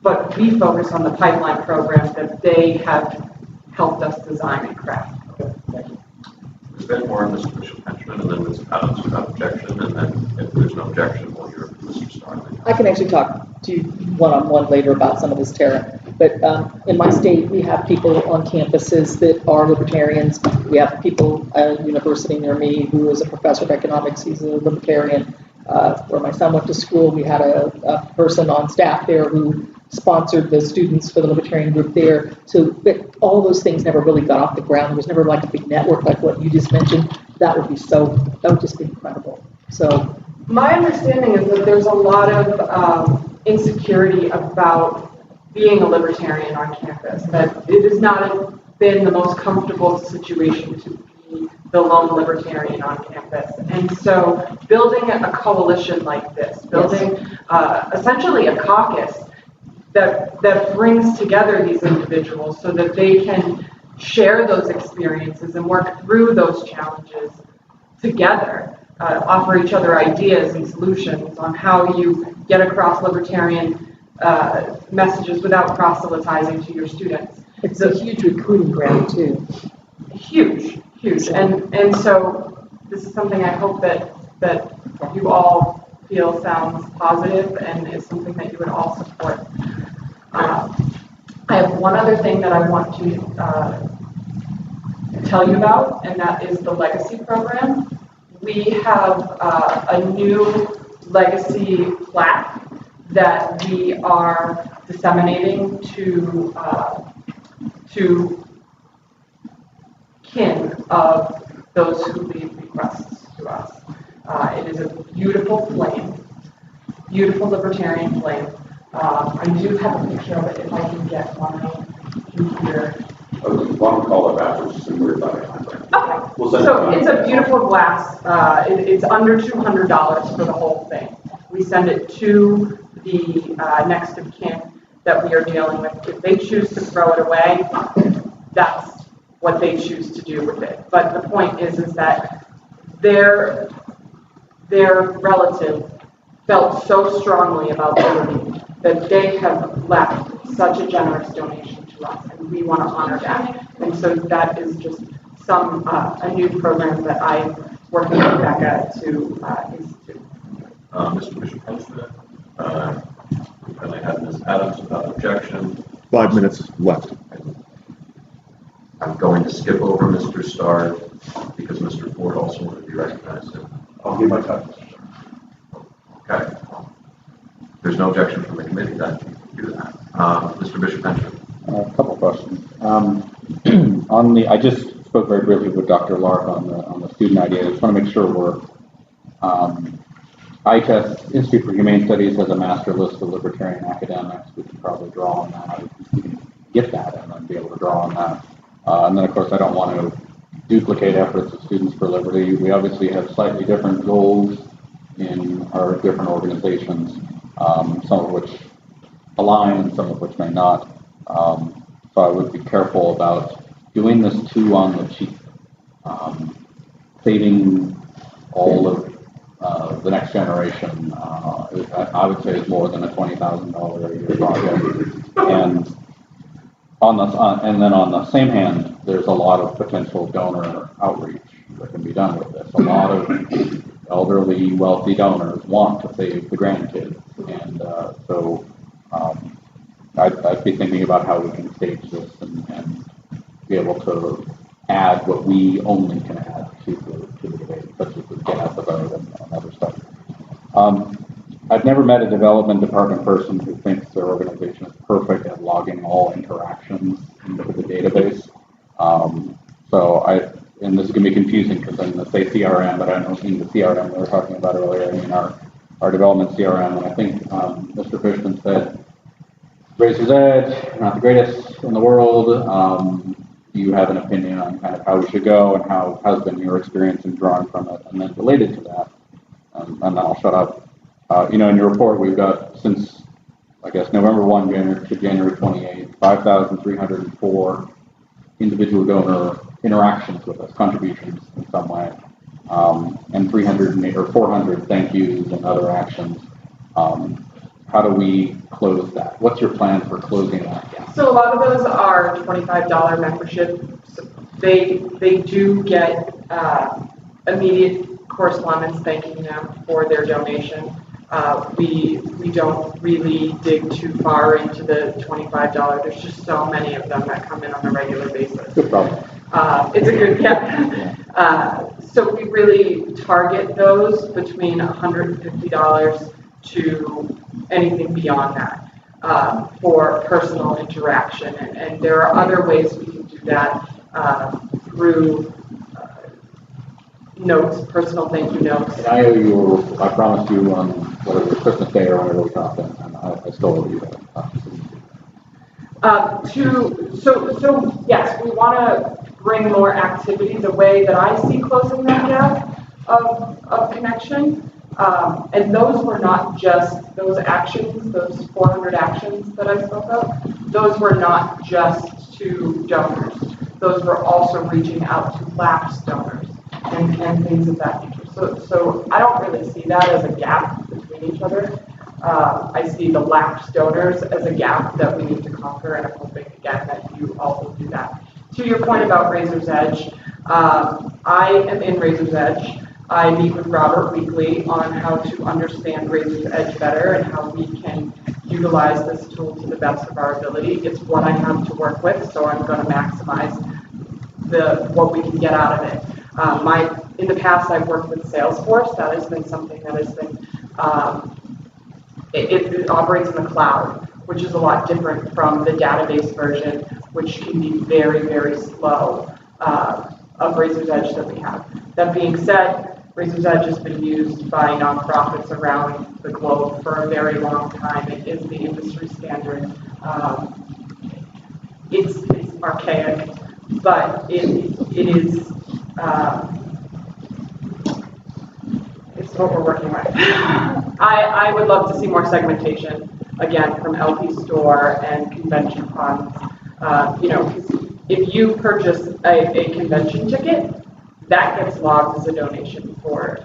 but we focus on the pipeline programs that they have helped us design and craft. Okay, thank you. Ms. Van Horn, Mr. Bishop Henchman, and then Ms. Adams without objection, and then if there's no objection, we'll hear from Mr. Starling. I can actually talk to you one-on-one later about some of this, Tara. But in my state, we have people on campuses that are libertarians. We have people at a university near me who is a professor of economics. He's a libertarian. Where my son went to school, we had a person on staff there who sponsored the students for the libertarian group there. So all those things never really got off the ground. There was never like a big network like what you just mentioned. That would just be incredible. So my understanding is that there's a lot of insecurity about being a libertarian on campus, that it has not been the most comfortable situation to be the lone libertarian on campus. And so building a coalition like this, building essentially a caucus that brings together these individuals so that they can share those experiences and work through those challenges together, offer each other ideas and solutions on how you get across libertarian messages without proselytizing to your students. It's a huge recruiting ground too. Huge. And so this is something I hope that you all feel sounds positive and is something that you would all support. I have one other thing that I want to tell you about, and that is the Legacy program. We have a new Legacy plaque that we are disseminating to kin of those who leave requests to us. It is a beautiful flame, beautiful libertarian flame. I do have a picture of it if I can get my computer. Why don't we call it back, which is similar to Okay. We'll send So it it's a beautiful glass. It's under $200 for the whole thing. We send it to the next of kin that we are dealing with. If they choose to throw it away, that's what they choose to do with it. But the point is that their relative felt so strongly about liberty that they have left such a generous donation to us, and we want to honor that. And so that is just a new program that I'm working with Becca to institute. Mr. Bishop Henschman, and I have Ms. Adams without objection. 5 minutes left. I'm going to skip over Mr. Starr because Mr. Ford also wanted to be recognized. I'll give my time. Okay. There's no objection from the committee, then do that. Mr. Bishop Henschman. A couple questions. I just spoke very briefly with Dr. Lark on the student idea. I just want to make sure we're, ITEST, Institute for Humane Studies, has a master list of libertarian academics. We can probably draw on that. We can get that and then be able to draw on that. And then, of course, I don't want to duplicate efforts of Students for Liberty. We obviously have slightly different goals in our different organizations, some of which align and some of which may not. So I would be careful about doing this too on the cheap, saving all of the next generation. I would say is more than a $20,000 a year project. And then on the same hand, there's a lot of potential donor outreach that can be done with this. A lot of elderly, wealthy donors want to save the grandkids, and so I'd be thinking about how we can stage this and be able to add what we only can add to the debate, such as the get out the vote and other stuff. I've never met a development department person who thinks their organization is perfect at logging all interactions into the database. And this is going to be confusing because I'm going to say CRM, but I don't mean the CRM we were talking about earlier. I mean our development CRM, and I think Mr. Fishman said, Razor's Edge, not the greatest in the world. Do you have an opinion on kind of how we should go and how has been your experience in drawing from it? And then related to that, and then I'll shut up. In your report, we've got since, I guess, November 1 to January 28, 5,304 individual donor interactions with us, contributions in some way, and 400 thank yous and other actions. How do we close that? What's your plan for closing that gap? So a lot of those are $25 membership. So they do get immediate correspondence thanking them for their donation. We don't really dig too far into the $25. There's just so many of them that come in on a regular basis. Good problem. It's a good, yeah. So we really target those between $150 to anything beyond that for personal interaction. And there are other ways we can do that through notes, personal thank you notes. And I owe you, I promised you on whatever Christmas Day or whatever we talked, and I still owe you that. So yes, we want to bring more activity. The way that I see closing that gap of connection, and those were not just those actions, those 400 actions that I spoke of. Those were not just to donors. Those were also reaching out to lapsed donors and things of that nature. So I don't really see that as a gap between each other. I see the lapsed donors as a gap that we need to conquer, and I'm hoping again that you all will do that. To your point about Razor's Edge, I am in Razor's Edge. I meet with Robert weekly on how to understand Razor's Edge better and how we can utilize this tool to the best of our ability. It's what I have to work with, so I'm going to maximize what we can get out of it. In the past, I've worked with Salesforce. That has been something that has been, it operates in the cloud, which is a lot different from the database version, which can be very, very slow of Razor's Edge that we have. That being said, Razor's Edge has been used by nonprofits around the globe for a very long time. It is the industry standard. It's archaic, but it is, it's what we're working with. I would love to see more segmentation, again, from LP Store and convention funds. You know, 'cause if you purchase a convention ticket, that gets logged as a donation for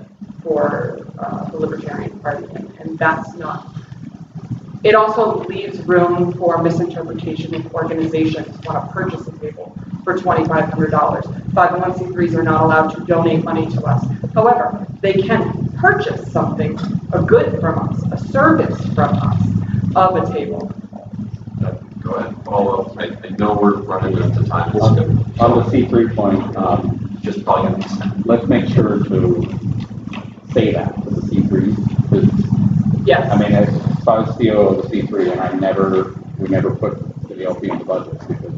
the Libertarian Party, and that's not. It also leaves room for misinterpretation if organizations want to purchase a table for $2,500. 501c3s are not allowed to donate money to us. However, they can purchase something, a good from us, a service from us, of a table. Go ahead, follow up. I know we're running out of time. On the C3 point, just probably let's make sure to say that to the C3. Yes. I mean, as I was CEO of the C3, and we never put the LP in the budget because,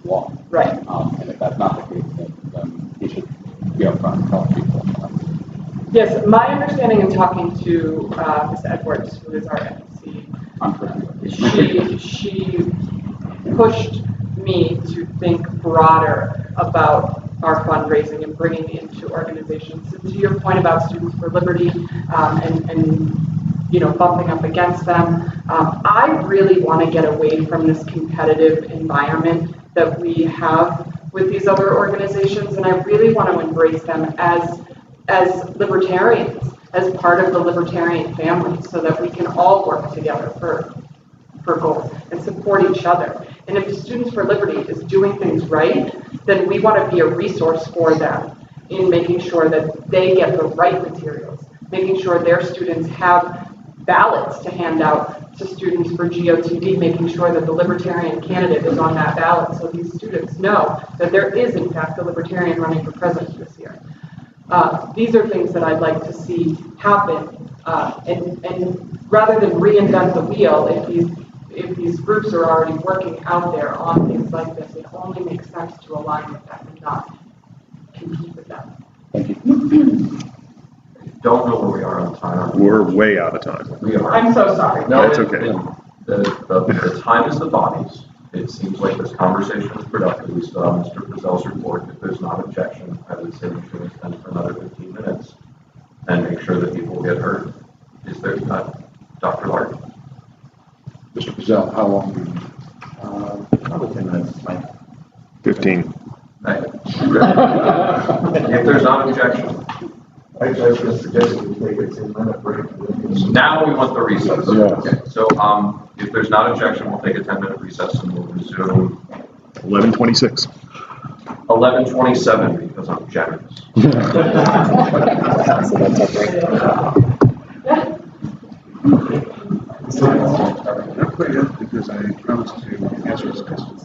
law. Right. And if that's not the case, then you should be upfront and tell people. Yes, my understanding in talking to Ms. Edwards, who is our LNC, she pushed me to think broader about our fundraising and bringing it into organizations. And to your point about Students for Liberty and bumping up against them, I really want to get away from this competitive environment that we have with these other organizations, and I really want to embrace them as libertarians, as part of the libertarian family, so that we can all work together for goals and support each other. And if Students for Liberty is doing things right, then we want to be a resource for them in making sure that they get the right materials, making sure their students have ballots to hand out to students for GOTV, making sure that the Libertarian candidate is on that ballot so these students know that there is, in fact, a Libertarian running for president this year. These are things that I'd like to see happen, and rather than reinvent the wheel, if these groups are already working out there on things like this, it only makes sense to align with them and not compete with them. Thank you. Don't know where we are on time. We're way out of time. We are. I'm so sorry. No, that's okay. The time is the bodies. It seems like this conversation is productive. We still have Mr. Frizzell's report. If there's not objection, I would say we should extend for another 15 minutes and make sure that people get heard. Is there Dr. Lark? Mr. Frizzell, how long do you need? Probably 10 minutes, Mike. 15. Right. If there's not objection. I was going to suggest we take a 10-minute break. Now we want the recess. Yeah. Okay. So if there's not objection, we'll take a 10-minute recess and we'll resume. 11:26. 11:27 because I'm generous. Because I promised to answer his questions.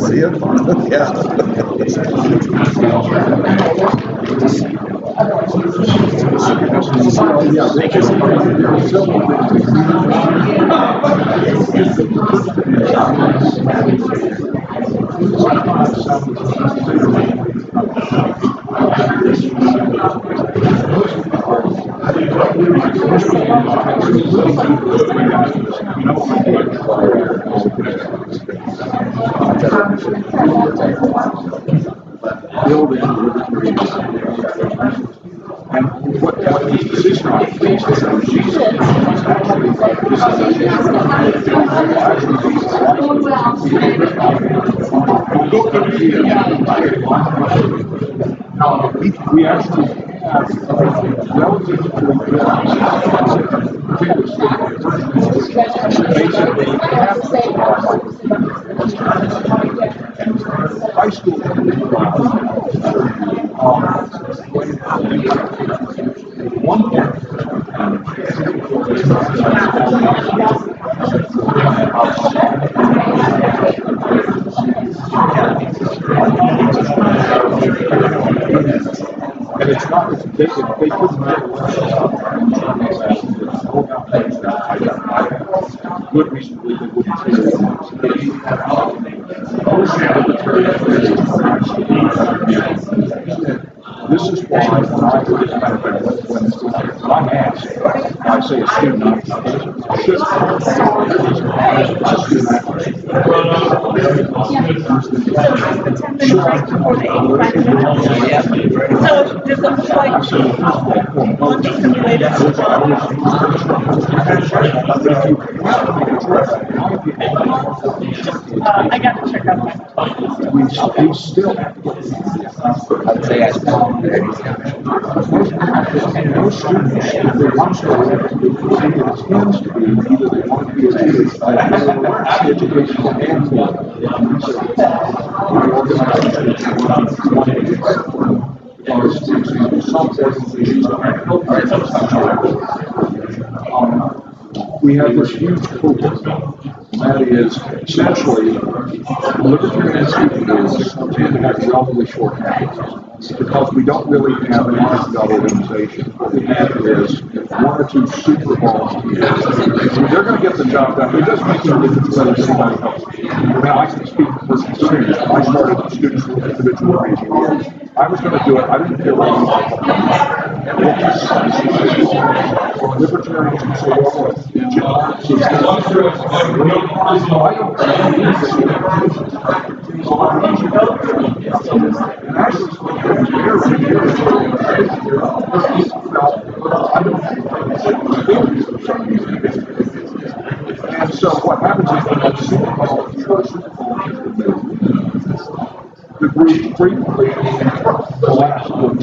See ya? Yeah. We actually have relatively high school. One and it's not, they couldn't good reason to believe they wouldn't take it. This is why when I'm asked, I say a student, should Does it look like one simulated I got to check out my we still have to get I'd say most students, if they want to go it tends to be either they want to be educational and we have this huge cohort. That is essentially, libertarian speaking is tend to have relatively short habits because we don't really have an organized organization. What we have is one or two super volunteers. They're going to get the job done. It doesn't make any difference whether anybody else. I mean, I can speak for experience. I started with students with individual raising. I was going to do it. I didn't care what libertarians can say, well, and so what happens is when that super the group frequently the last one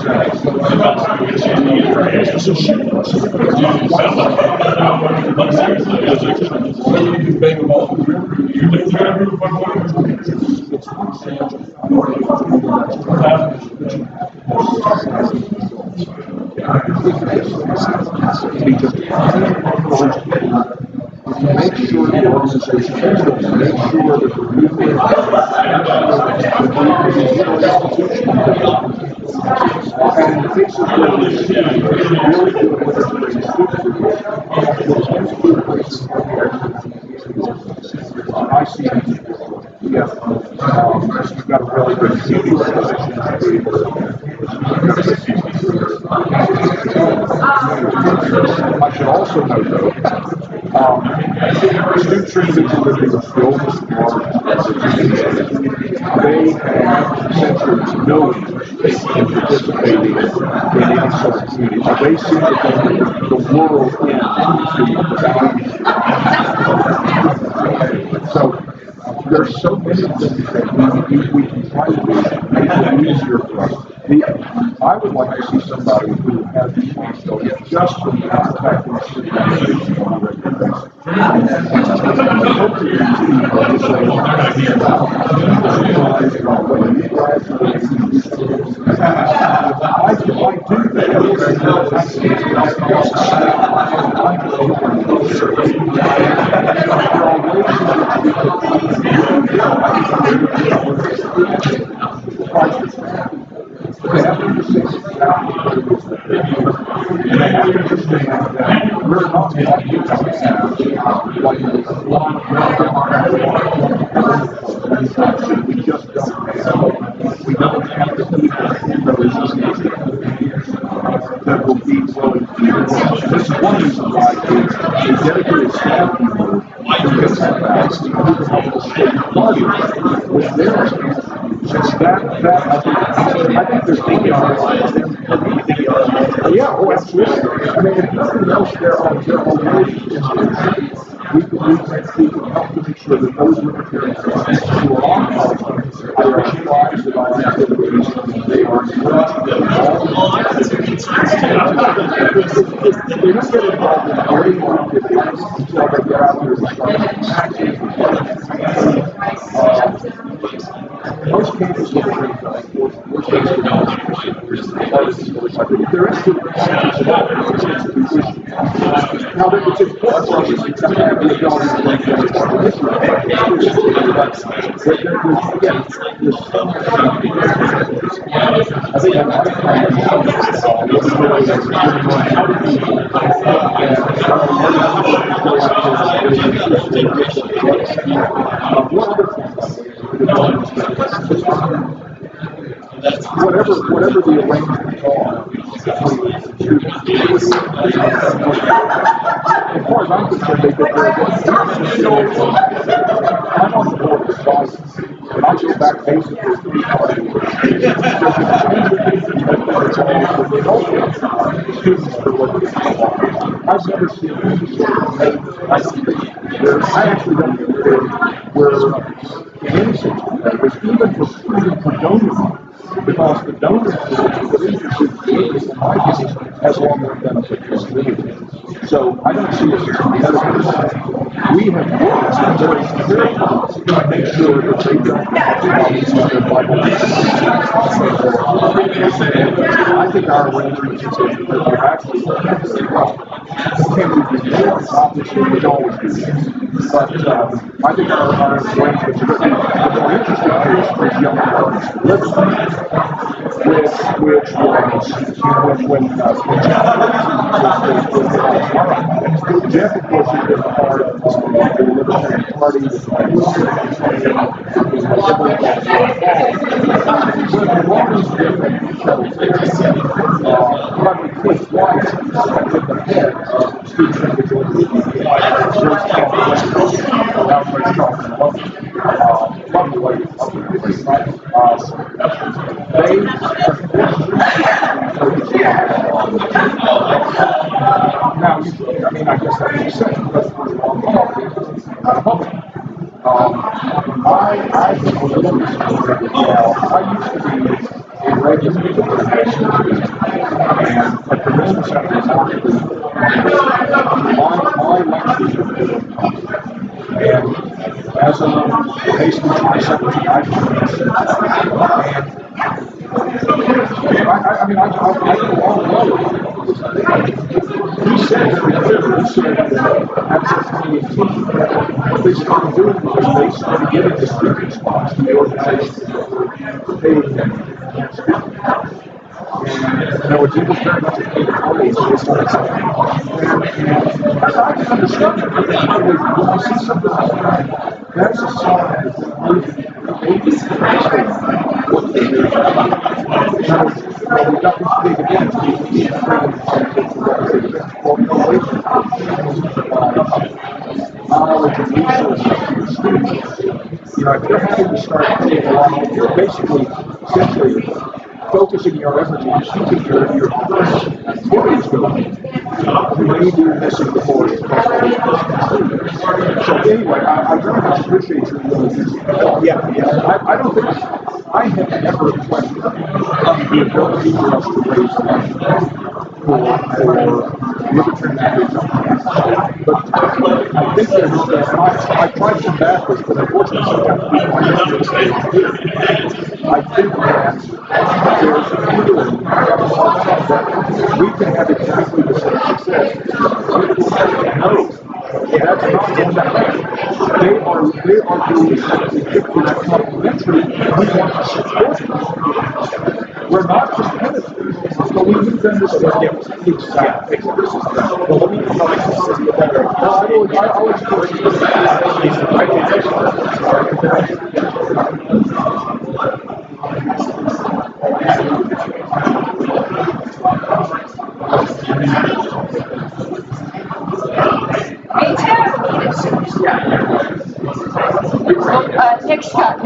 make sure the organization make sure that the community and in cases where we see really good I see yes, we've got a really good community organization I should also note though students are individually skilled as large they have essentially no interest in participating in any sort of community. They see the world in so there's so many things that we can try to do to make it easier for us. I would like to see somebody who has responsibility just for the fact that on a regular basis. They have to understand exactly what it is that they're doing. And they have to understand that we're not going to have we just don't have the people that will be willing to do this. This is one reason why a dedicated staff member who gets that back to help the state party with their I think there's thinking on yeah, oh, absolutely. I mean, if nothing else, there are ways we can help to make sure that those libertarians who are on politics are realized that our activities, they are they're not get involved in very long activities until they get out there and start acting. Most campus libertarians, I think, they're interested in now, it's important for us to have the ability to make those I think a lot of times, Whatever the arrangements are, as far as I'm concerned, they've been very good. I'm on the board with Boston, and I go back basically to the party. I've never seen I actually don't think where in any situation, even for donors, because the donors that interested in my case has long-term benefit to us. So I don't see it as a competitor. We have worked very carefully to make sure that they don't have their Bible. I think our arrangements are actually very well. Can we do more? Obviously, we always do. But I think our arrangements are good. The more interesting thing is young which was when Jeff, of course, has been part of the Libertarian Party, Ronnie's different probably Chris White with the head of student now, I mean, I guess that makes sense because we're I think we're looking I used to be a regular and at the Reno Center, my lectures and as a basically 2017, I mean, I go all the way. He said very clearly, he said access to what they started doing because they started giving the speaking spots to the organization that they would and there was even very much a capability to this sort of thing. And I can understand that. When I see something like that, that's a sign that maybe what they do. We've got this big event, knowledge and resources. You know, if you're having to start putting along, you're basically essentially focusing your efforts on keeping your current activities going. Maybe you're missing the forest. So anyway, I very much appreciate your willingness. I don't think I have never questioned the ability for us to raise money for libertarian activism. But I think there's, I tried to combat this, but unfortunately sometimes people are not understanding. I think that there's a feeling that we can have exactly the same success. No, that's not going to happen. They are doing something different that's complementary. We want to support them. We're not competitive, but we need them to step exactly. Well, let me I'll explain. Next time.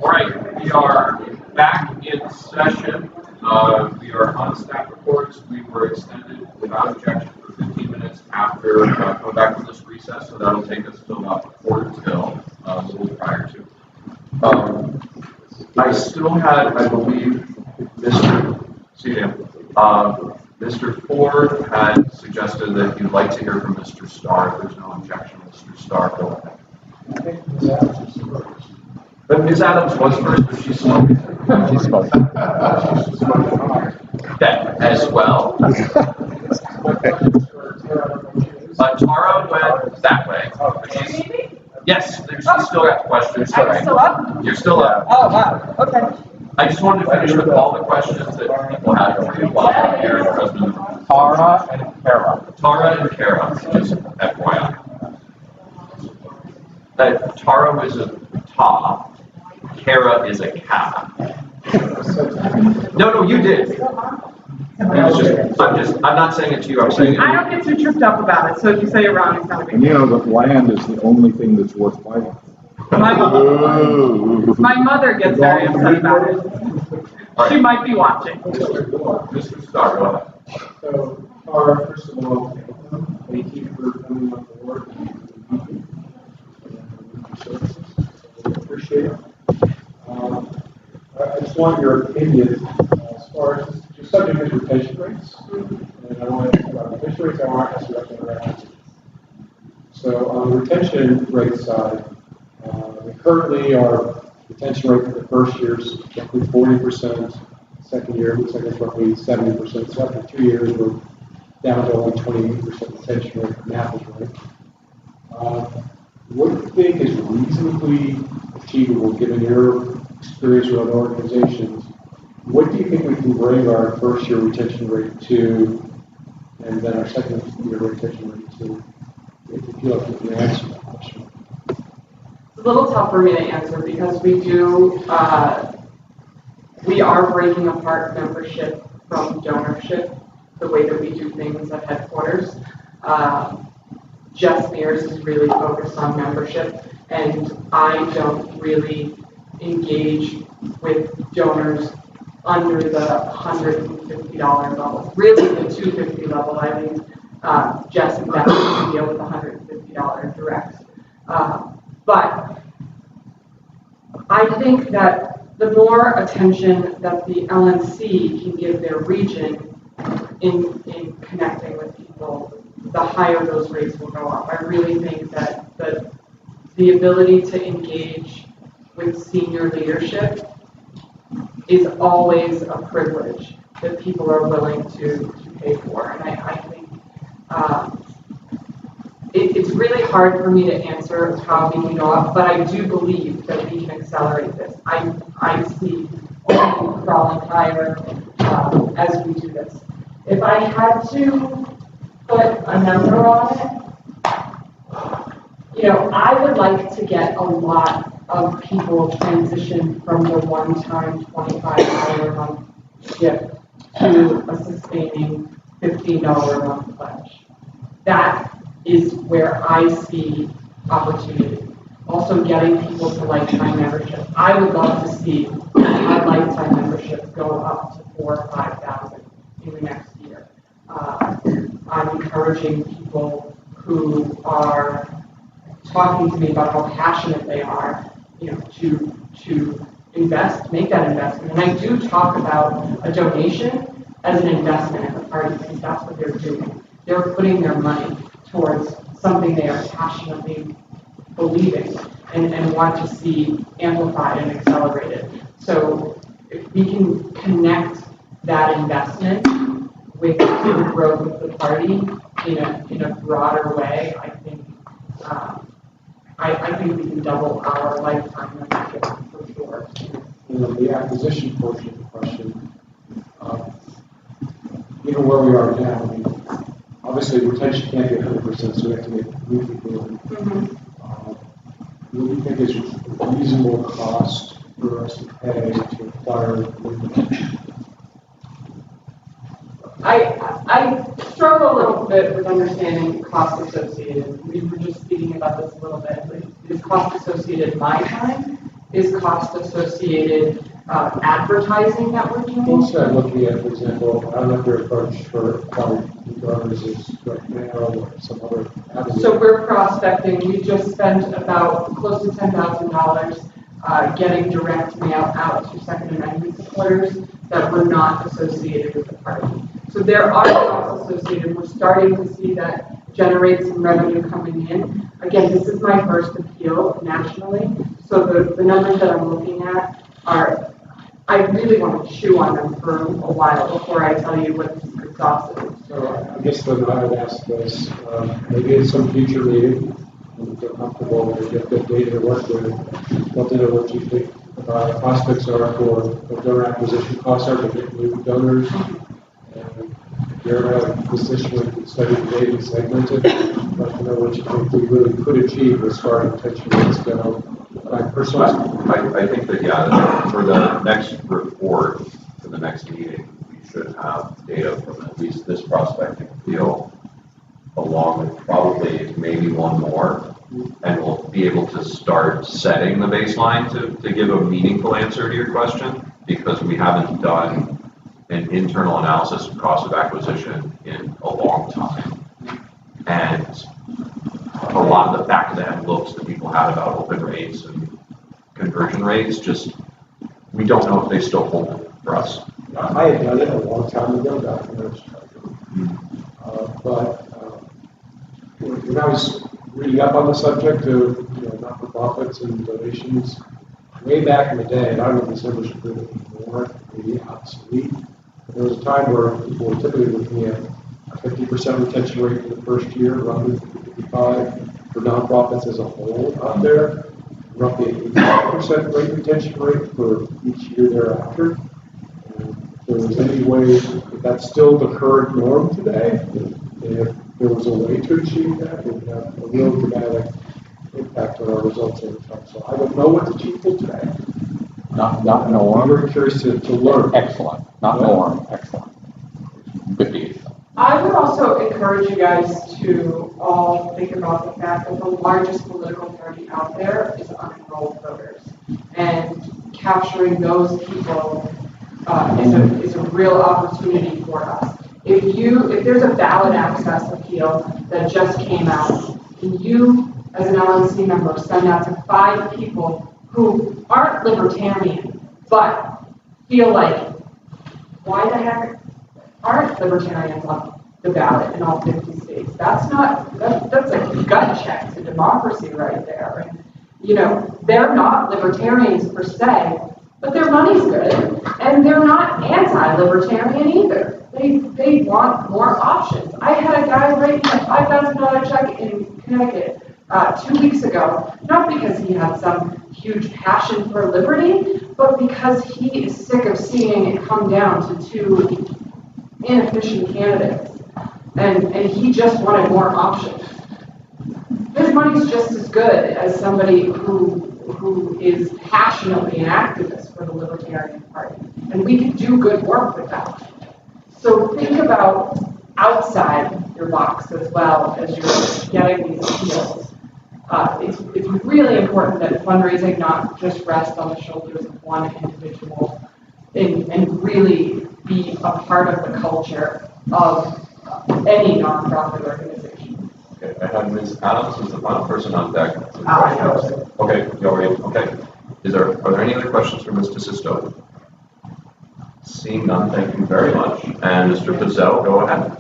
All right, we are back in session. We are on staff reports. We were extended without objection for 15 minutes after coming back from this recess, so that'll take us to about 4 till, a little prior to. I still had, I believe, Mr. Ford had suggested that you'd like to hear from Mr. Starr. If there's no objection, Mr. Starr, go ahead. But Ms. Adams was first, but she smoked. She smoked. Okay, as well. Tara went that way. Yes, she's still got questions. I'm still up? You're still up. Oh, wow, okay. I just wanted to finish with all the questions that people had for you while I'm here, President. Tara and Kara. Tara and Kara, just FYI. Tara is a ta, Kara is a ka. No, you did. It was just, I'm not saying it to you, I'm saying it. I don't get too tripped up about it, so if you say it wrong, it's not a big And you deal. know, the land is the only thing that's worth fighting. My mother gets very upset about it. She might be watching. Mr. Starr, go ahead. So, Tara, first of all, thank you for coming on board and your services. We appreciate it. I just want your opinion as far as your subject is retention rates. And I want to ask about retention rates. I want to ask you about interaction. So on the retention rate side, currently our retention rate for the first year is roughly 40%. Second year looks like it's roughly 70%. So after 2 years, we're down to only 28% retention rate. Math is right. What do you think is reasonably achievable given your experience with other organizations? What do you think we can bring our first year retention rate to, and then our second year retention rate to? If you feel like you can answer that question. It's a little tough for me to answer because we are breaking apart membership from donorship, the way that we do things at headquarters. Jess Mears is really focused on membership, and I don't really engage with donors under the $150 level. Really, the $250 level, I leave Jess and Beth to deal with the $150 direct. But I think that the more attention that the LNC can give their region in connecting with people, the higher those rates will go up. I really think that the ability to engage with senior leadership is always a privilege that people are willing to pay for. And I think it's really hard for me to answer how we can go up, but I do believe that we can accelerate this. I see crawling higher as we do this. If I had to put a number on it, I would like to get a lot of people transition from the one-time $25 a month gift to a sustaining $15 a month pledge. That is where I see opportunity. Also getting people to lifetime membership. I would love to see our lifetime membership go up to 4,000 or 5,000 in the next year. I'm encouraging people who are talking to me about how passionate they are, to invest, make that investment. And I do talk about a donation as an investment in the party because that's what they're doing. They're putting their money towards something they are passionately believing and want to see amplified and accelerated. So if we can connect that investment with the growth of the party in a broader way, I think we can double our lifetime membership for sure. The acquisition portion of the question, given where we are now, I mean, obviously retention can't be 100%, so we have to get new people in. What do you think is a reasonable cost for us to pay to acquire new people? I struggle a little bit with understanding costs associated. We were just speaking about this a little bit. Is cost associated my time? Is cost associated advertising that we're doing? Also, I'm looking at, for example, I don't know if your approach for acquiring new donors is right now or some other avenue. So we're prospecting. We just spent about close to $10,000 getting direct mail out to Second Amendment supporters that were not associated with the party. So there are costs associated. We're starting to see that generate some revenue coming in. Again, this is my first appeal nationally, So the numbers that I'm looking at are, I really want to chew on them for a while before I tell you what the secret sauce is. So I guess then I would ask this, maybe in some future meeting, when you feel comfortable, we get good data to work with, want to know what you think prospects are for what donor acquisition costs are to get new donors. And if you're in a position where you can study the data and segment it, I'd like to know what you think we really could achieve as far as retention rates go. I personally, I think that, yeah, for the next report, for the next meeting, we should have data from at least this prospecting field, along with probably maybe one more, and we'll be able to start setting the baseline to give a meaningful answer to your question, because we haven't done an internal analysis of cost of acquisition in a long time. And a lot of the back of the envelopes that people had about open rates and conversion rates, just, we don't know if they still hold for us. I had done it a long time ago, back in those but when I was reading up on the subject of not-for-profits and donations, way back in the day, and I don't know if this ever should be anymore, maybe obsolete, but there was a time where people were typically looking at a 50% retention rate for the first year, roughly 55 for nonprofits as a whole out there, roughly 85% rate retention rate for each year thereafter. If there was any way, if that's still the current norm today, if there was a way to achieve that, it would have a real dramatic impact on our results over time. So I don't know what's achievable today. Not norm. I'm very curious to learn. Excellent. Not norm. Excellent. Good deed. I would also encourage you guys to all think about the fact that the largest political party out there is unenrolled voters. And capturing those people is a real opportunity for us. If there's a ballot access appeal that just came out, and you, as an LNC member, send that to 5 people who aren't libertarian, but feel like, why the heck aren't libertarians on the ballot in all 50 states? That's a gut check to democracy right there. And, they're not libertarians per se, but their money's good, and they're not anti-libertarian either. They want more options. I had a guy write me a $5,000 check in Connecticut 2 weeks ago, not because he had some huge passion for liberty, but because he is sick of seeing it come down to 2 inefficient candidates, and he just wanted more options. His money's just as good as somebody who is passionately an activist for the Libertarian Party, and we can do good work with that. So think about outside your box as well as you're getting these appeals. It's really important that fundraising not just rest on the shoulders of one individual and really be a part of the culture of any nonprofit organization. Okay, I have Ms. Adams as the final person on deck. Okay, you already, okay. Are there any other questions for Ms. DeSisto? Seeing none, thank you very much. And Mr. Pizzell, go ahead.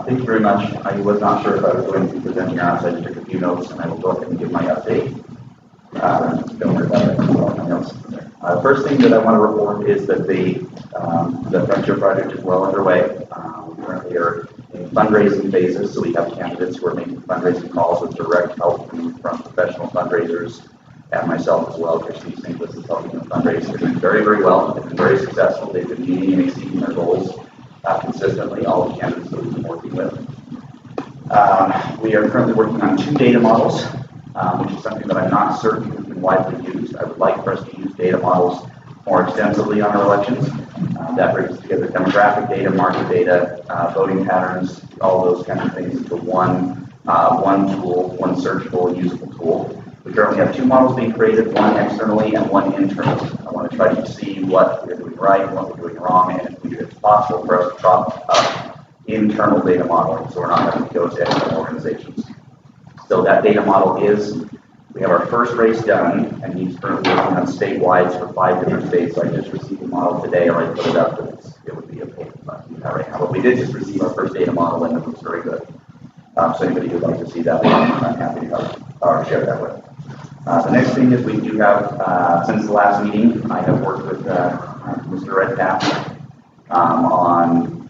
Thank you very much. I was not sure if I was going to be presenting or not, so I just took a few notes, and I will go ahead and give my update. Don't worry about it. My notes. First thing that I want to report is that the Friendship Project is well underway. We currently are in fundraising phases, so we have candidates who are making fundraising calls with direct help from professional fundraisers and myself as well. Christine St. Louis is helping them fundraise. They're doing very, very well. They've been very successful. They've been meeting and exceeding their goals consistently, all the candidates that we've been working with. We are currently working on 2 data models, which is something that I'm not certain has been widely used. I would like for us to use data models more extensively on our elections. That brings together demographic data, market data, voting patterns, all those kinds of things into one tool, one searchable, usable tool. We currently have 2 models being created, one externally and one internally. I want to try to see what we're doing right and what we're doing wrong, and if it's possible for us to drop up internal data modeling so we're not having to go to external organizations. So that data model is, we have our first race done, and he's currently working on statewide for 5 different states. So I just received the model today, or I put it up, but it would be a pain. do that right now. But we did just receive our first data model, and it looks very good. So anybody who'd like to see that, I'm happy to help or share that with. The next thing is we do have, since the last meeting, I have worked with Mr. Redpath on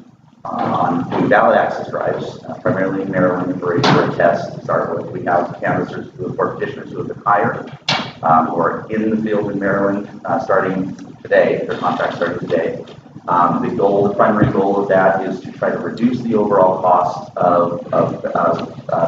doing ballot access drives, primarily in Maryland for a test to start with. We have canvassers or petitioners who have been hired, who are in the field in Maryland starting today, their contract starting today. The primary goal of that is to try to reduce the overall cost of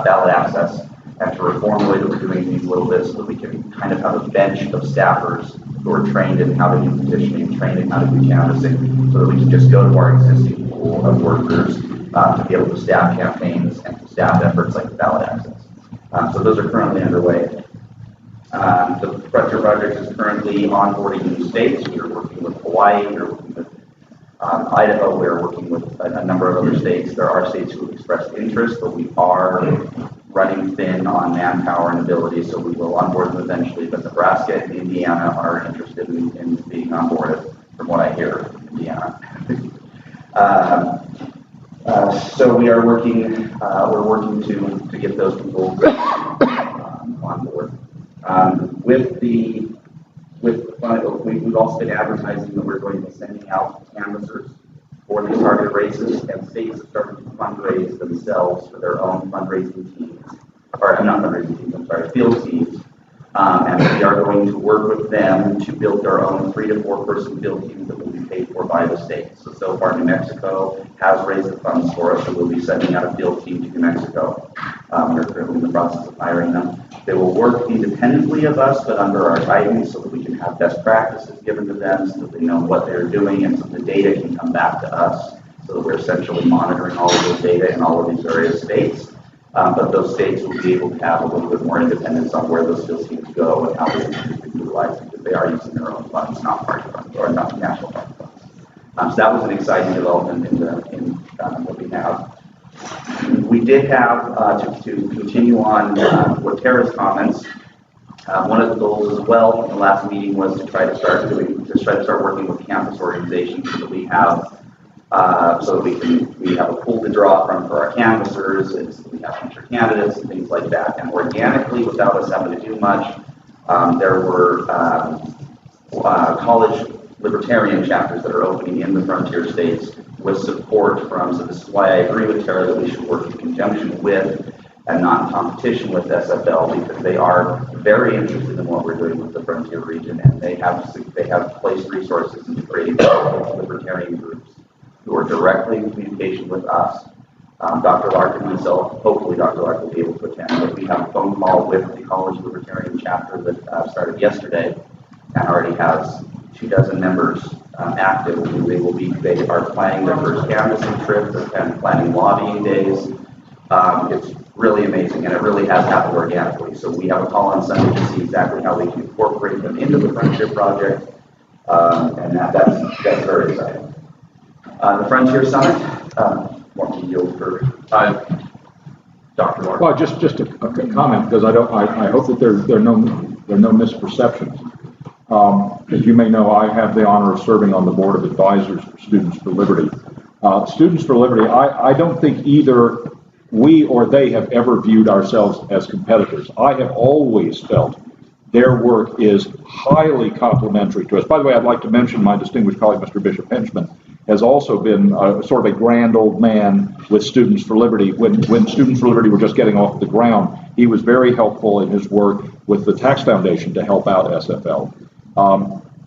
ballot access and to reform the way that we're doing these a little bit so that we can kind of have a bench of staffers who are trained in how to do petitioning, trained in how to do canvassing, so that we can just go to our existing pool of workers to be able to staff campaigns and to staff efforts like the ballot access. So those are currently underway. The Frontier Project is currently onboarding new states. We are working with Hawaii, we are working with Idaho, we are working with a number of other states. There are states who have expressed interest, but we are running thin on manpower and ability, so we will onboard them eventually. But Nebraska and Indiana are interested in being onboarded, from what I hear from Indiana. So we are working. We're working to get those people on board. We've also been advertising that we're going to be sending out canvassers for these targeted races, and states have started to fundraise themselves for their own fundraising teams, or not fundraising teams, I'm sorry, field teams. And we are going to work with them to build their own 3 to 4 person field teams that will be paid for by the state. So far, New Mexico has raised the funds for us, so we'll be sending out a field team to New Mexico. We're currently in the process of hiring them. They will work independently of us, but under our guidance, so that we can have best practices given to them, so that they know what they're doing, and so the data can come back to us, so that we're essentially monitoring all of those data in all of these various states. But those states will be able to have a little bit more independence on where those field teams go and how they're utilized, because they are using their own funds, not party funds, or not national party funds. So that was an exciting development in what we have. We did have, to continue on with Tara's comments, one of the goals as well in the last meeting was to try to start working with campus organizations so that we have we have a pool to draw from for our canvassers, and so we have future candidates and things like that. And organically, without us having to do much, there were college libertarian chapters that are opening in the frontier states with support from, so this is why I agree with Tara that we should work in conjunction with and not in competition with SFL, because they are very interested in what we're doing with the frontier region, and they have placed resources into creating libertarian groups who are directly in communication with us. Dr. Lark and myself, hopefully Dr. Lark will be able to attend, but we have a phone call with the college libertarian chapter that started yesterday and already has 24 members active. They are planning their first canvassing trip and planning lobbying days. It's really amazing, and it really has happened organically. So we have a call on Sunday to see exactly how we can incorporate them into the Frontier Project, and that's very exciting. The Frontier Summit, what we yield for Dr. Mark. Well, just a comment, because I hope that there are no misperceptions. As you may know, I have the honor of serving on the board of advisors for Students for Liberty. Students for Liberty, I don't think either we or they have ever viewed ourselves as competitors. I have always felt their work is highly complementary to us. By the way, I'd like to mention my distinguished colleague, Mr. Bishop Henchman, has also been sort of a grand old man with Students for Liberty. When Students for Liberty were just getting off the ground, he was very helpful in his work with the Tax Foundation to help out SFL.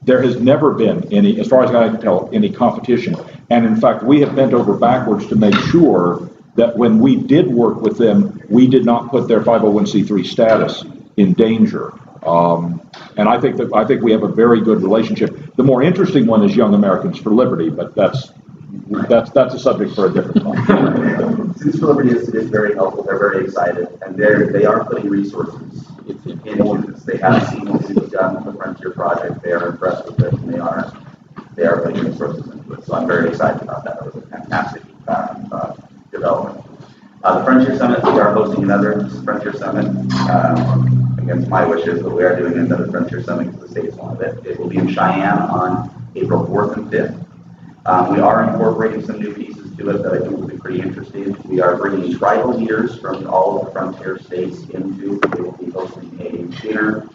There has never been any, as far as I can tell, any competition. And in fact, we have bent over backwards to make sure that when we did work with them, we did not put their 501c3 status in danger. And I think we have a very good relationship. The more interesting one is Young Americans for Liberty, but that's a subject for a different time. Students for Liberty is very helpful. They're very excited, and they are putting resources into this. They have seen what we've done with the Frontier Project. They are impressed with it, and they are putting resources into it. So I'm very excited about that. It was a fantastic development. The Frontier Summit, we are hosting another Frontier Summit. Against my wishes, but we are doing another Frontier Summit because the state's wanted it. It will be in Cheyenne on April 4th and 5th. We are incorporating some new pieces to it that I think will be pretty interesting. We are bringing tribal leaders from all of the frontier states into, they will be hosting a dinner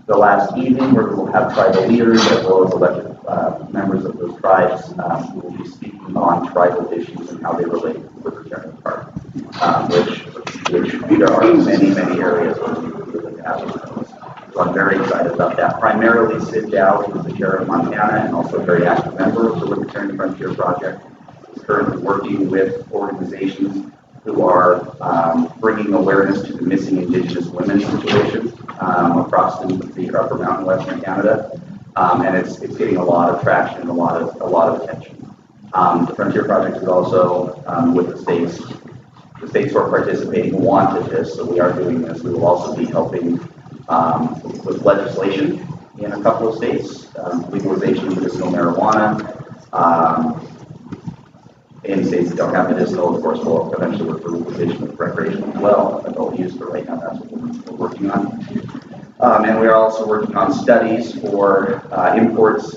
the last evening where we will have tribal leaders as well as elected members of those tribes who will be speaking on tribal issues and how they relate to the Libertarian Party, which there are many areas where we really have those. So I'm very excited about that. Primarily, Sid Dow, who is the chair of Montana and also a very active member of the Libertarian Frontier Project, is currently working with organizations who are bringing awareness to the missing Indigenous women situation across the Upper Mountain, Western Canada, and it's getting a lot of traction and a lot of attention. The Frontier Project is also with the states. The states who are participating wanted this, so we are doing this. We will also be helping with legislation in a couple of states, legalization of medicinal marijuana. In states that don't have medicinal, of course, we'll eventually work for legalization of recreational as well, adult use, but right now that's what we're working on. And we are also working on studies for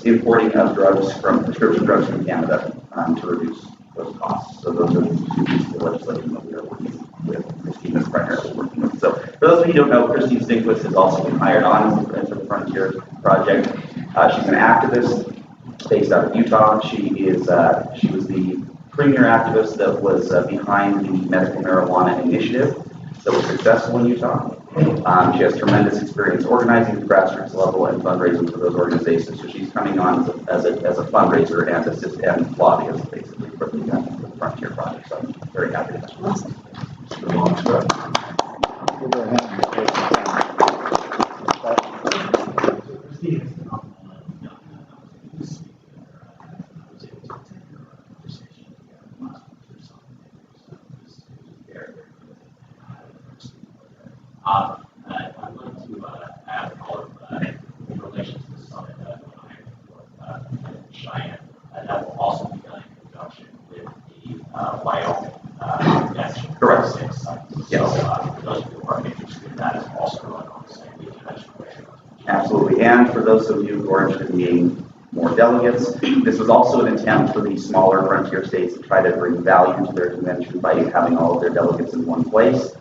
importing of drugs from prescription drugs from Canada to reduce those costs. So those are the two pieces of legislation that we are working with. Christine is primarily working with. So for those of you who don't know, Christine Stinkvist has also been hired on to the Frontier Project. She's an activist based out of Utah. She was the premier activist that was behind the medical marijuana initiative that was successful in Utah. She has tremendous experience organizing at the grassroots level and fundraising for those organizations. So she's coming on as a fundraiser and lobbyist, basically, for the Frontier Project. So I'm very happy to have Awesome. I'd like to add all of in relation to the summit that in Cheyenne, that will also be done in conjunction with the Wyoming next correct site. Yes. So for those who are interested in that, is also going on the same week. Absolutely. And for those of you who are interested in being more delegates, this was also an attempt for these smaller frontier states to try to bring value to their convention by having all of their delegates in one place.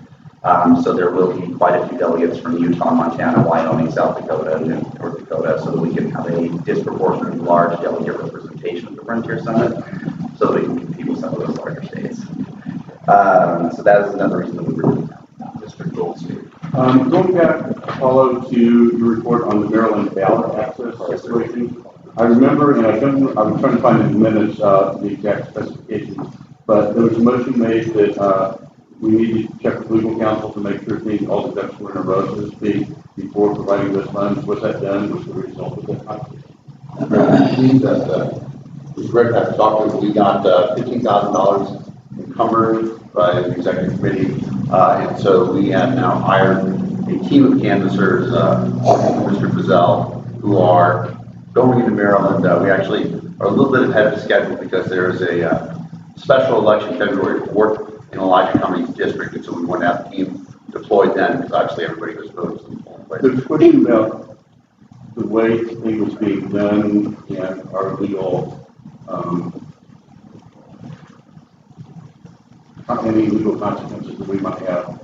So there will be quite a few delegates from Utah, Montana, Wyoming, South Dakota, and North Dakota, so that we can have a disproportionately large delegate representation of the Frontier Summit, so that we can compete with some of those larger states. So that is another reason that we were doing that. Mr. Goldstein. Going back, Apollo, to your report on the Maryland ballot access situation, I remember, and I was trying to find in the minutes the exact specifications, but there was a motion made that we need to check with legal counsel to make sure all the ducks were in a row, so to speak, before providing those funds. Was that done? Was the result of that conversation? I believe that was Greg had talked to. We got $15,000 encumbered by the executive committee, and so we have now hired a team of canvassers, Mr. Frizzell, who are going into Maryland. We actually are a little bit ahead of schedule because there is a special election February 4th in Elijah Cummings district, and so we want to have the team deployed then, because obviously everybody goes votes in the polling place. There's a question about the way things being done and our legal, any legal consequences that we might have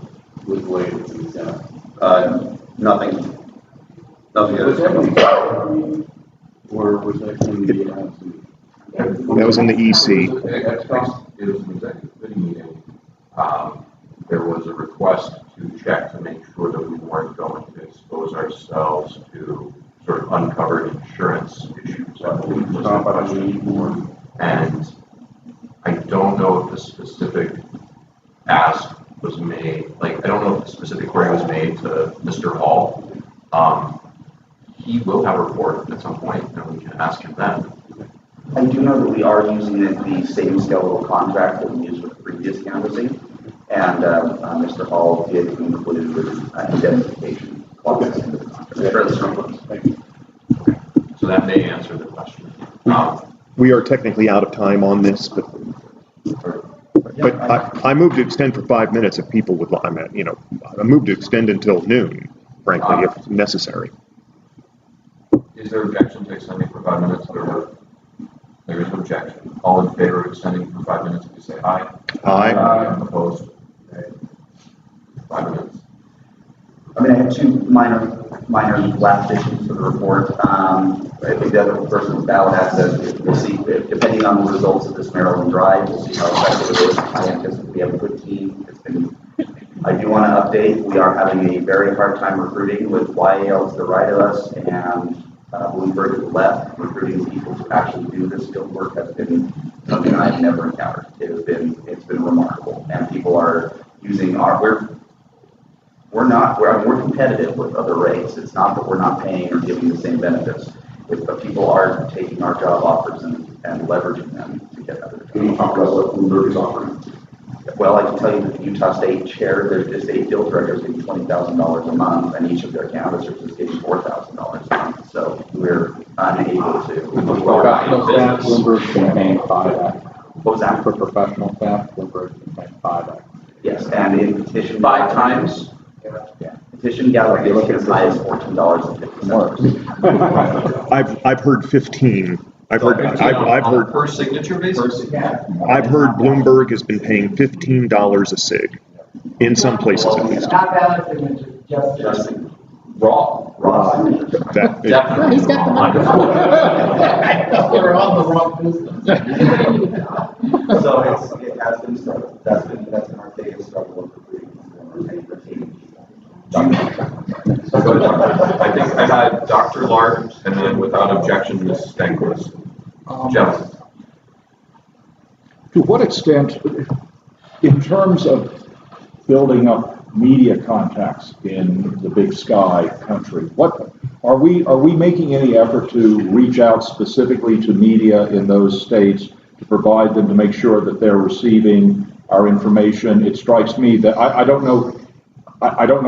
with the way that things done. Nothing. Was that in the or was that in the LNC? That was in the EC. It was an executive committee meeting. There was a request to check to make sure that we weren't going to expose ourselves to sort of uncovered insurance issues. I believe was the question. And I don't know if the specific ask was made, I don't know if the specific query was made to Mr. Hall. He will have a report at some point, and we can ask him then. I do know that we are using the same skeletal contract that we used with the previous canvassing, and Mr. Hall did include identification clauses into the contract. Thank you. So that may answer the question. We are technically out of time on this, but I moved to extend for 5 minutes if people would, I moved to extend until noon, frankly, if necessary. Is there objection to extending for 5 minutes? There is no objection. All in favor of extending for 5 minutes, please say aye. Aye. Opposed? Okay. 5 minutes. I mean, I have two minor last issues for the report. I think the other person with ballot access, we'll see, depending on the results of this Maryland drive, we'll see how effective it is. I anticipate we have a good team. I do want to update, we are having a very hard time recruiting with YAL to the right of us and Bloomberg to the left. Recruiting people to actually do this field work has been something I've never encountered. It's been remarkable. And people are using we're competitive with other rates. It's not that we're not paying or giving the same benefits, but people are taking our job offers and leveraging them to get other jobs. Can you talk about what Bloomberg is offering? Well, I can tell you that the Utah State chair, their state field director is getting $20,000 a month, and each of their canvassers is getting $4,000 a month. So we're unable to. Professional staff, Bloomberg's been paying 5X. What was that? For professional staff, Bloomberg's been paying 5X. Yes, and in petition. 5 times? Yeah. Petition gallery is as high as $14.50. I've heard 15. I've heard per signature basis. I've heard Bloomberg has been paying $15 a sig, in some places at least. Not valid signature, just Raw. That, No, he's got the money. We're on the wrong business. So it has been struggle. That's been our biggest struggle of recruiting. So go to Dr. I think I had Dr. Lark and then without objection, Ms. Stanquist. Gentlemen. To what extent, in terms of building up media contacts in the Big Sky country, what are we making any effort to reach out specifically to media in those states to provide them to make sure that they're receiving our information? It strikes me that I don't know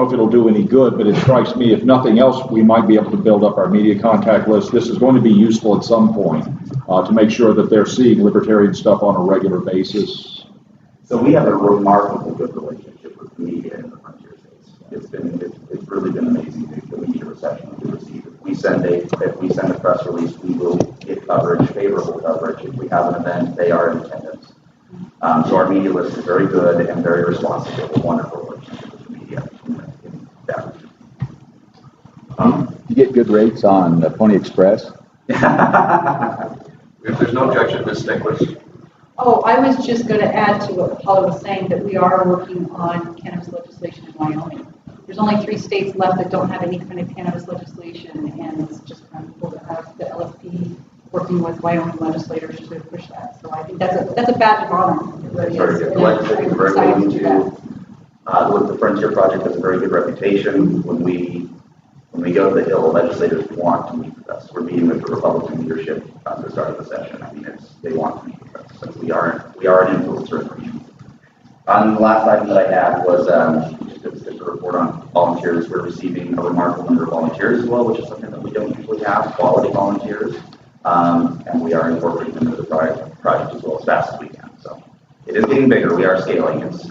if it'll do any good, but it strikes me, if nothing else, we might be able to build up our media contact list. This is going to be useful at some point to make sure that they're seeing libertarian stuff on a regular basis. So we have a remarkable good relationship with the media in the frontier states. It's really been amazing, the media reception we receive. If we send a press release, we will get coverage, favorable coverage. If we have an event, they are in attendance. So our media list is very good and very responsive. We have a wonderful relationship with the media in that region. You get good rates on Pony Express? If there's no objection, Ms. Stanquist. Oh, I was just going to add to what Paula was saying, that we are working on cannabis legislation in Wyoming. There's only 3 states left that don't have any kind of cannabis legislation, and it's just kind of cool to have the LFP working with Wyoming legislators to push that. So I think that's a badge of honor. It really Very is. good. And The legislature is very excited willing do that. to, the Frontier Project has a very good reputation. When we go to the Hill, the legislators want to meet with us. We're meeting with the Republican leadership at the start of the session. I mean, they want to meet with us. So we are an influencer in the region. The last item that I had was just a report on volunteers. We're receiving a remarkable number of volunteers as well, which is something that we don't usually have, quality volunteers. And we are incorporating them into the project as well as fast as we can. So it is getting bigger. We are scaling. It's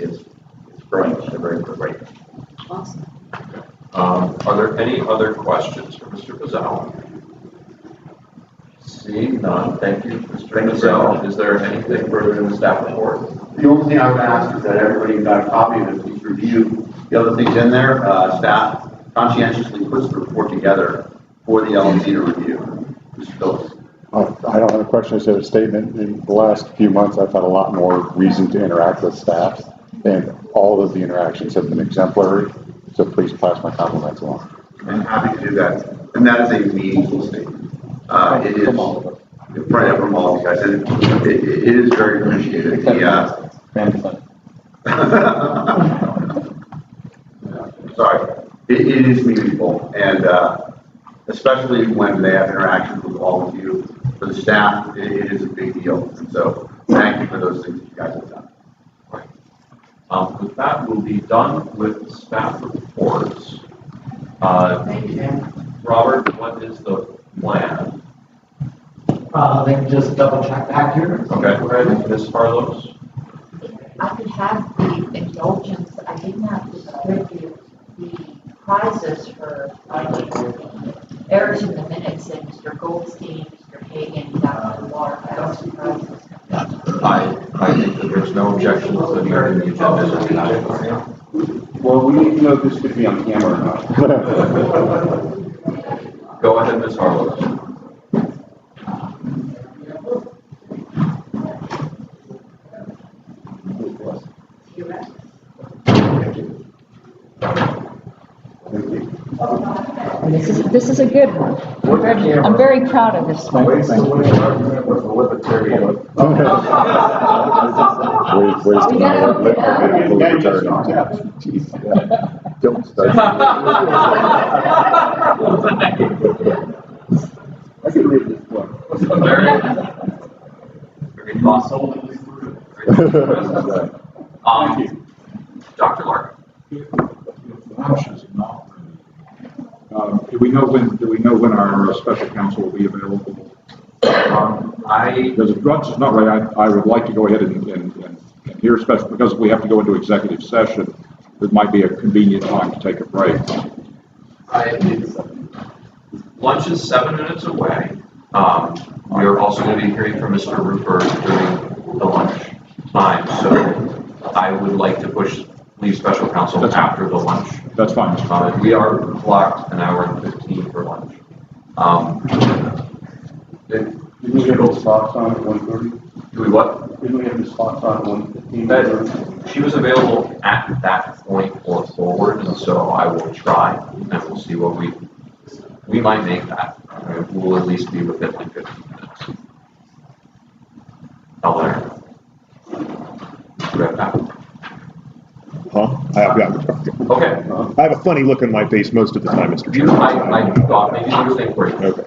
growing at a very good rate. Awesome. Are there any other questions for Mr. Pizzell? Seeing none, thank you, Mr. Pizzell. Is there anything further in the staff report? The only thing I would ask is that everybody got a copy of it, please review the other things in there. Staff conscientiously puts the report together for the LNC to review. Mr. Phillips. I don't have a question, I just have a statement. In the last few months, I've had a lot more reason to interact with staff, and all of the interactions have been exemplary, so please pass my compliments along. I'm happy to do that, and that is a meaningful statement. It is from all of you guys, and it is very appreciated. Sorry, it is meaningful, and especially when they have interactions with all of you. For the staff, it is a big deal, and so thank you for those things that you guys have done. Right. With that, we'll be done with staff reports. Thank you, Dan. Robert, what is the plan? Let me just double check back here. Okay, Ms. Farlos? I could have the indulgence, I didn't have to distribute the prizes for errors in the minutes, and Mr. Goldstein, Mr. Hagan, Dr. Lark, I I think that there's no objection to the hearing the agenda is tonight. Well, we need to know if this could be on camera or not. Go ahead, Ms. Harlow. This is a good one. I'm very proud of this one. Ways to Don't start. I can read this one. Very thoughtful. Dr. Larkin. Do we know when our special counsel will be available? Because if lunch is not right, I would like to go ahead and hear special, because we have to go into executive session, it might be a convenient time to take a break. Lunch is 7 minutes away. We are also going to be hearing from Mr. Rupert during the lunch time, so I would like to leave special counsel after the lunch. That's fine. We are blocked an hour and 15 for lunch. Didn't we have those spots on at 1:30? Do we what? Didn't we have the spots on at 1:15? She was available at that point or forward, and so I will try, and we'll see what we might make that. We'll at least be within like 15 minutes. I'll let her know. Huh? Okay. I have a funny look on my face most of the time, Mr. Chairman. I thought maybe you were saying for you. Okay.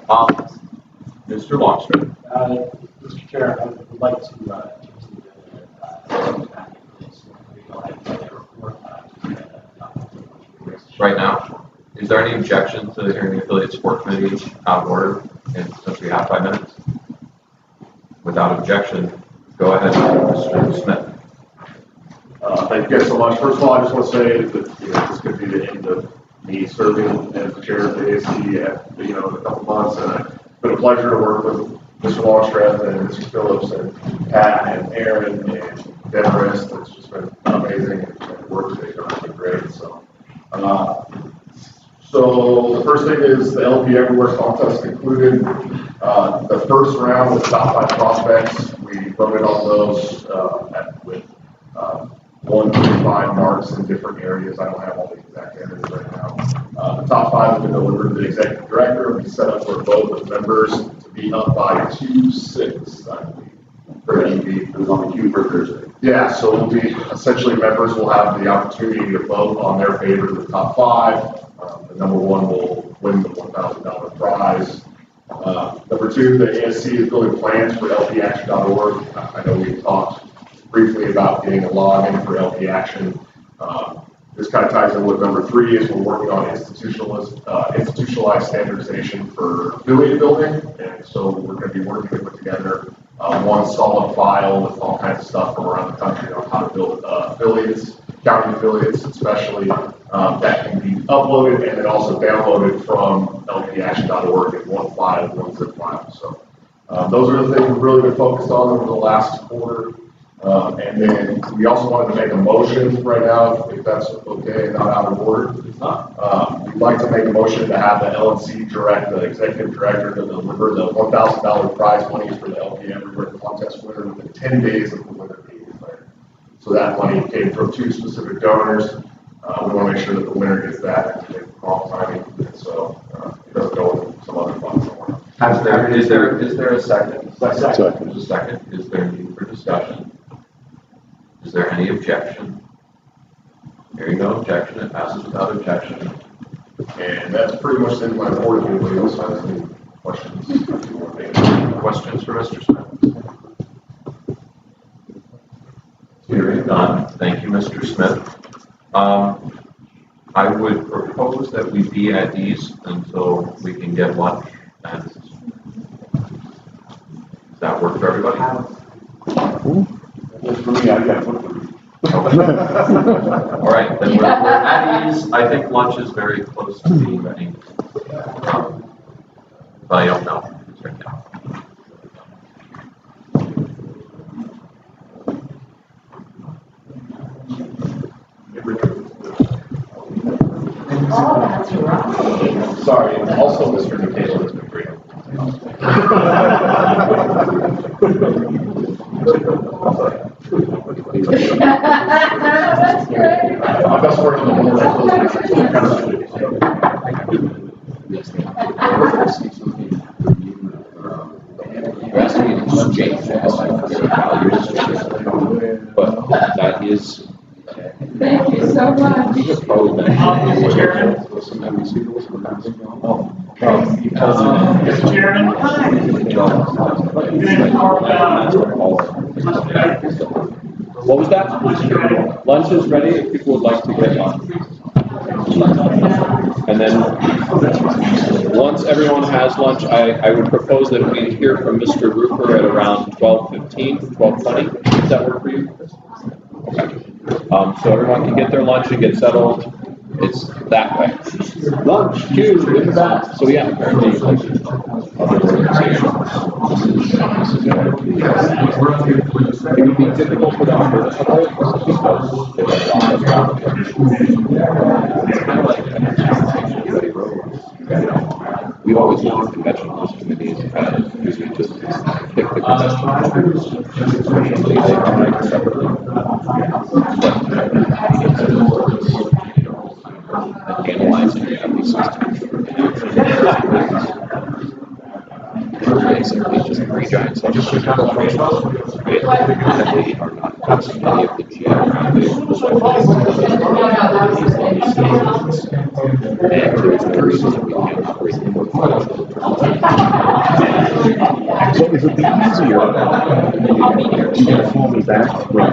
Mr. Longstreet. Mr. Chair, I would like to Right now, is there any objection to hearing the affiliate sport committee out of order, and since we have 5 minutes? Without objection, go ahead, Mr. Smith. Thank you guys so much. First of all, I just want to say that this could be the end of me serving as the chair of the ASC in a couple months, and it's been a pleasure to work with Mr. Longstreth and Mr. Phillips and Pat and Aaron and Demarest. It's just been amazing, and the work today has been great. So the first thing is the LP Everywhere contest concluded. The first round was top 5 prospects. We voted on those with 1 to 5 marks in different areas. I don't have all the exact areas right now. The top 5 have been delivered to the executive director. We set up for a vote with members to be up by 2-6, I believe. For EV, it was on the queue for Thursday. Yeah, so it'll be essentially members will have the opportunity to vote on their favorite of the top 5. The number 1 will win the $1,000 prize. Number 2, the ASC is building plans for lpaction.org. I know we've talked briefly about getting a login for LP Action. This kind of ties in with number 3 is we're working on institutionalized standardization for affiliate building. And so we're going to be working to put together one solid file with all kinds of stuff from around the country on how to build affiliates, county affiliates especially, that can be uploaded and then also downloaded from lpaction.org in one file, one zip file. So those are the things we've really been focused on over the last quarter. And then we also wanted to make a motion right now, if that's okay, not out of order. It's not. We'd like to make a motion to have the LNC direct the executive director to deliver the $1,000 prize money for the LP Everywhere contest winner within 10 days of the winner being declared. So that money came from 2 specific donors. We want to make sure that the winner gets that in wrong timing, and so it doesn't go with some other funds somewhere. Is there a second? Second. There's a second. Is there a need for discussion? Is there any objection? Hearing no objection, it passes without objection. And that's pretty much the end of my report. If anybody else has any questions? Questions for Mr. Smith? Hearing none. Thank you, Mr. Smith. I would propose that we be at ease until we can get lunch. And does that work for everybody? Just for me, I got one. All right, then we're at ease. I think lunch is very close to being ready. But I don't know right now. that's right. Sorry, also Mr. Nicola has been great. That's great. My best work in the You're asking me to change but that is. Thank you so much. Mr. Chairman. Mr. Chairman. What was that? Lunch is ready if people would like to get lunch. And then, once everyone has lunch, I would propose that we hear from Mr. Rupert at around 12:15, 12:20. Does that work for you? Okay. So everyone can get their lunch and get settled. It's that way. Lunch, queue, in the back. So yeah, apparently, other organizations. It would be difficult for them to because they have a lot of we always look at convention host committees because we just pick the analyzing every system. Basically, just three giant sessions. Right? And they are not constantly of the GM. And there's no reason that we can't operate the portfolio. So is it easier to call me back when